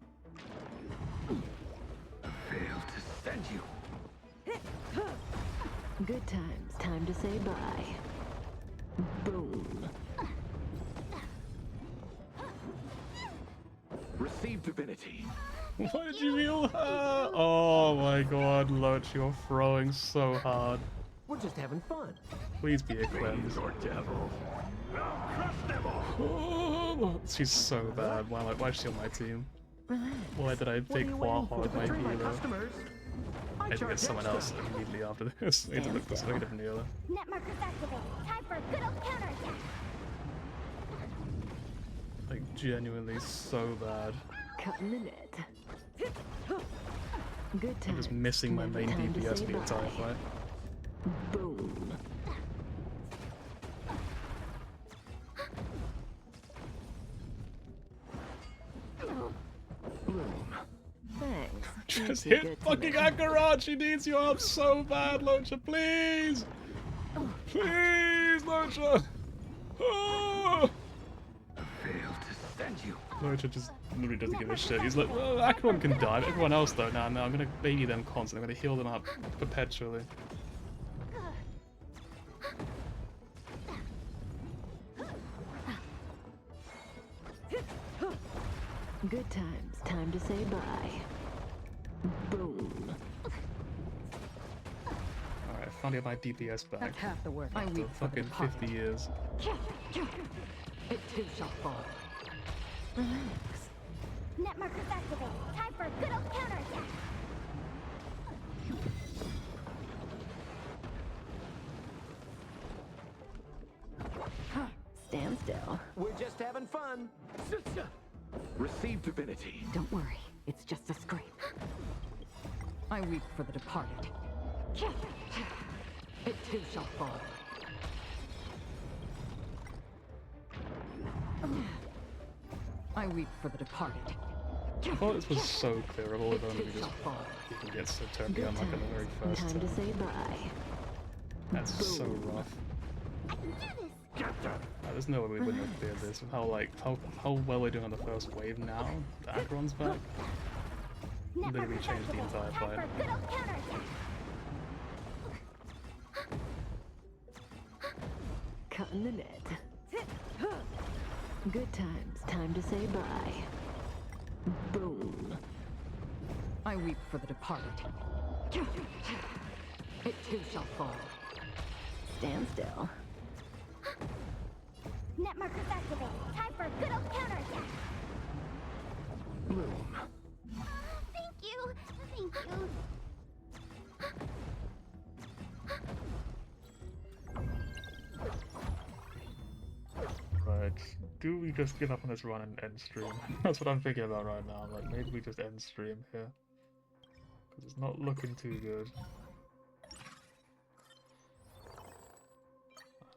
Speaker 4: Failed to send you.
Speaker 10: Good times. Time to say bye. Boom.
Speaker 5: Receive divinity.
Speaker 1: Why did you heal her? Oh my god, Loach, you're throwing so hard.
Speaker 11: We're just having fun.
Speaker 1: Please be a cleanse.
Speaker 5: Or devil. I'll crush them all.
Speaker 1: Oh, she's so bad. Why is she on my team? Why did I pick Waha as my hero? I need to get someone else immediately after this. I need to look for something different healer.
Speaker 2: Net markers activated. Time for a good old counterattack.
Speaker 1: Like, genuinely so bad.
Speaker 10: Cutting the net. Good
Speaker 1: I'm
Speaker 10: times.
Speaker 1: just missing my main
Speaker 10: Time to
Speaker 1: DPS
Speaker 10: say
Speaker 1: the entire
Speaker 10: bye.
Speaker 1: fight.
Speaker 10: Boom. Thanks.
Speaker 1: Just
Speaker 10: Makes me
Speaker 1: hit
Speaker 10: good to
Speaker 1: fucking
Speaker 10: know.
Speaker 1: Akarat! She needs you up so bad, Locha, please! Please, Locha! Oh!
Speaker 5: Failed to send you.
Speaker 1: Locha just literally doesn't give a shit. He's like, well, Acheron can die, but everyone else though, no, I'm gonna baby them constantly, I'm gonna heal them up perpetually.
Speaker 10: Good times. Time to say bye. Boom.
Speaker 1: Alright, finally got my DPS back.
Speaker 11: That's half the work. I
Speaker 1: After
Speaker 11: weep for the
Speaker 1: fucking
Speaker 11: departed.
Speaker 1: 50 years.
Speaker 11: It too shall fall.
Speaker 10: Relax.
Speaker 2: Net markers activated. Time for a good old counterattack.
Speaker 10: Stand still.
Speaker 11: We're just having fun.
Speaker 5: Receive divinity.
Speaker 11: Don't worry, it's just a scrape. I weep for the departed. It too shall fall. I weep for the departed.
Speaker 1: I thought this was so clearable if only we
Speaker 11: It
Speaker 1: just
Speaker 11: shall fall.
Speaker 1: didn't get so terribly
Speaker 10: Good
Speaker 1: unlucky on the very
Speaker 10: times.
Speaker 1: first
Speaker 10: Time to
Speaker 1: turn.
Speaker 10: say bye.
Speaker 1: That's so rough.
Speaker 2: I can do this.
Speaker 1: There's no way we wouldn't have cleared this with how well we're doing on the first wave now. The Acheron's back.
Speaker 2: Net
Speaker 1: Literally
Speaker 2: markers
Speaker 1: changed the
Speaker 2: activated.
Speaker 1: entire
Speaker 2: Time for
Speaker 1: fight.
Speaker 2: a good old counterattack.
Speaker 10: Cutting the net. Good times. Time to say bye. Boom.
Speaker 11: I weep for the departed. It too shall fall.
Speaker 10: Stand still.
Speaker 2: Net markers activated. Time for a good old counterattack.
Speaker 5: Bloom.
Speaker 2: Thank you. Thank you.
Speaker 1: Right. Do we just give up on this run and end stream? That's what I'm thinking about right now. Like, maybe we just end stream here. Because it's not looking too good.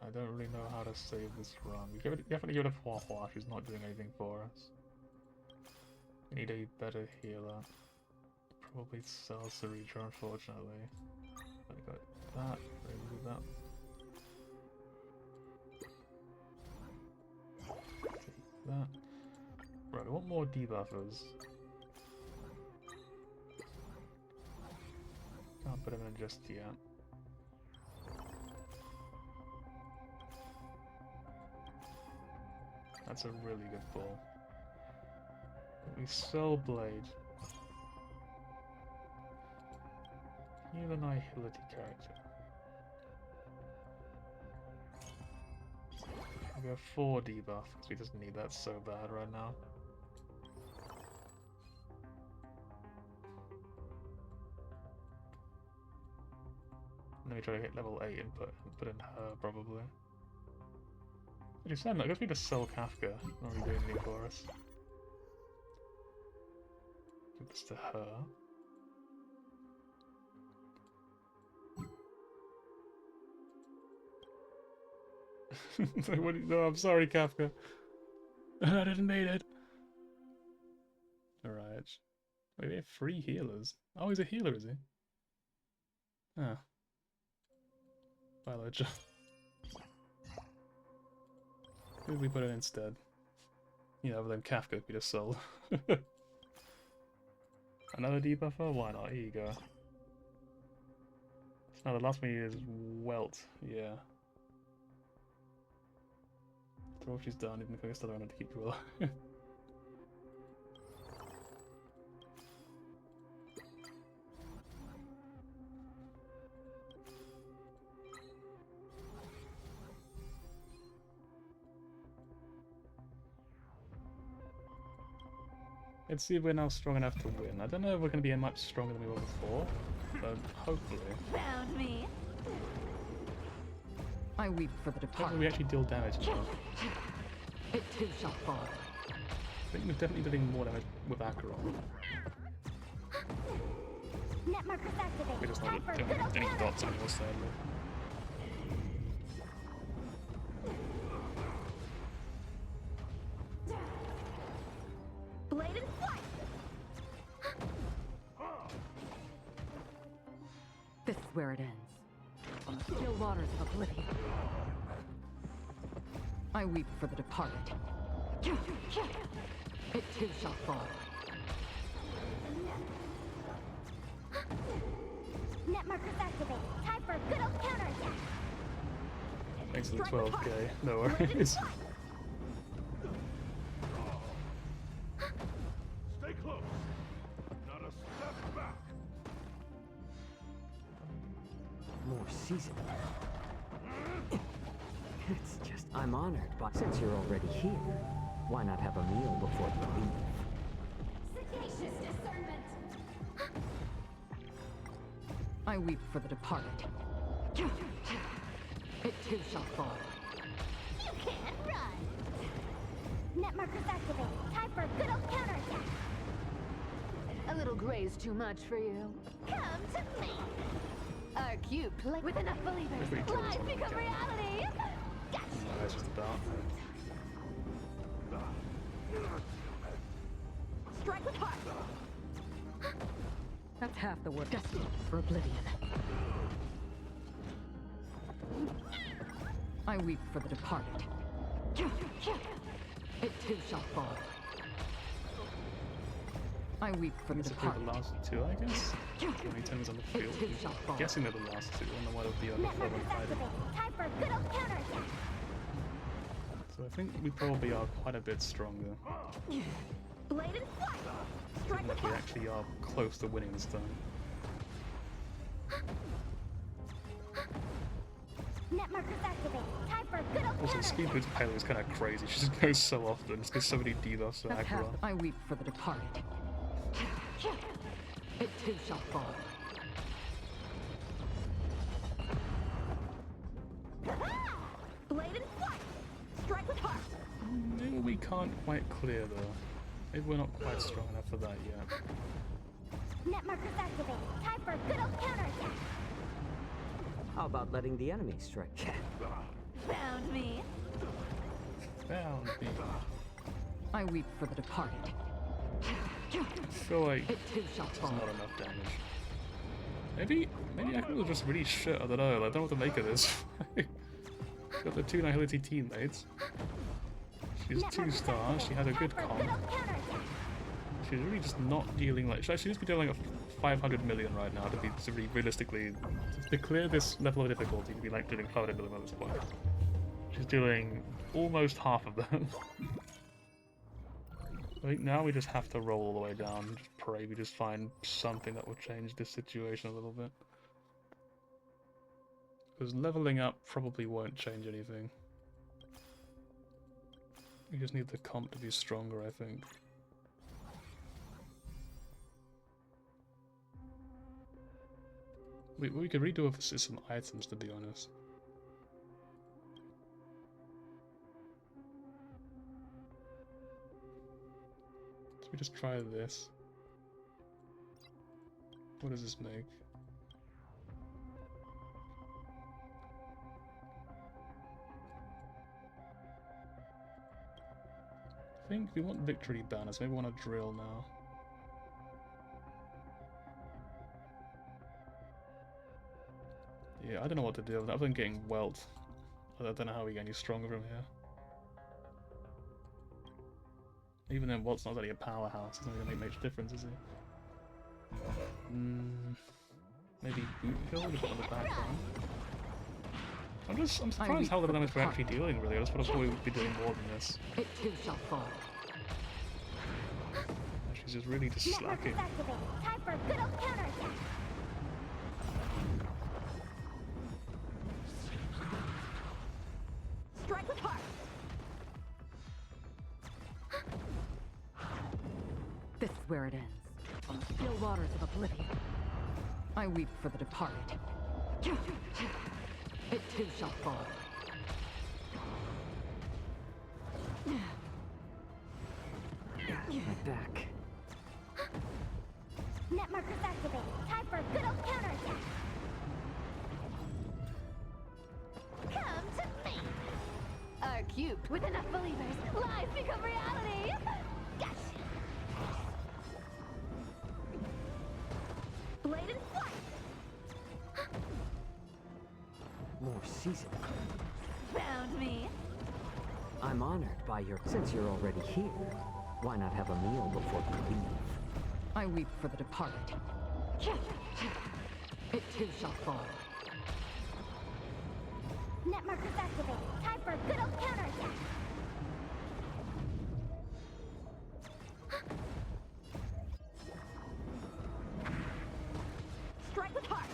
Speaker 1: I don't really know how to save this run. We definitely give it a Hua Hua. She's not doing anything for us. We need a better healer. Probably sell Saritra, unfortunately. I got that. Maybe do that. Take that. Right, I want more debuffers. Can't put them in just yet. That's a really good ball. We sell Blade. Heal an Annihility character. I'll go 4 debuff, because we just need that so bad right now. Let me try to hit level 8 and put in her, probably. What are you saying? I guess we just sell Kafka. Not really doing anything for us. Give this to her. Like, no, I'm sorry, Kafka. I didn't need it. Alright. Wait, we have 3 healers. Oh, he's a healer, is he? Ah. Bye, Locha. Who did we put in instead? You know, then Kafka could be just sold. Another debuffer? Why not? Here you go. No, the last one is Welt, yeah. Throw she's done, even if I still around to keep her alive. Let's see if we're now strong enough to win. I don't know if we're going to be much stronger than we were before, but hopefully.
Speaker 3: Found me.
Speaker 11: I weep for the departed.
Speaker 1: Hopefully we actually deal damage now.
Speaker 11: It too shall fall.
Speaker 1: I think we're definitely doing more damage with Acheron.
Speaker 2: Net markers activated.
Speaker 1: We're just
Speaker 2: Time
Speaker 1: not
Speaker 2: for
Speaker 1: doing
Speaker 2: good old
Speaker 1: any
Speaker 2: counter.
Speaker 1: dots anymore, sadly.
Speaker 2: Blade and flight.
Speaker 11: This is where it ends. On the still waters of oblivion. I weep for the departed. It too shall fall.
Speaker 2: Net markers activated. Time for good old counterattack.
Speaker 1: Thanks for the 12k. No worries.
Speaker 9: Stay close. Not a step back.
Speaker 12: More seasoned. It's just, I'm honored, but since you're already here, why not have a meal before you leave?
Speaker 2: Sagacious discernment.
Speaker 11: I weep for the departed. It too shall fall.
Speaker 2: You can't run. Net markers activated. Time for good old counterattack.
Speaker 10: A little gray's too much for you.
Speaker 2: Come to me.
Speaker 10: Our cute play with enough
Speaker 1: If we
Speaker 10: believers.
Speaker 1: kill
Speaker 10: Lies
Speaker 1: someone,
Speaker 10: become
Speaker 1: okay.
Speaker 10: reality.
Speaker 2: Gotcha.
Speaker 1: No, that's just about.
Speaker 2: Strike with heart.
Speaker 11: That's half the work. Destined for oblivion. I weep for the departed. It too shall fall. I weep for the
Speaker 1: Basically
Speaker 11: departed.
Speaker 1: the last two, I guess? How many times on the field?
Speaker 11: It too shall fall.
Speaker 1: I'm guessing they're the last two, and the one of the other
Speaker 2: Net
Speaker 1: four
Speaker 2: markers
Speaker 1: and five.
Speaker 2: activated. Time for good old counterattack.
Speaker 1: So I think we probably are quite a bit stronger.
Speaker 2: Blade and flight. Strike
Speaker 1: Even
Speaker 2: with
Speaker 1: if we
Speaker 2: heart.
Speaker 1: actually are close to winning this time.
Speaker 2: Net markers activated. Time for good old
Speaker 1: Also, Speed
Speaker 2: counterattack.
Speaker 1: Boots payload is kind of crazy. She just goes so often. There's so many debuffs to
Speaker 11: That's half.
Speaker 1: Acheron.
Speaker 11: I weep for the departed. It too shall fall.
Speaker 2: Blade and flight. Strike with heart.
Speaker 1: Maybe we can't quite clear though. Maybe we're not quite strong enough for that yet.
Speaker 2: Net markers activated. Time for good old counterattack.
Speaker 12: How about letting the enemy strike?
Speaker 3: Found me.
Speaker 1: Found me.
Speaker 11: I weep for the departed.
Speaker 1: I feel like
Speaker 11: It too shall
Speaker 1: there's
Speaker 11: fall.
Speaker 1: not enough damage. Maybe Acheron was just really shit. I don't know. I don't know what to make of this. Got the two Nihility teammates. She's
Speaker 2: Net
Speaker 1: 2
Speaker 2: markers
Speaker 1: stars. She has a good
Speaker 2: activated. Time for good
Speaker 1: comp.
Speaker 2: old counterattack.
Speaker 1: She's really just not dealing like. Should I just be dealing like 500 million right now to be realistically to clear this level of difficulty to be like doing 500 million at this point. She's doing almost half of them. I think now we just have to roll all the way down and just pray we just find something that will change this situation a little bit. Because leveling up probably won't change anything. We just need the comp to be stronger, I think. We could redo with some items, to be honest. So we just try this. What does this make? I think we want victory banners. Maybe we want to drill now. Yeah, I don't know what to do other than getting welt. I don't know how we get any stronger from here. Even then, Walt's not really a powerhouse. It's not going to make much difference, is it? Maybe Boot Hill to put on the background. I'm surprised how the damage we're actually dealing, really. I just would have thought we would be doing more than this.
Speaker 11: It too shall fall.
Speaker 1: She's just really just slacking.
Speaker 2: Time for a good old counterattack.
Speaker 11: Strike with heart. This is where it ends. On the still waters of oblivion. I weep for the departed. It too shall fall.
Speaker 12: My back.
Speaker 2: Net markers activated. Time for a good old counterattack. Come to me.
Speaker 3: Are cubed with enough believers. Lies become reality.
Speaker 2: Gotcha. Blade and flight.
Speaker 12: More season.
Speaker 3: Found me.
Speaker 12: I'm honored by your... Since you're already here, why not have a meal before we leave?
Speaker 11: I weep for the departed. It too shall fall.
Speaker 2: Net markers activated. Time for a good old counterattack.
Speaker 11: Strike with heart.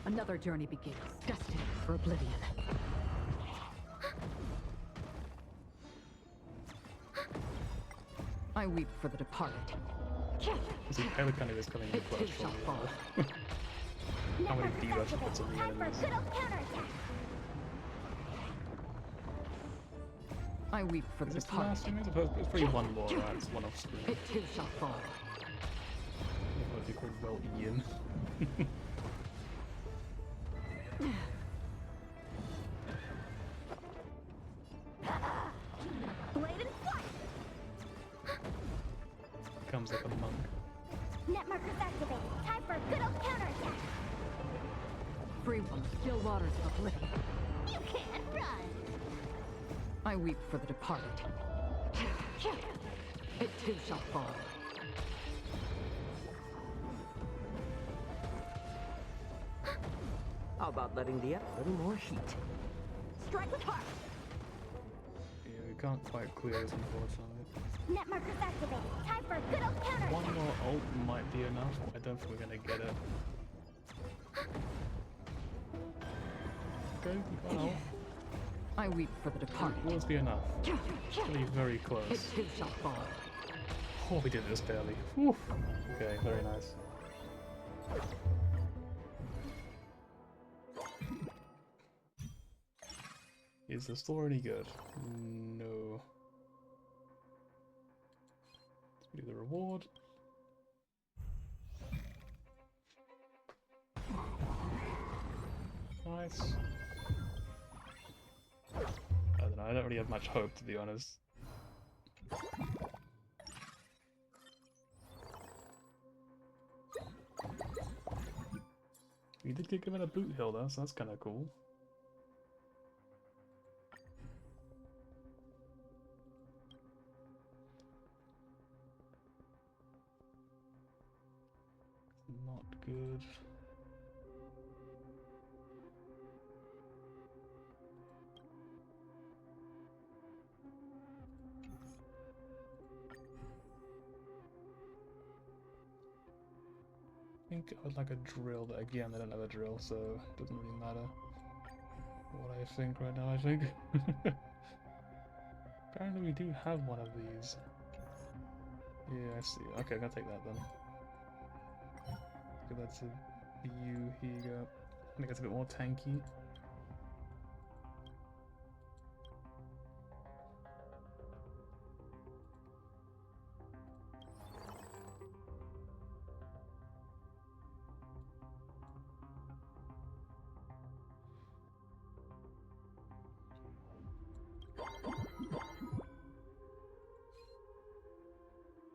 Speaker 11: Another journey begins, destined for oblivion. I weep for the departed.
Speaker 1: See, Pelican is coming in
Speaker 11: It too
Speaker 1: clutch.
Speaker 11: shall fall.
Speaker 1: How many D-rush puts on the
Speaker 2: Time for a
Speaker 1: enemies?
Speaker 2: good old counterattack.
Speaker 11: I weep for the
Speaker 1: Is this the
Speaker 11: departed.
Speaker 1: last thing? It's probably one more, right? It's one off screen.
Speaker 11: It too shall fall.
Speaker 1: What would be called Well Ian.
Speaker 2: Blade and flight.
Speaker 1: Comes like a monk.
Speaker 2: Net markers activated. Time for a good old counterattack.
Speaker 11: Free from the still waters of oblivion.
Speaker 2: You can't run.
Speaker 11: I weep for the departed. It too shall fall.
Speaker 12: How about letting the a little more heat?
Speaker 11: Strike with heart.
Speaker 1: Yeah, we can't quite clear this, unfortunately.
Speaker 2: Net markers activated. Time for a good old counterattack.
Speaker 1: One more ult might be enough. I don't think we're gonna get it. Go, you got an ult.
Speaker 11: I weep for the departed.
Speaker 1: Will this be enough? Really very
Speaker 11: It
Speaker 1: close.
Speaker 11: too shall fall.
Speaker 1: Oh, we did this barely. Whew. Okay, very nice. Is the store any good? No. Let's do the reward. Nice. I don't know, I don't really have much hope, to be honest. We did get given a boot hill though, so that's kind of cool. Not good. I think I would like a drill, but again, I don't have a drill, so it doesn't really matter what I think right now, I think. Apparently we do have one of these. Yeah, I see. Okay, I'm gonna take that then. Give that to you, here you go. I think it's a bit more tanky.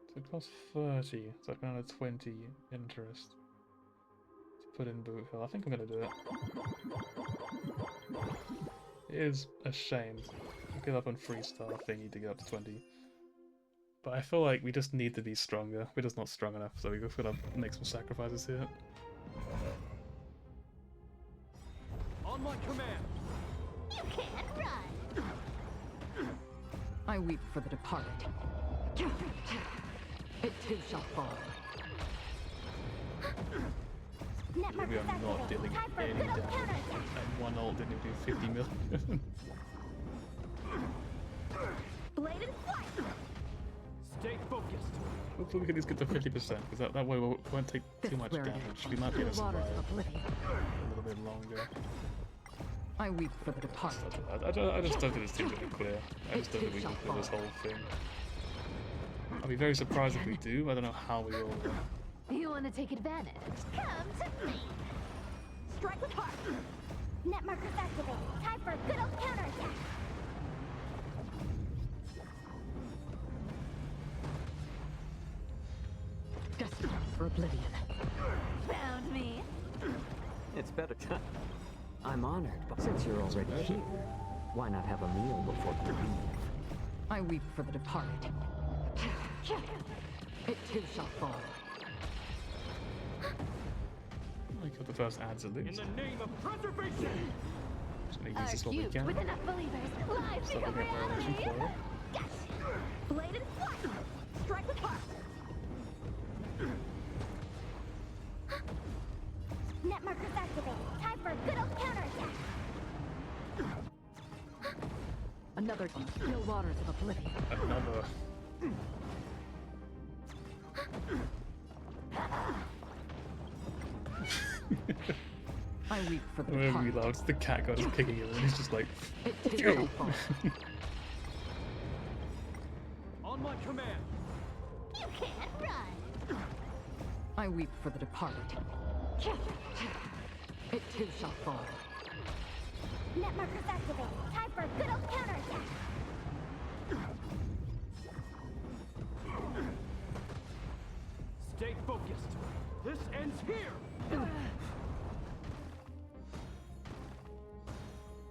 Speaker 1: So it costs 30, so I've got another 20 interest to put in Boot Hill. I think I'm gonna do it. It is a shame. I give up on 3-star thingy to go up to 20. But I feel like we just need to be stronger. We're just not strong enough, so we've got to make some sacrifices here.
Speaker 7: On my command!
Speaker 2: You can't run!
Speaker 11: I weep for the departed. It too shall fall.
Speaker 2: Network
Speaker 1: We are not
Speaker 2: activated.
Speaker 1: dealing
Speaker 2: Time for
Speaker 1: any
Speaker 2: good old
Speaker 1: damage.
Speaker 2: counterattack.
Speaker 1: And one ult didn't even do 50 million.
Speaker 2: Blade and flight!
Speaker 7: Stay focused!
Speaker 1: Hopefully we can just get to 50%, because that way we won't take too much
Speaker 11: where it
Speaker 1: damage.
Speaker 11: is.
Speaker 1: We might be able to
Speaker 11: The waters
Speaker 1: survive
Speaker 11: of oblivion.
Speaker 1: a little bit longer.
Speaker 11: I weep for the departed.
Speaker 1: I just don't think this team's gonna clear. I just don't think we can clear this whole thing. I'll be very surprised if we do. I don't know how we will.
Speaker 10: You want to take advantage?
Speaker 2: Come to me! Strike with heart! Net markers activated. Time for good old counterattack!
Speaker 11: Destined for oblivion.
Speaker 10: Found me.
Speaker 12: It's better time. I'm honored, but since you're already here, why not have a meal before you leave?
Speaker 11: I weep for the departed. It too shall fall.
Speaker 1: I got the first ads at least.
Speaker 7: In the name of preservation!
Speaker 1: Just gonna use
Speaker 10: Are
Speaker 1: this while we
Speaker 10: cute
Speaker 1: can.
Speaker 10: with enough believers. Lives
Speaker 1: So we
Speaker 10: become
Speaker 1: get violation
Speaker 10: reality.
Speaker 1: for it.
Speaker 2: Yes! Blade and flight! Strike with heart! Net markers activated. Time for good old counterattack!
Speaker 11: Another still waters of oblivion.
Speaker 1: Another.
Speaker 11: I weep for the
Speaker 1: Whenever we
Speaker 11: departed.
Speaker 1: laughed, the cat guy just kicking him and he's just like,
Speaker 11: It too
Speaker 1: go!
Speaker 11: shall fall.
Speaker 7: On my command!
Speaker 2: You can't run!
Speaker 11: I weep for the departed. It too shall fall.
Speaker 2: Net markers activated. Time for good old counterattack!
Speaker 7: Stay focused! This ends here!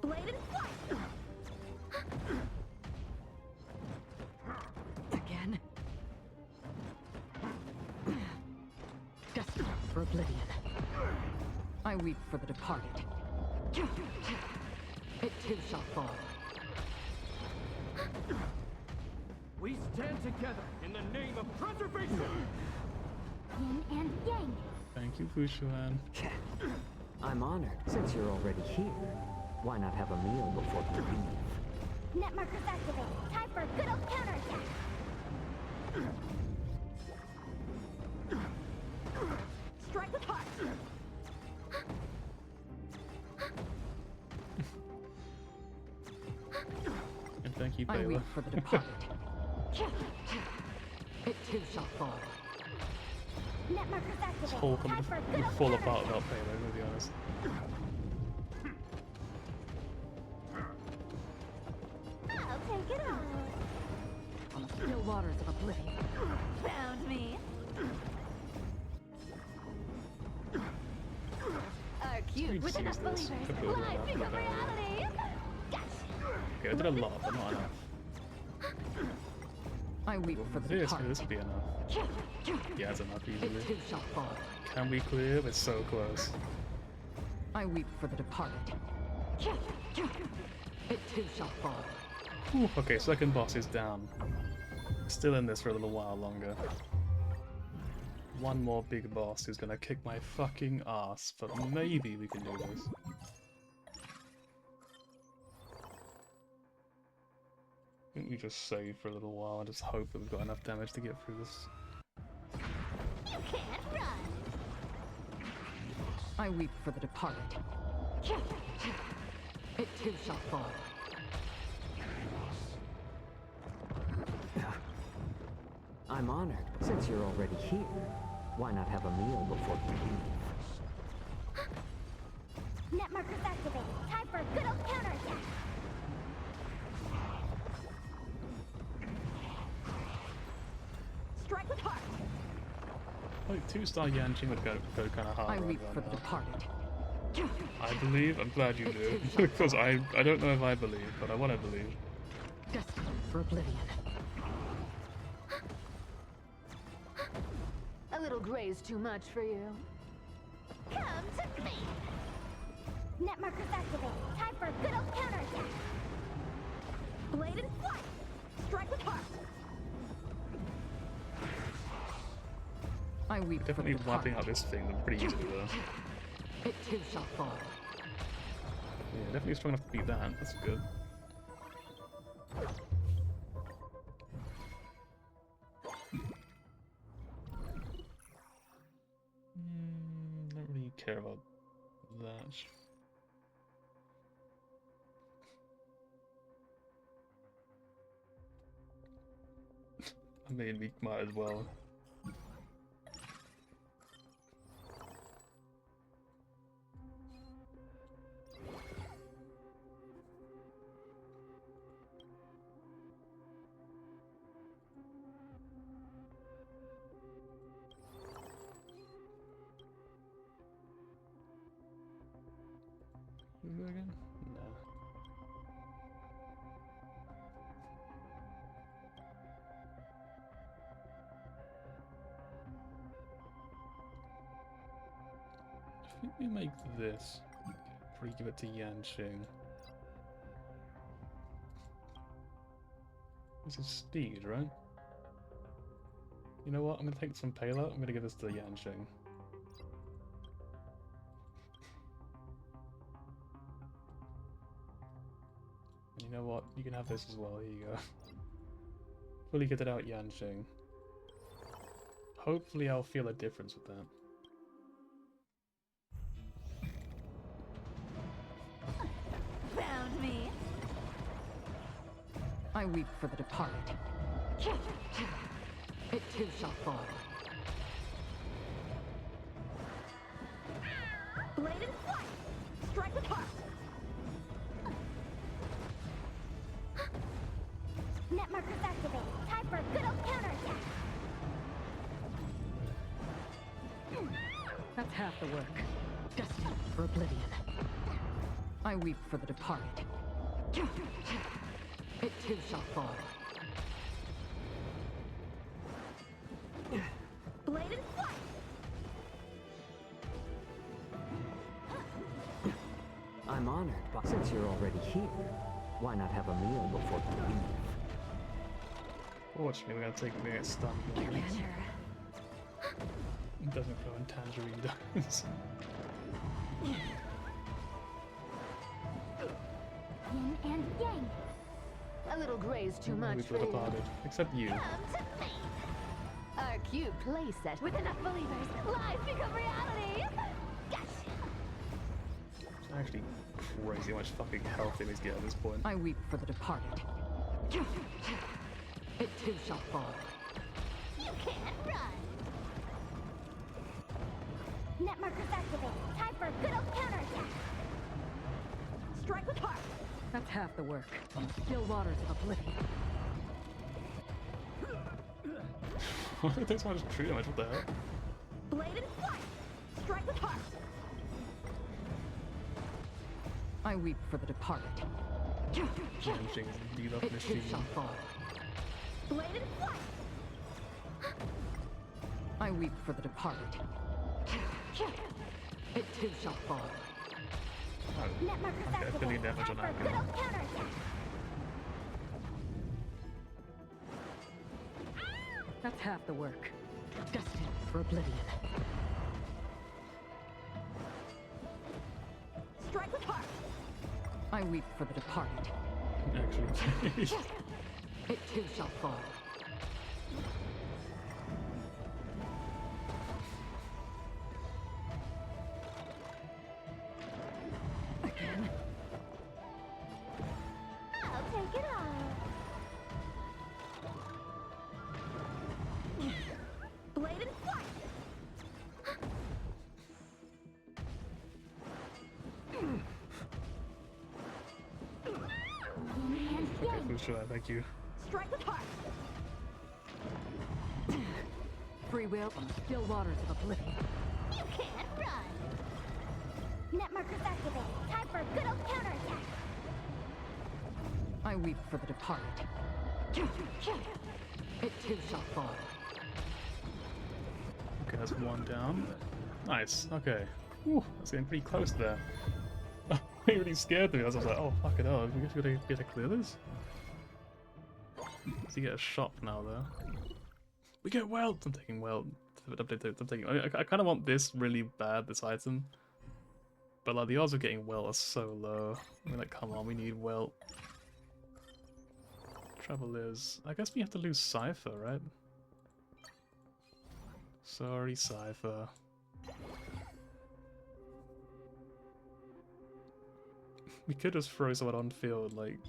Speaker 2: Blade and flight!
Speaker 11: Again. Destined for oblivion. I weep for the departed. It too shall fall.
Speaker 7: We stand together in the name of preservation!
Speaker 2: Yin and yang!
Speaker 1: Thank you, Fushuan.
Speaker 12: I'm honored, since you're already here. Why not have a meal before you leave?
Speaker 2: Net markers activated. Time for good old counterattack! Strike with heart!
Speaker 1: And thank you,
Speaker 11: I
Speaker 1: Baylor.
Speaker 11: weep for the departed. It too shall fall.
Speaker 2: Net markers
Speaker 1: This
Speaker 2: activated.
Speaker 1: whole
Speaker 2: Time for
Speaker 1: company
Speaker 2: good
Speaker 1: would
Speaker 2: old
Speaker 1: fall apart
Speaker 2: counterattack!
Speaker 1: without Baylor, to be honest.
Speaker 2: I'll take it all!
Speaker 11: On the still waters of oblivion.
Speaker 10: Found me. Are cute
Speaker 1: We'd
Speaker 10: with enough
Speaker 1: use this.
Speaker 10: believers.
Speaker 1: Could build it
Speaker 10: Lives
Speaker 1: up,
Speaker 10: become
Speaker 1: but,
Speaker 10: reality.
Speaker 1: Okay, I did a lot, but not enough.
Speaker 11: I weep for the
Speaker 1: This
Speaker 11: departed.
Speaker 1: would be enough. Yeah, it's enough
Speaker 11: It
Speaker 1: easily.
Speaker 11: too shall fall.
Speaker 1: Can we clear? We're so close.
Speaker 11: I weep for the departed. It too shall fall.
Speaker 1: Whew, okay, second boss is down. Still in this for a little while longer. One more big boss who's gonna kick my fucking ass, but maybe we can do this. I think we just save for a little while and just hope that we've got enough damage to get through this.
Speaker 2: You can't run!
Speaker 11: I weep for the departed. It too shall fall.
Speaker 12: I'm honored, but since you're already here, why not have a meal before you leave?
Speaker 2: Net markers activated. Time for good old counterattack! Strike with heart!
Speaker 1: Like 2-star Yanqing would go kind of hard
Speaker 11: I
Speaker 1: right
Speaker 11: weep for
Speaker 1: now.
Speaker 11: the departed.
Speaker 1: I believe. I'm glad you do. Because I don't know if I believe, but I want to believe.
Speaker 11: Destined for oblivion. little gray's too much for you.
Speaker 2: Come to me! Net markers activated. Time for a good old counterattack. Blade and flight! Strike with heart!
Speaker 11: I weep
Speaker 1: Definitely
Speaker 11: for the
Speaker 1: wiping
Speaker 11: departed.
Speaker 1: out this thing, they're pretty easy though.
Speaker 11: It too shall fall.
Speaker 1: Yeah, definitely strong enough to beat that. That's good. Don't really care about that. I mean, we might as well. Is it again? No. I think we make this before we give it to Yanqing. This is Steed, right? You know what? I'm gonna take some payload. I'm gonna give this to Yanqing. You know what? You can have this as well. Here you go. Fully kitted out Yanqing. Hopefully I'll feel a difference with that.
Speaker 2: Found me!
Speaker 11: I weep for the departed. It too shall fall.
Speaker 2: Blade and flight! Strike with heart! Net markers activated. Time for a good old counterattack.
Speaker 11: That's half the work. Destined for oblivion. I weep for the departed. It too shall fall.
Speaker 2: Blade and flight!
Speaker 12: I'm honored, but since you're already here, why not have a meal before you leave?
Speaker 1: Fortunately, we're gonna take me a stun. It doesn't go in Tangerine does.
Speaker 2: Yin and yang.
Speaker 11: A little gray's too much
Speaker 1: We've
Speaker 11: for
Speaker 1: all
Speaker 11: you.
Speaker 1: departed. Except you.
Speaker 2: Come to me!
Speaker 11: Our cute playset.
Speaker 2: With enough believers, lies become reality! Gotcha!
Speaker 1: It's actually crazy how much fucking health they need to get at this point.
Speaker 11: I weep for the departed. It too shall fall.
Speaker 2: You can't run! Net markers activated. Time for a good old counterattack. Strike with heart.
Speaker 11: That's half the work. On the still waters of oblivion.
Speaker 1: Why did it take so much to treat him? What the hell?
Speaker 2: Blade and flight. Strike with heart.
Speaker 11: I weep for the departed.
Speaker 1: Yanqing is indeed up
Speaker 11: It too
Speaker 1: machine.
Speaker 11: shall fall.
Speaker 2: Blade and flight.
Speaker 11: I weep for the departed. It too shall fall.
Speaker 1: Oh,
Speaker 2: Net markers
Speaker 1: okay,
Speaker 2: activated.
Speaker 1: affiliate damage on
Speaker 2: Time for a
Speaker 1: that
Speaker 2: good
Speaker 1: guy.
Speaker 2: old counterattack.
Speaker 11: That's half the work. Destined for oblivion.
Speaker 2: Strike with heart.
Speaker 11: I weep for the departed.
Speaker 1: Actually,
Speaker 11: It too shall fall. Again.
Speaker 2: I'll take it all. Blade and flight. Yin and
Speaker 1: okay,
Speaker 2: yang.
Speaker 1: for sure. Thank you.
Speaker 2: Strike with heart.
Speaker 11: Free will on the still waters of oblivion.
Speaker 2: You can't run. Net markers activated. Time for a good old counterattack.
Speaker 11: I weep for the departed. It too shall fall.
Speaker 1: Okay, Okay, that's one down. Nice, okay. Whew, that's getting pretty close there. It really scared me. I was like, oh, fuck it up. We get to clear this? Does he get a shop now, though? We get weld! I'm taking weld. I'm taking. I kind of want this really bad, this item. But like the odds of getting weld are so low. I mean, like, come on, we need weld. Trouble is, I guess we have to lose Cypher, right? Sorry, Cypher. We could just throw someone on field like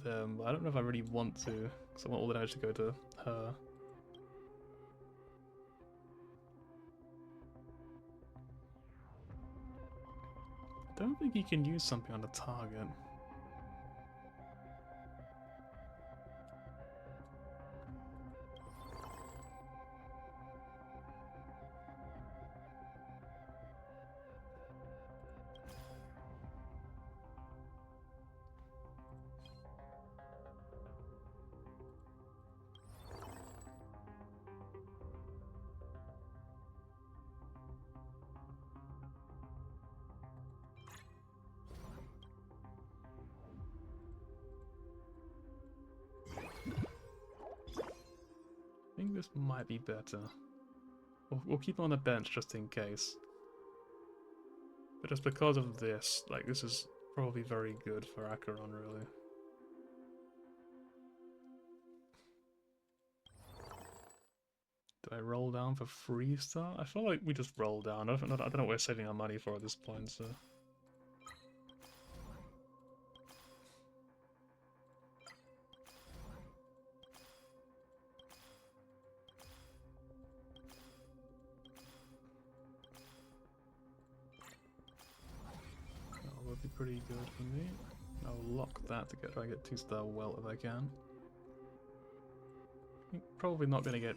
Speaker 1: them, but I don't know if I really want to, because I want all the damage to go to her. I don't think you can use something on the target. I think this might be better. We'll keep him on the bench just in case. But just because of this, like, this is probably very good for Acheron, really. Do I roll down for freestyle? I feel like we just roll down. I don't know what we're saving our money for at this point, so... That would be pretty good for me. I'll lock that to try and get 2-star welt if I can. I'm probably not going to get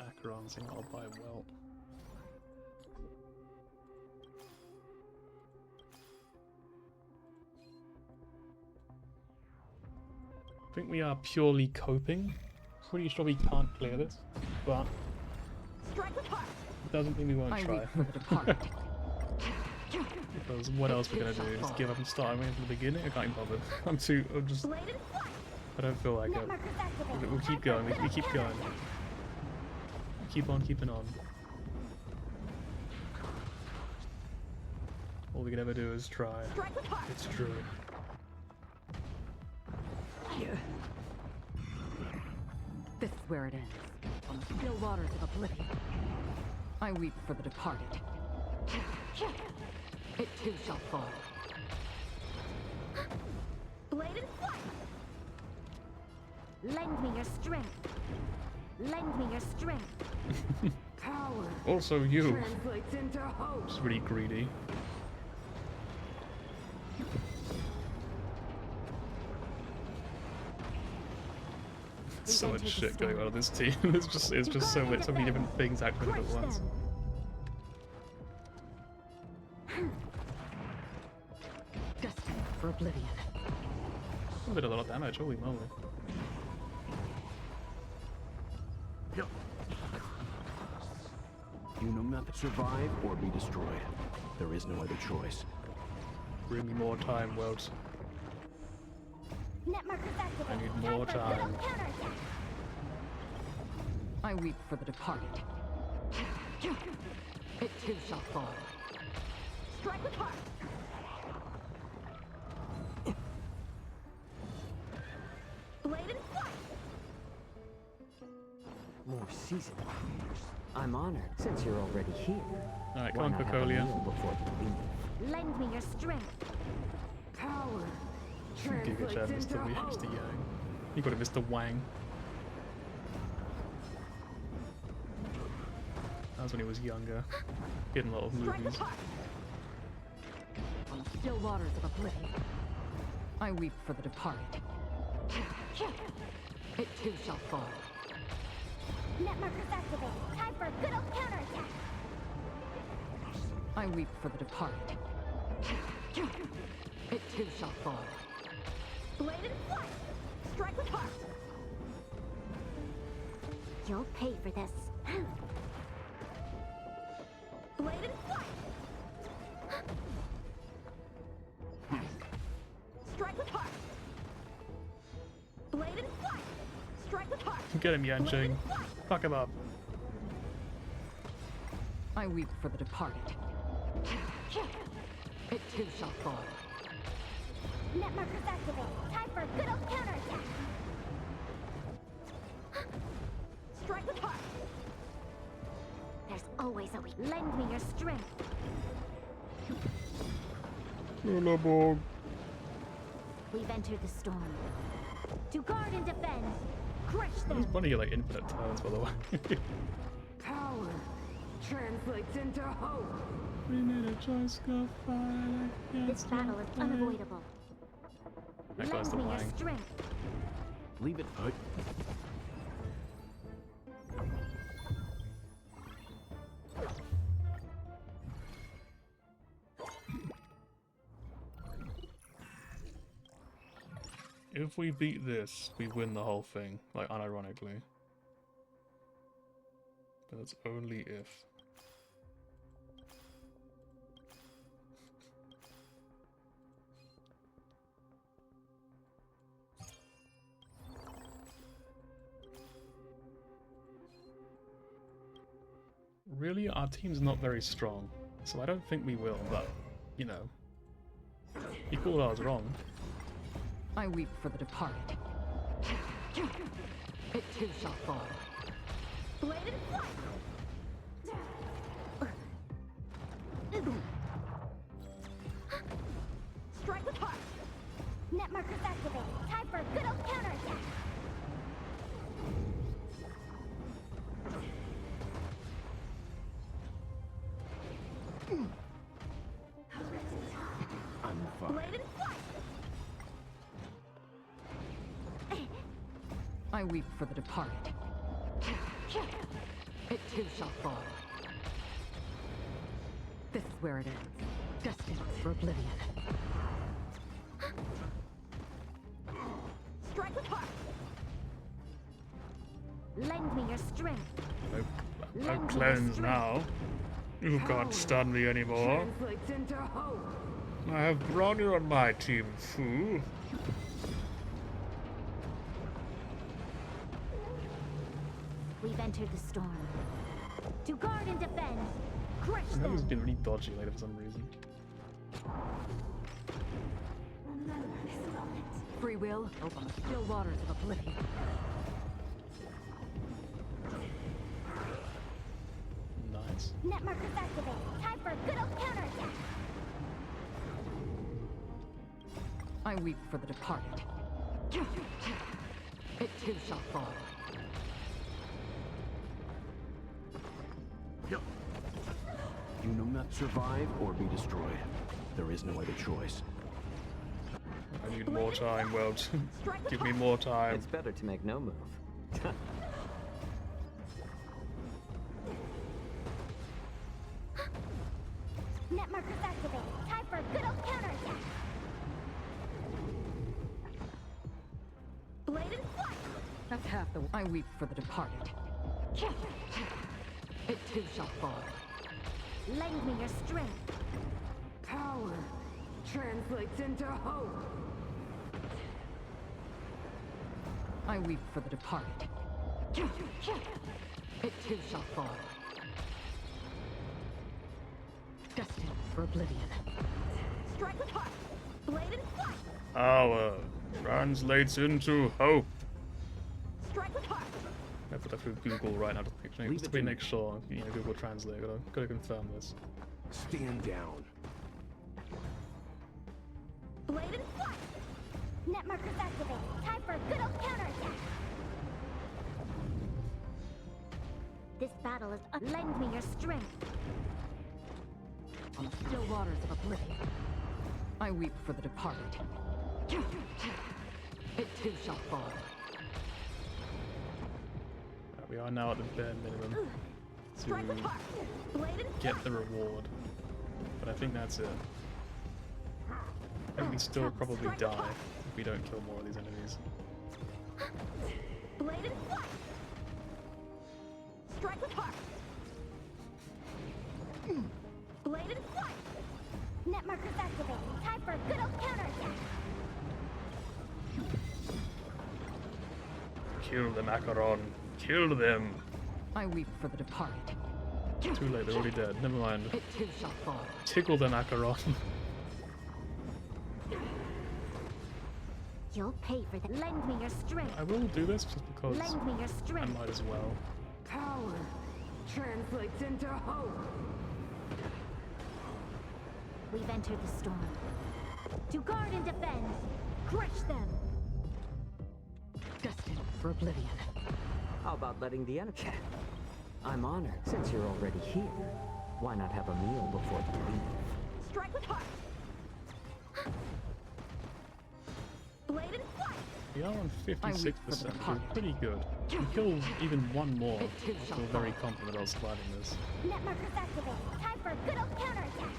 Speaker 1: Acheron, so I'll buy welt. I think we are purely coping. Pretty sure we can't clear this, but it doesn't mean we won't try. Because what else we're gonna do? Just give up and start away from the beginning? I can't even bother. I'm just... I don't feel like it. We'll keep going, we keep going. Keep on keeping on. All we can ever do is try. It's true.
Speaker 11: This is where it ends. On the still waters of oblivion. I weep for the departed. It too shall fall.
Speaker 2: Blade and flight! Lend me your strength. Lend me your strength.
Speaker 11: Power
Speaker 1: Also you.
Speaker 11: translates into hope.
Speaker 1: Just really greedy. So much shit going on in this team. it's just so many different things happening at once.
Speaker 11: Destined for oblivion.
Speaker 1: We did a lot of damage, holy moly.
Speaker 13: You know not to survive or be destroyed. There is no other choice.
Speaker 1: Bring me more time, Welds.
Speaker 2: Net markers
Speaker 1: I
Speaker 2: activated.
Speaker 1: need more
Speaker 2: for
Speaker 1: time.
Speaker 2: good old counterattack.
Speaker 11: I weep for the departed. It too shall fall.
Speaker 2: Strike with heart. Blade and flight.
Speaker 12: More seasoned warriors. I'm honored since you're already here.
Speaker 1: Alright,
Speaker 12: Why
Speaker 1: come on,
Speaker 12: not have a
Speaker 1: Cocolia.
Speaker 12: meal before you leave?
Speaker 2: Lend me your strength.
Speaker 11: Power
Speaker 1: Giga Chat,
Speaker 11: translates into
Speaker 1: Mr.
Speaker 11: hope.
Speaker 1: Yang. You got a Mr. Wang. That was when he was younger. He had a lot of movies.
Speaker 11: On the still waters of oblivion. I weep for the departed. It too shall fall.
Speaker 2: Net markers activated. Time for good old counterattack.
Speaker 11: I weep for the departed. It too shall fall.
Speaker 2: Blade and flight. Strike with heart. You'll pay for this.
Speaker 1: Get him, Yanqing. Fuck him up.
Speaker 11: I weep for the departed. It too shall fall.
Speaker 2: Net markers activate. Time for a good old counterattack. Strike with heart. There's always a weak. Lend me your strength. We've entered the storm. To guard and defend. Crush them.
Speaker 1: It's funny you like infinite turns, by the way.
Speaker 11: Power translates into hope.
Speaker 1: We made a choice, go fight.
Speaker 2: This battle is unavoidable.
Speaker 1: That guy's
Speaker 2: Lend me your
Speaker 1: lying.
Speaker 2: strength.
Speaker 13: Leave it, Hood.
Speaker 1: If we beat this, we win the whole thing, like unironically. But it's only if. Really, our team's not very strong, so I don't think we will, but, you know. You called ours wrong.
Speaker 11: I weep for the departed. It too shall fall.
Speaker 2: Blade and flight. Strike with heart. Net markers activate. Time for a good old counterattack.
Speaker 13: I'm fine.
Speaker 2: Blade and flight.
Speaker 11: I weep for the departed. It too shall fall. This is where it ends. Destined for oblivion.
Speaker 2: Strike with heart. Lend me your strength.
Speaker 1: No cleanse now. You can't stun me anymore.
Speaker 11: Translates into hope.
Speaker 1: I have Bronny on my team, fool.
Speaker 2: We've entered the storm. To guard and defend. Crush
Speaker 1: I know
Speaker 2: them.
Speaker 1: it's been really dodgy later for some reason.
Speaker 11: Free will open the still waters of oblivion.
Speaker 1: Nice.
Speaker 2: Net markers activate. Time for a good old counterattack.
Speaker 11: I weep for the departed. It too shall fall.
Speaker 13: You know not survive or be destroyed. There is no other choice.
Speaker 1: I need more time, world. Give me more time.
Speaker 12: It's better to make no move.
Speaker 2: Net markers activate. Time for a good old counterattack. Blade and flight.
Speaker 11: That's half the. I weep for the departed. It too shall fall.
Speaker 2: Lend me your strength.
Speaker 11: Power translates into hope. I weep for the departed. It too shall fall. Destined for oblivion.
Speaker 2: Strike with heart. Blade and flight.
Speaker 1: Power translates into hope.
Speaker 2: Strike with heart.
Speaker 1: I put that through Google right now just to make sure, you know, Google Translate. Gotta confirm this.
Speaker 13: Stand down.
Speaker 2: Blade and flight. Net markers activate. Time for a good old counterattack. This battle is. Lend me your strength.
Speaker 11: On the still waters of oblivion. I weep for the departed. It too shall fall.
Speaker 1: We are now at the bare minimum to get the reward, but I think that's it. I think we still probably die if we don't kill more of these enemies.
Speaker 2: Blade and flight. Strike with heart. Blade and flight. Net markers activate. Time for a good old counterattack.
Speaker 1: Kill them, Acheron. Kill them.
Speaker 11: I weep for the departed.
Speaker 1: Too late, they're already dead. Never mind.
Speaker 11: It too shall fall.
Speaker 1: Tickle them, Acheron.
Speaker 2: You'll pay for that. Lend me your strength.
Speaker 1: I will do this just because
Speaker 2: Lend me your
Speaker 1: I
Speaker 2: strength.
Speaker 1: might as well.
Speaker 8: Power translates into hope.
Speaker 2: We've entered the storm. To guard and defend. Crush them.
Speaker 11: Destined for oblivion.
Speaker 12: How about letting the enemy? I'm honored. Since you're already here, why not have a meal before you leave?
Speaker 2: Strike with heart. Blade and flight.
Speaker 1: We are on 56%, which is
Speaker 11: departed.
Speaker 1: pretty good. We kill even one more.
Speaker 11: It too
Speaker 1: I
Speaker 11: shall
Speaker 1: feel very
Speaker 11: fall.
Speaker 1: confident about sliding this.
Speaker 2: Net markers activated. Time for a good old counterattack.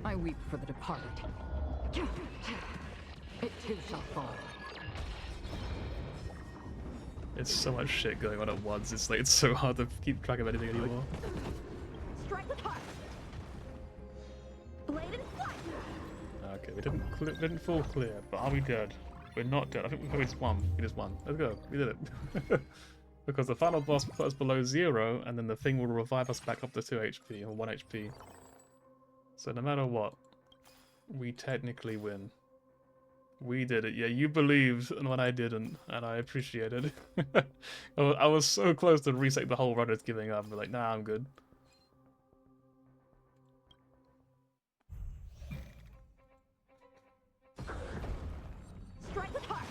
Speaker 11: I weep for the departed. It too shall fall.
Speaker 1: It's so much shit going on at once. It's like it's so hard to keep track of anything anymore.
Speaker 2: Strike with heart. Blade and flight.
Speaker 1: Okay, we didn't fall clear, but are we dead? We're not dead. I think we just won. We just won. Let's go. We did it. Because the final boss put us below 0, and then the thing will revive us back up to 2 HP or 1 HP. So no matter what, we technically win. We did it. Yeah, you believed when I didn't, and I appreciate it. I was so close to reset the whole run as giving up, but like, nah, I'm good.
Speaker 2: Strike with heart.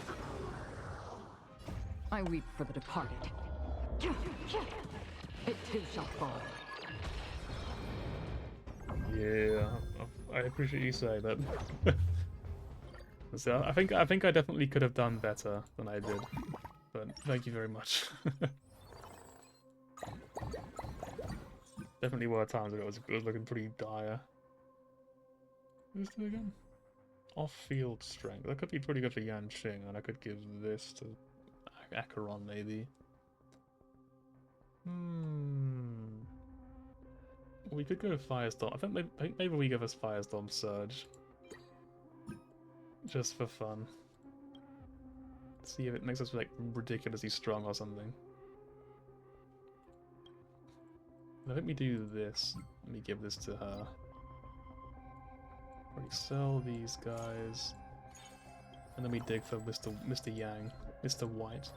Speaker 11: I weep for the departed. It too shall fall.
Speaker 1: Yeah, I appreciate you saying that. So I think I definitely could have done better than I did, but thank you very much. Definitely were times where it was looking pretty dire. Who's this again? Off-field strength. That could be pretty good for Yanqing, and I could give this to Acheron maybe. We could go Firestorm. I think maybe we give us Firestorm Surge. Just for fun. See if it makes us like ridiculously strong or something. I think we do this. Let me give this to her. Probably sell these guys. And then we dig for Mr. Yang. Mr. White.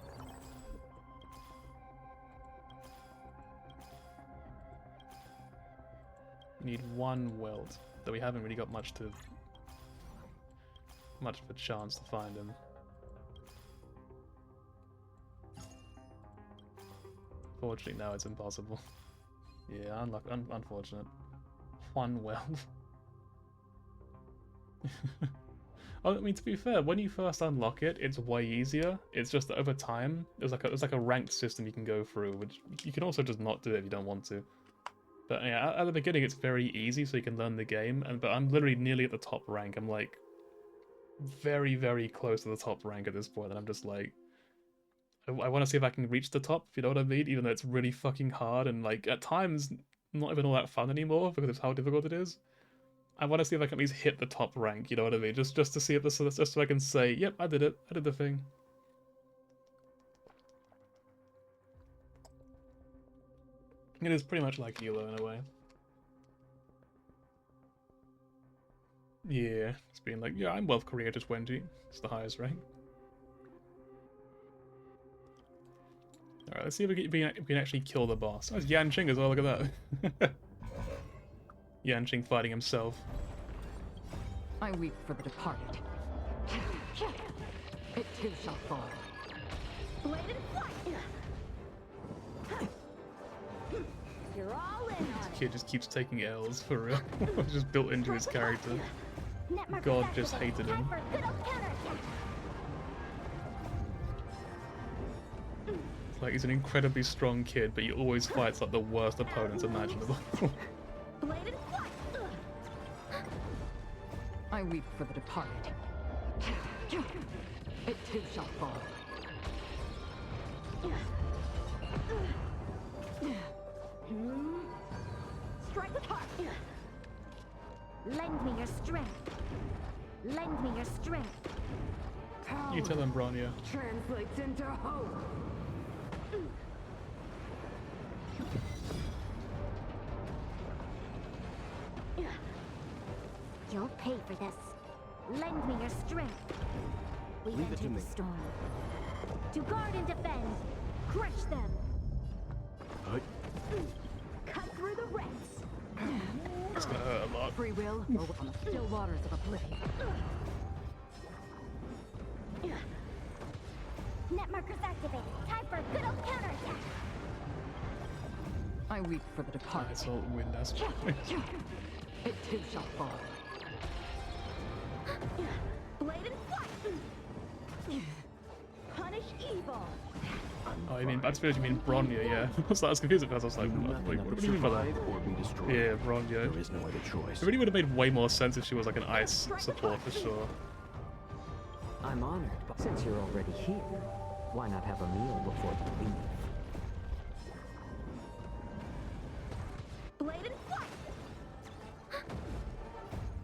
Speaker 1: We need one welt, though we haven't really got much of a chance to find him. Fortunately, now it's impossible. Yeah, unfortunate. One welt. I mean, to be fair, when you first unlock it, it's way easier. It's just that over time, there's like a ranked system you can go through, which you can also just not do if you don't want to. But yeah, at the beginning, it's very easy, so you can learn the game. But I'm literally nearly at the top rank. I'm like very, very close to the top rank at this point, and I'm just like, I want to see if I can reach the top. If you know what I mean? Even though it's really fucking hard and like at times not even all that fun anymore because of how difficult it is. I want to see if I can at least hit the top rank, you know what I mean? Just to see if this, just so I can say, yep, I did it. I did the thing. It is pretty much like Hilo in a way. Yeah, it's being like, yeah, I'm wealth creator 20. It's the highest rank. Alright, let's see if we can actually kill the boss. Oh, it's Yanqing as well, look at that. Yanqing fighting himself.
Speaker 11: I weep for the departed. It too shall fall.
Speaker 2: Blade and flight. You're all in on
Speaker 1: This
Speaker 2: it.
Speaker 1: kid just keeps taking L's for real. It's just built into his character. God just hated him. It's like he's an incredibly strong kid, but he always fights like the worst opponents imaginable.
Speaker 2: Blade and flight.
Speaker 11: I weep for the departed. It too shall fall.
Speaker 2: Strike with heart. Lend me your strength. Lend me your strength.
Speaker 1: You tell him, Bronya.
Speaker 11: Translates into hope.
Speaker 2: You'll pay for this. Lend me your strength. We've
Speaker 13: Leave it to
Speaker 2: entered
Speaker 13: me.
Speaker 2: the storm. To guard and defend. Crush them. Cut through the ranks.
Speaker 1: It's gonna hurt a lot.
Speaker 11: Free will on the still waters of oblivion.
Speaker 2: Net markers activated. Time for a good old counterattack.
Speaker 11: I weep for the departed.
Speaker 1: Nice old wind aspect.
Speaker 11: It too shall fall.
Speaker 2: Blade and flight. Punish evil.
Speaker 1: Oh, I mean, that's what you mean Bronya, yeah. I was confused at first. I was like, what do you mean by that?
Speaker 13: Or be destroyed.
Speaker 1: Yeah, Bronya.
Speaker 13: There is no other choice.
Speaker 1: It really would have made way more sense if she was like an ice support for sure.
Speaker 12: I'm honored, but since you're already here, why not have a meal before you leave?
Speaker 2: Blade and flight.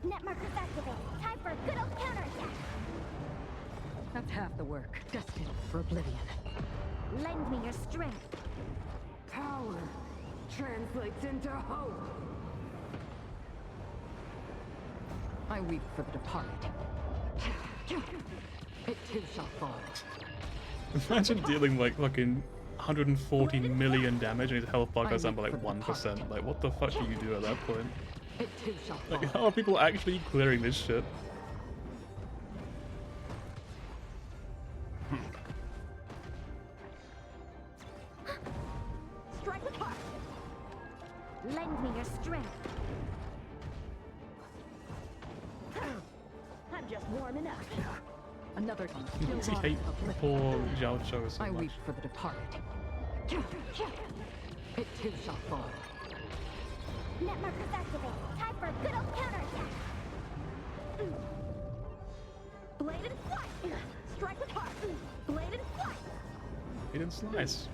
Speaker 2: Net markers activated. Time for a good old counterattack.
Speaker 11: That's half the work. Destined for oblivion.
Speaker 2: Lend me your strength.
Speaker 11: Power translates into hope. I weep for the departed. It too shall fall.
Speaker 1: Imagine dealing like fucking 140 million damage and his health bar goes down by like 1%. Like, what the fuck do you do at that point?
Speaker 11: It too shall fall.
Speaker 1: Like, how are people actually clearing this shit?
Speaker 2: Strike with heart. Lend me your strength. I'm just warming up.
Speaker 11: Another one.
Speaker 1: You can hate poor Zhao Chou so
Speaker 11: I
Speaker 1: much.
Speaker 11: weep for the departed. It too shall fall.
Speaker 2: Net markers activated. Time for a good old counterattack. Blade and flight. Strike with heart. Blade and flight.
Speaker 1: He didn't slice.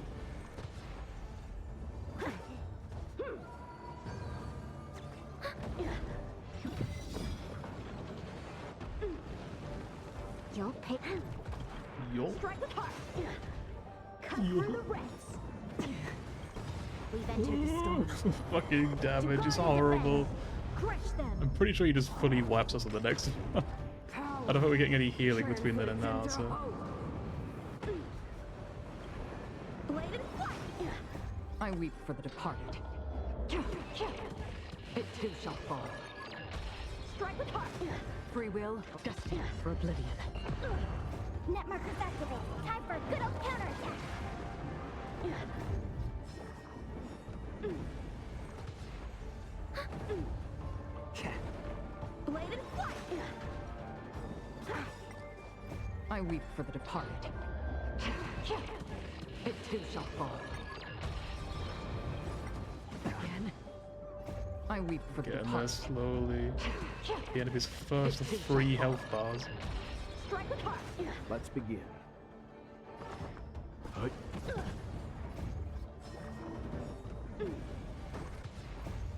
Speaker 2: You'll pay.
Speaker 1: Yo.
Speaker 2: Strike with heart. Cut through the ranks. We've entered the storm.
Speaker 1: Fucking damage is horrible.
Speaker 2: Crush them.
Speaker 1: I'm pretty sure he just fully wipes us on the next one. I don't think we're getting any healing between then and now, so.
Speaker 2: Blade and flight.
Speaker 11: I weep for the departed. It too shall fall.
Speaker 2: Strike with heart.
Speaker 11: Free will, destined for oblivion.
Speaker 2: Net markers activated. Time for a good old counterattack. Blade and flight.
Speaker 11: I weep for the departed. It too shall fall. Again. I weep for the
Speaker 1: Getting there
Speaker 11: departed.
Speaker 1: slowly. The end of his first 3 health bars.
Speaker 2: Strike with heart.
Speaker 13: Let's begin.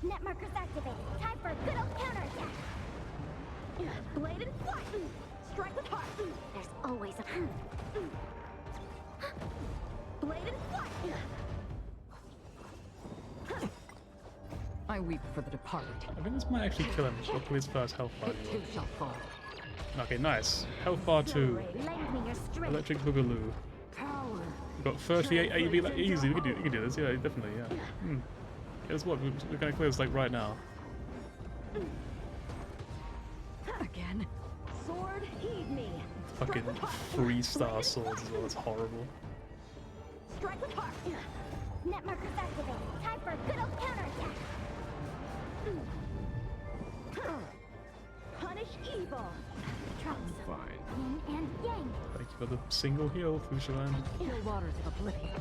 Speaker 2: Net markers activated. Time for a good old counterattack. Blade and flight. Strike with heart. There's always a blade and flight.
Speaker 11: I weep for the departed.
Speaker 1: I think this might actually kill him. We'll kill his first health bar.
Speaker 11: It too shall fall.
Speaker 1: Okay, nice. Health bar 2.
Speaker 2: Lend me your strength.
Speaker 1: Electric Boogaloo.
Speaker 11: Power.
Speaker 1: We've got 38 AUV, like easy. We can do this. Yeah, definitely. Yeah. Guess what? We're gonna clear this like right now.
Speaker 11: Again.
Speaker 2: Sword, heed me.
Speaker 1: Fucking 3-star swords as well. It's horrible.
Speaker 2: Strike with heart. Net markers activated. Time for a good old counterattack. Punish evil. Troublesome.
Speaker 13: Fine.
Speaker 2: Yin and yang.
Speaker 1: Thank you for the single heal, Fushalan.
Speaker 11: Still waters of oblivion.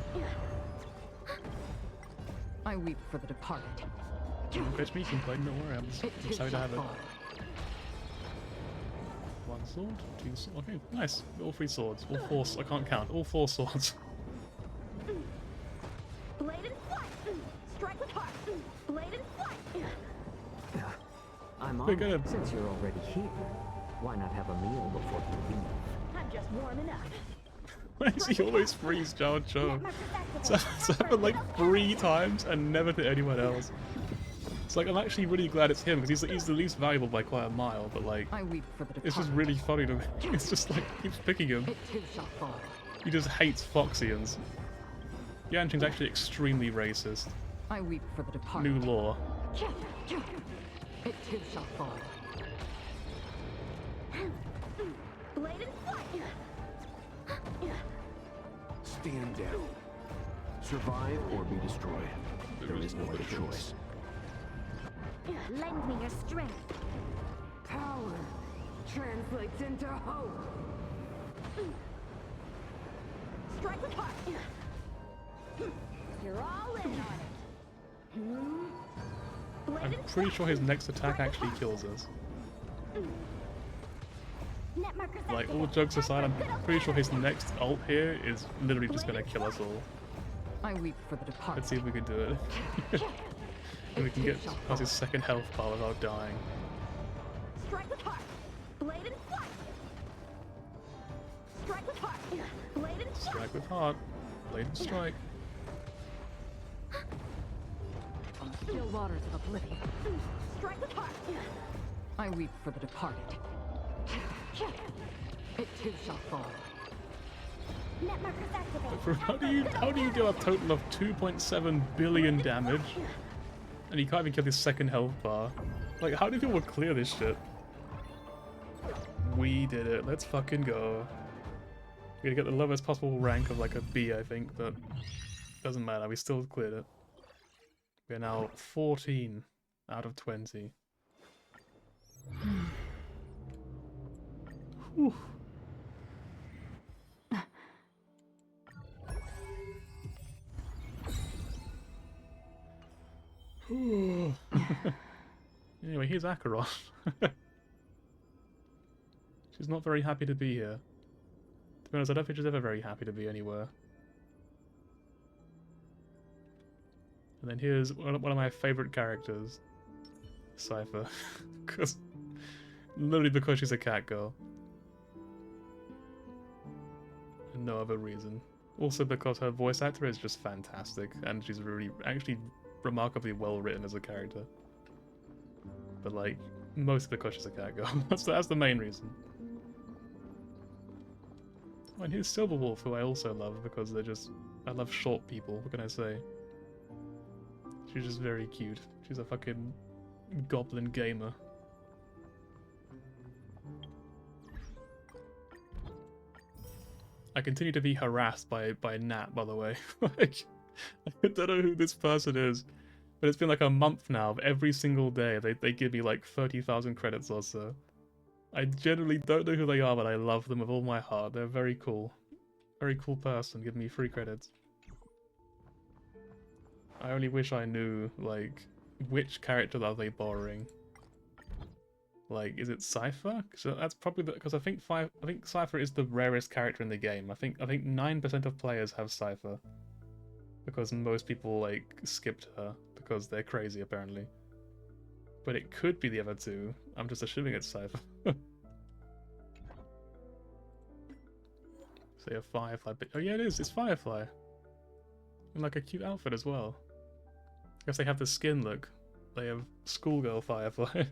Speaker 11: I weep for the departed.
Speaker 1: Don't fetch me complain, don't worry. I'm just
Speaker 11: It too
Speaker 1: sorry to
Speaker 11: shall
Speaker 1: have it.
Speaker 11: fall.
Speaker 1: 1 sword, 2 swords. Okay, nice. All 3 swords. All 4. I can't count. All 4 swords.
Speaker 2: Blade and flight. Strike with heart. Blade and flight.
Speaker 12: I'm
Speaker 1: We're
Speaker 12: honored,
Speaker 1: good.
Speaker 12: since you're already here, why not have a meal before you leave?
Speaker 2: I'm
Speaker 11: just warming up.
Speaker 1: Why does he always freeze Zhao Cho? It's happened like 3 times and never to anyone else. It's like, I'm actually really glad it's him, because he's the least valuable by quite a mile, but like,
Speaker 11: I weep for the
Speaker 1: it's just really funny to me. It's just like, keeps picking him.
Speaker 11: It too shall fall.
Speaker 1: He just hates Foxians. Yanqing's actually extremely racist.
Speaker 11: I weep for the departed.
Speaker 1: New law.
Speaker 11: It too shall fall.
Speaker 2: Blade and flight.
Speaker 13: Stand down. Survive or be destroyed. There is no other choice.
Speaker 2: Lend me your strength.
Speaker 8: Power translates into hope.
Speaker 2: Strike with heart. You're all in on it.
Speaker 1: I'm pretty sure his next attack actually kills us. Like, all jokes aside, I'm pretty sure his next ult here is literally just gonna kill us all.
Speaker 11: I weep for the departed.
Speaker 1: Let's see if we can do it. And we can get past his second health bar without dying.
Speaker 2: Strike with heart. Blade and flight. Strike with heart. Blade and flight.
Speaker 1: Strike with heart. Blade and strike.
Speaker 11: On the still waters of oblivion.
Speaker 2: Strike with heart.
Speaker 11: I weep for the departed. It too shall fall.
Speaker 2: Net markers activated.
Speaker 1: How do you deal a total of 2.7 billion damage? And you can't even kill his second health bar. Like, how do people clear this shit? We did it. Let's fucking go. We're gonna get the lowest possible rank of like a B, I think, but doesn't matter. We still cleared it. We're now 14 out of 20. Whew. Anyway, here's Acheron. She's not very happy to be here. To be honest, I don't think she's ever very happy to be anywhere. And then here's one of my favourite characters, Cypher. Literally because she's a cat girl. And no other reason. Also because her voice actor is just fantastic, and she's really, actually remarkably well written as a character. But like, mostly because she's a cat girl. That's the main reason. Oh, and here's Silverwolf, who I also love because they're just, I love short people, what can I say? She's just very cute. She's a fucking goblin gamer. I continue to be harassed by Nat, by the way. Like, I don't know who this person is, but it's been like a month now of every single day they give me like 30,000 credits or so. I generally don't know who they are, but I love them with all my heart. They're very cool. Very cool person, giving me free credits. I only wish I knew, like, which character are they borrowing? Like, is it Cypher? So that's probably because I think Cypher is the rarest character in the game. I think 9% of players have Cypher, because most people like skipped her because they're crazy apparently. But it could be the other two. I'm just assuming it's Cypher. Say a Firefly. Oh yeah, it is. It's Firefly. In like a cute outfit as well. I guess they have the skin look. They have schoolgirl Firefly.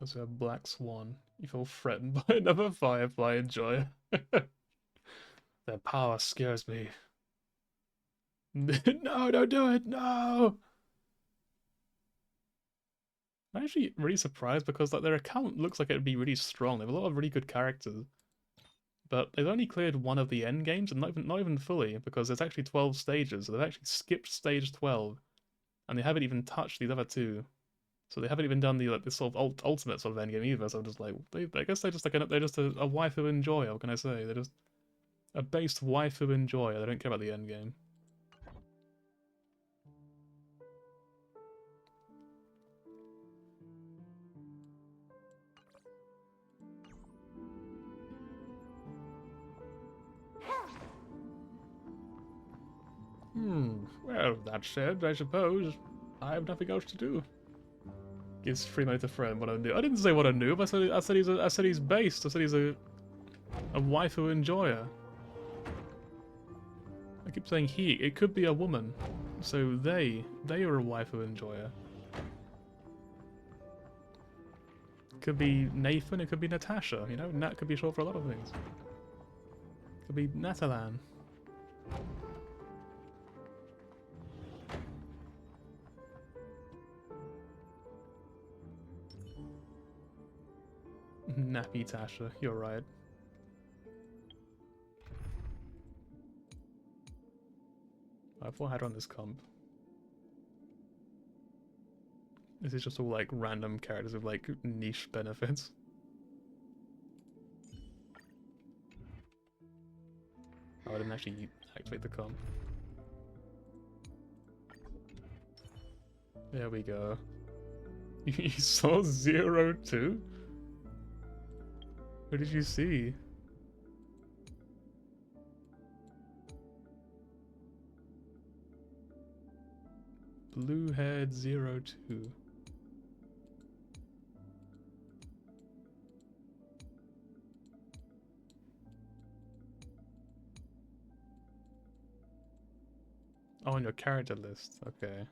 Speaker 1: Also a Black Swan. You feel threatened by another Firefly enjoyer. Their power scares me. No, don't do it! No! I'm actually really surprised because like their account looks like it'd be really strong. They have a lot of really good characters. But they've only cleared one of the end games, and not even fully, because there's actually 12 stages. So they've actually skipped stage 12. And they haven't even touched these other two. So they haven't even done the sort of ultimate sort of endgame either. So I'm just like, I guess they're just like they're just a waifu enjoyer. What can I say? They're just a based waifu enjoyer. They don't care about the endgame. Well, that said, I suppose I have nothing else to do. Gives free money to friend. What a noob. I didn't say what a noob. I said he's based. I said he's a waifu enjoyer. I keep saying he. It could be a woman. So they are a waifu enjoyer. It could be Nathan. It could be Natasha. You know, Nat could be short for a lot of things. It could be Natalan. Nappy Tasha, you're right. I've had on this comp. This is just all like random characters with like niche benefits. Oh, I didn't actually activate the comp. There we go. You saw 02? What did you see? Bluehead 02. Oh, on your character list. Okay.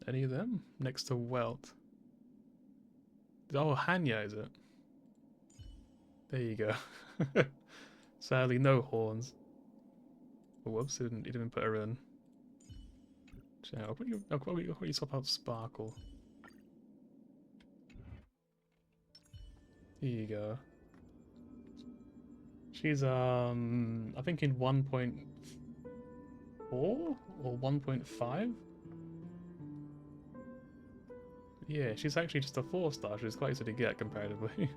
Speaker 1: Any of them? Next to Welt. Oh, Hanya, is it? There you go. Sadly, no horns. Oh, whoops, he didn't put her in. So, what do you swap out Sparkle? Here you go. She's, I think in 1.4 or 1.5? Yeah, she's actually just a 4-star. She's quite easy to get comparatively.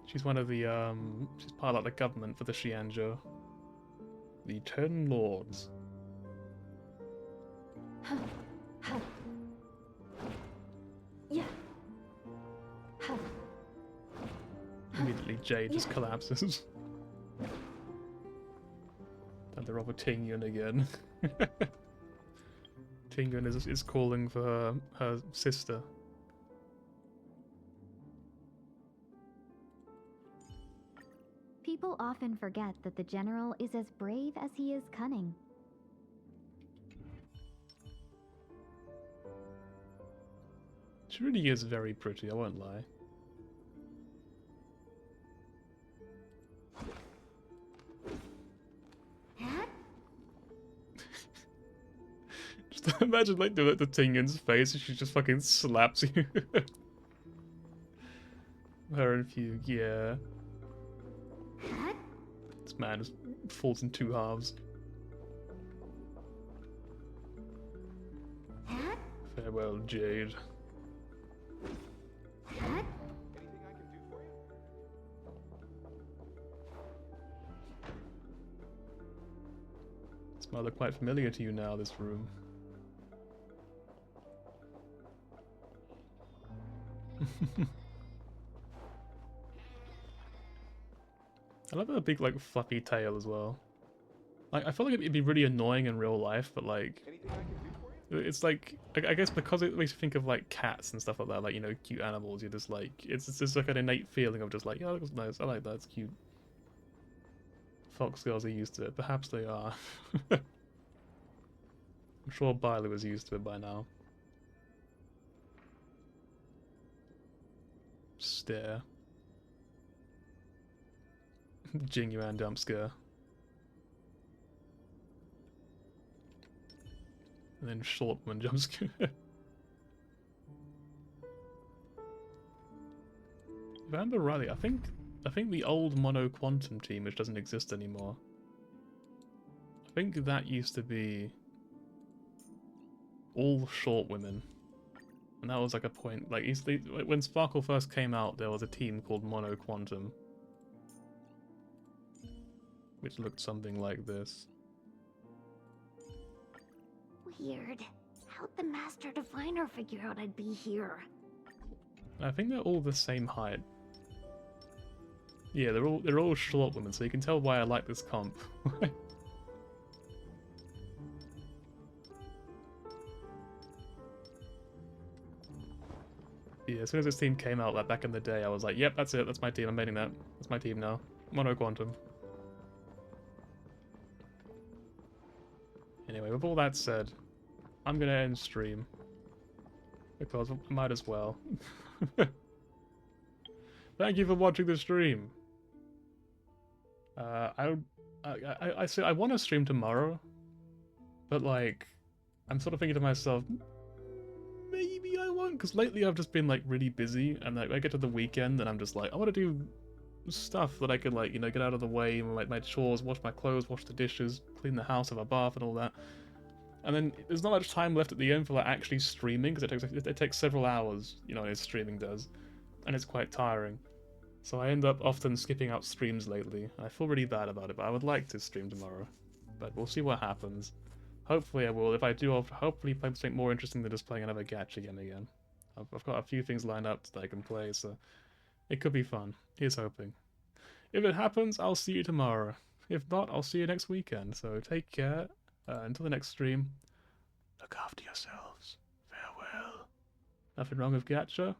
Speaker 1: She's one of the, she's part of like, the government for the Xianzhou. The 10 Lords. Immediately Jade just collapses. And they're over Tingyun again. Tingyun is calling for her sister.
Speaker 14: People often forget that the general is as brave as he is cunning.
Speaker 1: She really is very pretty, I won't lie. Just imagine like doing it to Tingyun's face and she just fucking slaps you. Her and Fugue, yeah. This man just falls in 2 halves. Farewell, Jade. This might look quite familiar to you now, this room. I love the big, like, fluffy tail as well. Like, I feel like it'd be really annoying in real life, but, like... It's like, I guess because it makes you think of, like, cats and stuff like that, like, you know, cute animals, you're just like... It's just like an innate feeling of just like, oh, that looks nice, I like that, it's cute. Fox girls are used to it. Perhaps they are. I'm sure Bailey was used to it by now. Stare. Genuine jump scare. And then short one jump scare. If I remember rightly, I think the old Mono Quantum team, which doesn't exist anymore, I think that used to be all short women. And that was like a point, like when Sparkle first came out, there was a team called Mono Quantum, which looked something like this.
Speaker 14: Weird. How'd the Master Diviner figure out I'd be here?
Speaker 1: I think they're all the same height. Yeah, they're all short women, so you can tell why I like this comp. Yeah, as soon as this team came out like back in the day, I was like, yep, that's it, that's my team, I'm making that. That's my team now. Mono Quantum. Anyway, with all that said, I'm gonna end stream. Because I might as well. Thank you for watching the stream. I want to stream tomorrow, but like, I'm sort of thinking to myself, maybe I won't, because lately I've just been like really busy, and like I get to the weekend and I'm just like, I want to do stuff that I could like, you know, get out of the way, like my chores, wash my clothes, wash the dishes, clean the house, have a bath and all that. And then there's not much time left at the end for like actually streaming, because it takes several hours, you know, as streaming does, and it's quite tiring. So I end up often skipping out streams lately. I feel really bad about it, but I would like to stream tomorrow. But we'll see what happens. Hopefully I will. If I do, I'll hopefully play something more interesting than just playing another gacha game again. I've got a few things lined up that I can play, so it could be fun. Here's hoping. If it happens, I'll see you tomorrow. If not, I'll see you next weekend. So take care. Until the next stream, look after yourselves. Farewell. Nothing wrong with gacha?